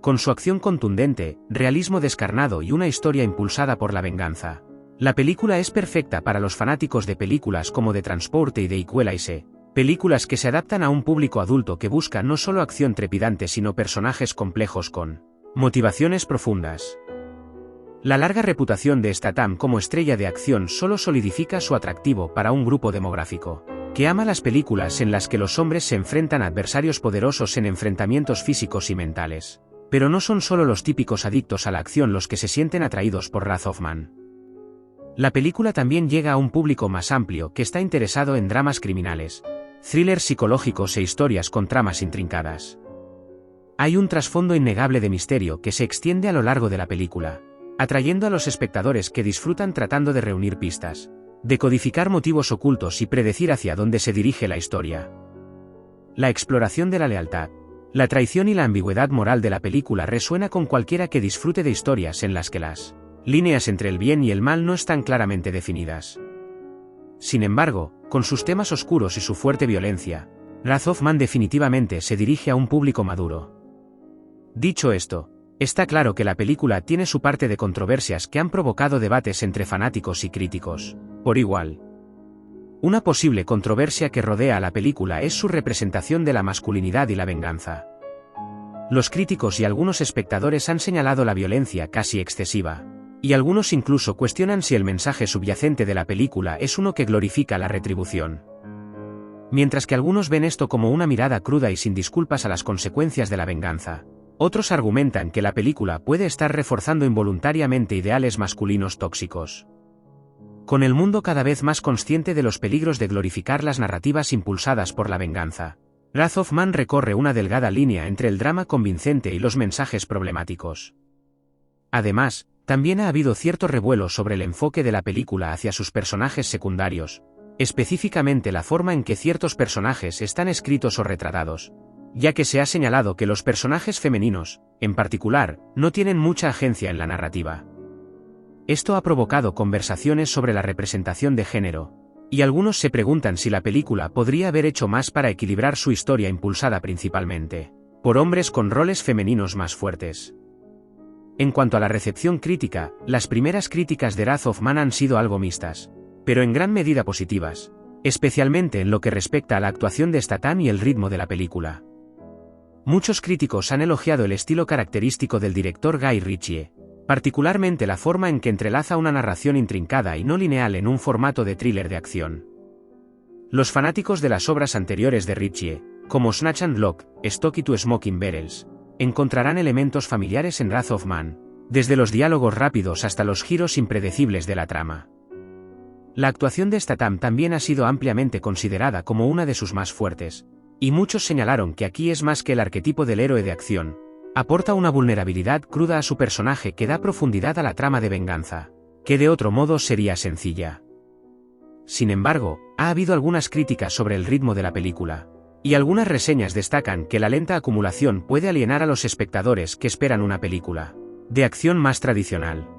Con su acción contundente, realismo descarnado y una historia impulsada por la venganza, la película es perfecta para los fanáticos de películas como The Transporte y The Equalizer, películas que se adaptan a un público adulto que busca no solo acción trepidante sino personajes complejos con motivaciones profundas. La larga reputación de Statham como estrella de acción solo solidifica su atractivo para un grupo demográfico que ama las películas en las que los hombres se enfrentan a adversarios poderosos en enfrentamientos físicos y mentales. Pero no son solo los típicos adictos a la acción los que se sienten atraídos por Wrath of Man. La película también llega a un público más amplio que está interesado en dramas criminales, thrillers psicológicos e historias con tramas intrincadas. Hay un trasfondo innegable de misterio que se extiende a lo largo de la película, atrayendo a los espectadores que disfrutan tratando de reunir pistas, decodificar motivos ocultos y predecir hacia dónde se dirige la historia. La exploración de la lealtad, la traición y la ambigüedad moral de la película resuena con cualquiera que disfrute de historias en las que las líneas entre el bien y el mal no están claramente definidas. Sin embargo, con sus temas oscuros y su fuerte violencia, Wrath of Man definitivamente se dirige a un público maduro. Dicho esto, está claro que la película tiene su parte de controversias que han provocado debates entre fanáticos y críticos, por igual. Una posible controversia que rodea a la película es su representación de la masculinidad y la venganza. Los críticos y algunos espectadores han señalado la violencia casi excesiva, y algunos incluso cuestionan si el mensaje subyacente de la película es uno que glorifica la retribución. Mientras que algunos ven esto como una mirada cruda y sin disculpas a las consecuencias de la venganza, otros argumentan que la película puede estar reforzando involuntariamente ideales masculinos tóxicos. Con el mundo cada vez más consciente de los peligros de glorificar las narrativas impulsadas por la venganza, Wrath of Man recorre una delgada línea entre el drama convincente y los mensajes problemáticos. Además, también ha habido cierto revuelo sobre el enfoque de la película hacia sus personajes secundarios, específicamente la forma en que ciertos personajes están escritos o retratados, ya que se ha señalado que los personajes femeninos, en particular, no tienen mucha agencia en la narrativa. Esto ha provocado conversaciones sobre la representación de género, y algunos se preguntan si la película podría haber hecho más para equilibrar su historia impulsada principalmente por hombres con roles femeninos más fuertes. En cuanto a la recepción crítica, las primeras críticas de Wrath of Man han sido algo mixtas, pero en gran medida positivas, especialmente en lo que respecta a la actuación de Statham y el ritmo de la película. Muchos críticos han elogiado el estilo característico del director Guy Ritchie, particularmente la forma en que entrelaza una narración intrincada y no lineal en un formato de thriller de acción. Los fanáticos de las obras anteriores de Ritchie, como Snatch and Lock, Stock y Two Smoking Barrels, encontrarán elementos familiares en Wrath of Man, desde los diálogos rápidos hasta los giros impredecibles de la trama. La actuación de Statham también ha sido ampliamente considerada como una de sus más fuertes, y muchos señalaron que aquí es más que el arquetipo del héroe de acción, aporta una vulnerabilidad cruda a su personaje que da profundidad a la trama de venganza, que de otro modo sería sencilla. Sin embargo, ha habido algunas críticas sobre el ritmo de la película, y algunas reseñas destacan que la lenta acumulación puede alienar a los espectadores que esperan una película de acción más tradicional.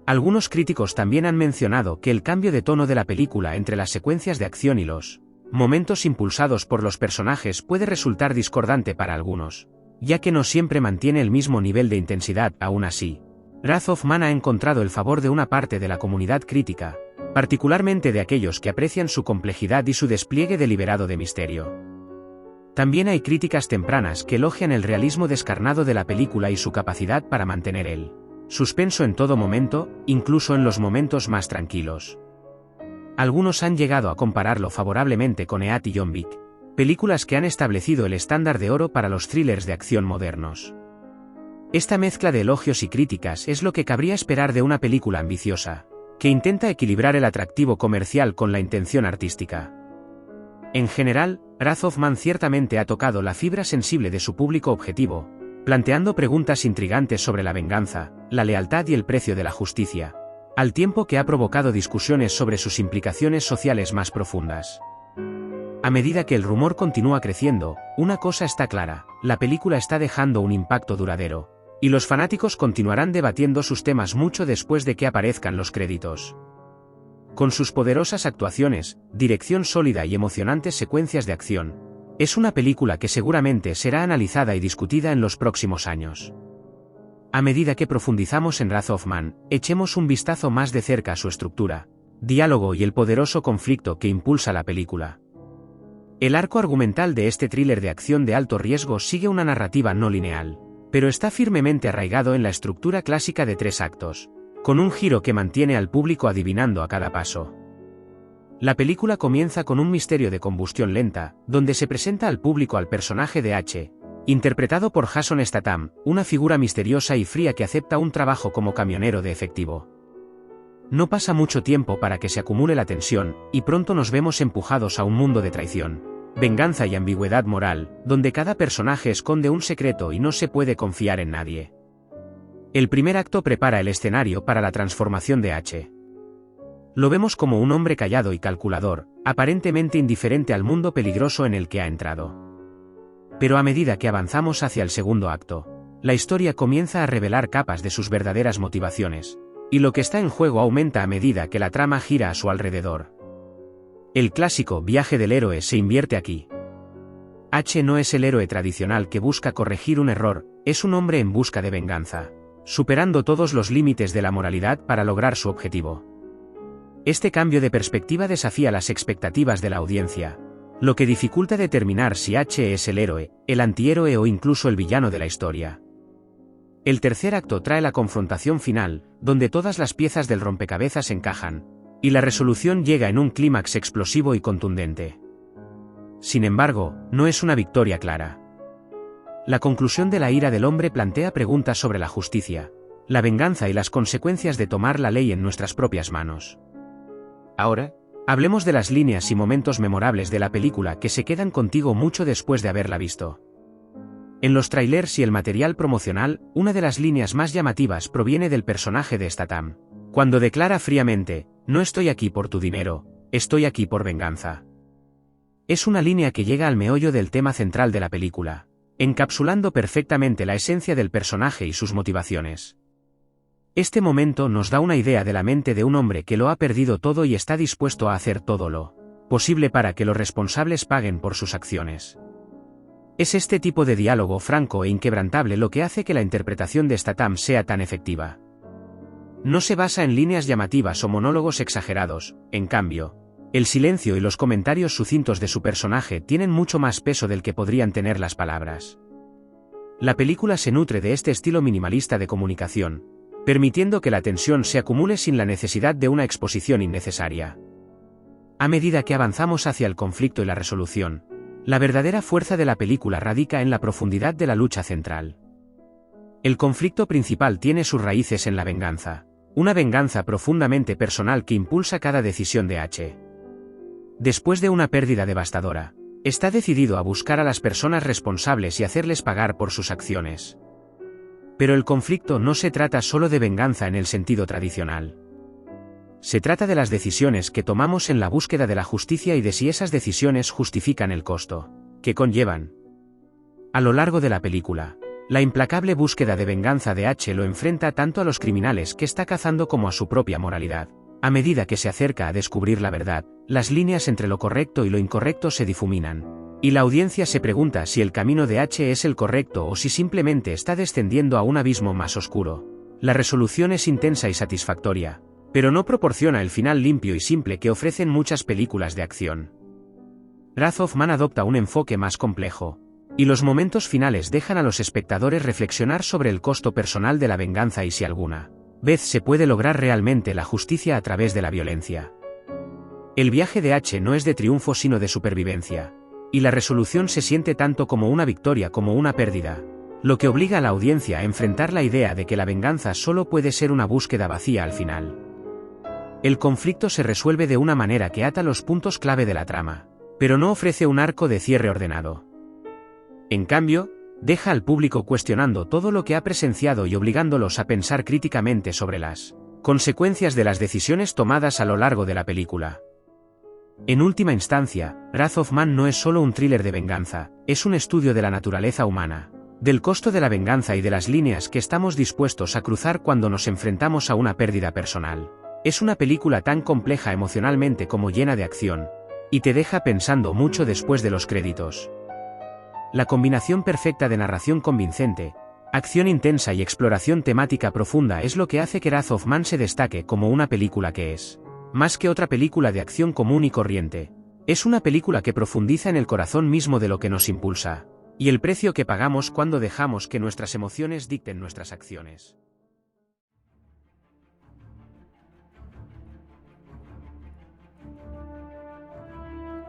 Algunos críticos también han mencionado que el cambio de tono de la película entre las secuencias de acción y los momentos impulsados por los personajes puede resultar discordante para algunos, ya que no siempre mantiene el mismo nivel de intensidad. Aún así, Wrath of Man ha encontrado el favor de una parte de la comunidad crítica, particularmente de aquellos que aprecian su complejidad y su despliegue deliberado de misterio. También hay críticas tempranas que elogian el realismo descarnado de la película y su capacidad para mantener el suspenso en todo momento, incluso en los momentos más tranquilos. Algunos han llegado a compararlo favorablemente con EAT y John Wick, películas que han establecido el estándar de oro para los thrillers de acción modernos. Esta mezcla de elogios y críticas es lo que cabría esperar de una película ambiciosa, que intenta equilibrar el atractivo comercial con la intención artística. En general, Wrath of Man ciertamente ha tocado la fibra sensible de su público objetivo, planteando preguntas intrigantes sobre la venganza, la lealtad y el precio de la justicia, al tiempo que ha provocado discusiones sobre sus implicaciones sociales más profundas. A medida que el rumor continúa creciendo, una cosa está clara: la película está dejando un impacto duradero, y los fanáticos continuarán debatiendo sus temas mucho después de que aparezcan los créditos. Con sus poderosas actuaciones, dirección sólida y emocionantes secuencias de acción, es una película que seguramente será analizada y discutida en los próximos años. A medida que profundizamos en Wrath of Man, echemos un vistazo más de cerca a su estructura, diálogo y el poderoso conflicto que impulsa la película. El arco argumental de este thriller de acción de alto riesgo sigue una narrativa no lineal, pero está firmemente arraigado en la estructura clásica de 3 actos, con un giro que mantiene al público adivinando a cada paso. La película comienza con un misterio de combustión lenta, donde se presenta al público al personaje de H, interpretado por Jason Statham, una figura misteriosa y fría que acepta un trabajo como camionero de efectivo. No pasa mucho tiempo para que se acumule la tensión, y pronto nos vemos empujados a un mundo de traición, venganza y ambigüedad moral, donde cada personaje esconde un secreto y no se puede confiar en nadie. El primer acto prepara el escenario para la transformación de H. Lo vemos como un hombre callado y calculador, aparentemente indiferente al mundo peligroso en el que ha entrado. Pero a medida que avanzamos hacia el segundo acto, la historia comienza a revelar capas de sus verdaderas motivaciones, y lo que está en juego aumenta a medida que la trama gira a su alrededor. El clásico viaje del héroe se invierte aquí. H no es el héroe tradicional que busca corregir un error, es un hombre en busca de venganza, superando todos los límites de la moralidad para lograr su objetivo. Este cambio de perspectiva desafía las expectativas de la audiencia, lo que dificulta determinar si H es el héroe, el antihéroe o incluso el villano de la historia. El tercer acto trae la confrontación final, donde todas las piezas del rompecabezas encajan, y la resolución llega en un clímax explosivo y contundente. Sin embargo, no es una victoria clara. La conclusión de la ira del hombre plantea preguntas sobre la justicia, la venganza y las consecuencias de tomar la ley en nuestras propias manos. Ahora, hablemos de las líneas y momentos memorables de la película que se quedan contigo mucho después de haberla visto. En los trailers y el material promocional, una de las líneas más llamativas proviene del personaje de Statham, cuando declara fríamente: "No estoy aquí por tu dinero, estoy aquí por venganza". Es una línea que llega al meollo del tema central de la película, encapsulando perfectamente la esencia del personaje y sus motivaciones. Este momento nos da una idea de la mente de un hombre que lo ha perdido todo y está dispuesto a hacer todo lo posible para que los responsables paguen por sus acciones. Es este tipo de diálogo franco e inquebrantable lo que hace que la interpretación de Statham sea tan efectiva. No se basa en líneas llamativas o monólogos exagerados, en cambio, el silencio y los comentarios sucintos de su personaje tienen mucho más peso del que podrían tener las palabras. La película se nutre de este estilo minimalista de comunicación, permitiendo que la tensión se acumule sin la necesidad de una exposición innecesaria. A medida que avanzamos hacia el conflicto y la resolución, la verdadera fuerza de la película radica en la profundidad de la lucha central. El conflicto principal tiene sus raíces en la venganza, una venganza profundamente personal que impulsa cada decisión de H. Después de una pérdida devastadora, está decidido a buscar a las personas responsables y hacerles pagar por sus acciones. Pero el conflicto no se trata solo de venganza en el sentido tradicional. Se trata de las decisiones que tomamos en la búsqueda de la justicia y de si esas decisiones justifican el costo que conllevan. A lo largo de la película, la implacable búsqueda de venganza de H lo enfrenta tanto a los criminales que está cazando como a su propia moralidad. A medida que se acerca a descubrir la verdad, las líneas entre lo correcto y lo incorrecto se difuminan. Y la audiencia se pregunta si el camino de H es el correcto o si simplemente está descendiendo a un abismo más oscuro. La resolución es intensa y satisfactoria, pero no proporciona el final limpio y simple que ofrecen muchas películas de acción. Wrath of Man adopta un enfoque más complejo, y los momentos finales dejan a los espectadores reflexionar sobre el costo personal de la venganza y si alguna vez se puede lograr realmente la justicia a través de la violencia. El viaje de H no es de triunfo sino de supervivencia. Y la resolución se siente tanto como una victoria como una pérdida, lo que obliga a la audiencia a enfrentar la idea de que la venganza solo puede ser una búsqueda vacía al final. El conflicto se resuelve de una manera que ata los puntos clave de la trama, pero no ofrece un arco de cierre ordenado. En cambio, deja al público cuestionando todo lo que ha presenciado y obligándolos a pensar críticamente sobre las consecuencias de las decisiones tomadas a lo largo de la película. En última instancia, Wrath of Man no es solo un thriller de venganza, es un estudio de la naturaleza humana, del costo de la venganza y de las líneas que estamos dispuestos a cruzar cuando nos enfrentamos a una pérdida personal. Es una película tan compleja emocionalmente como llena de acción, y te deja pensando mucho después de los créditos. La combinación perfecta de narración convincente, acción intensa y exploración temática profunda es lo que hace que Wrath of Man se destaque como una película que es más que otra película de acción común y corriente. Es una película que profundiza en el corazón mismo de lo que nos impulsa, y el precio que pagamos cuando dejamos que nuestras emociones dicten nuestras acciones.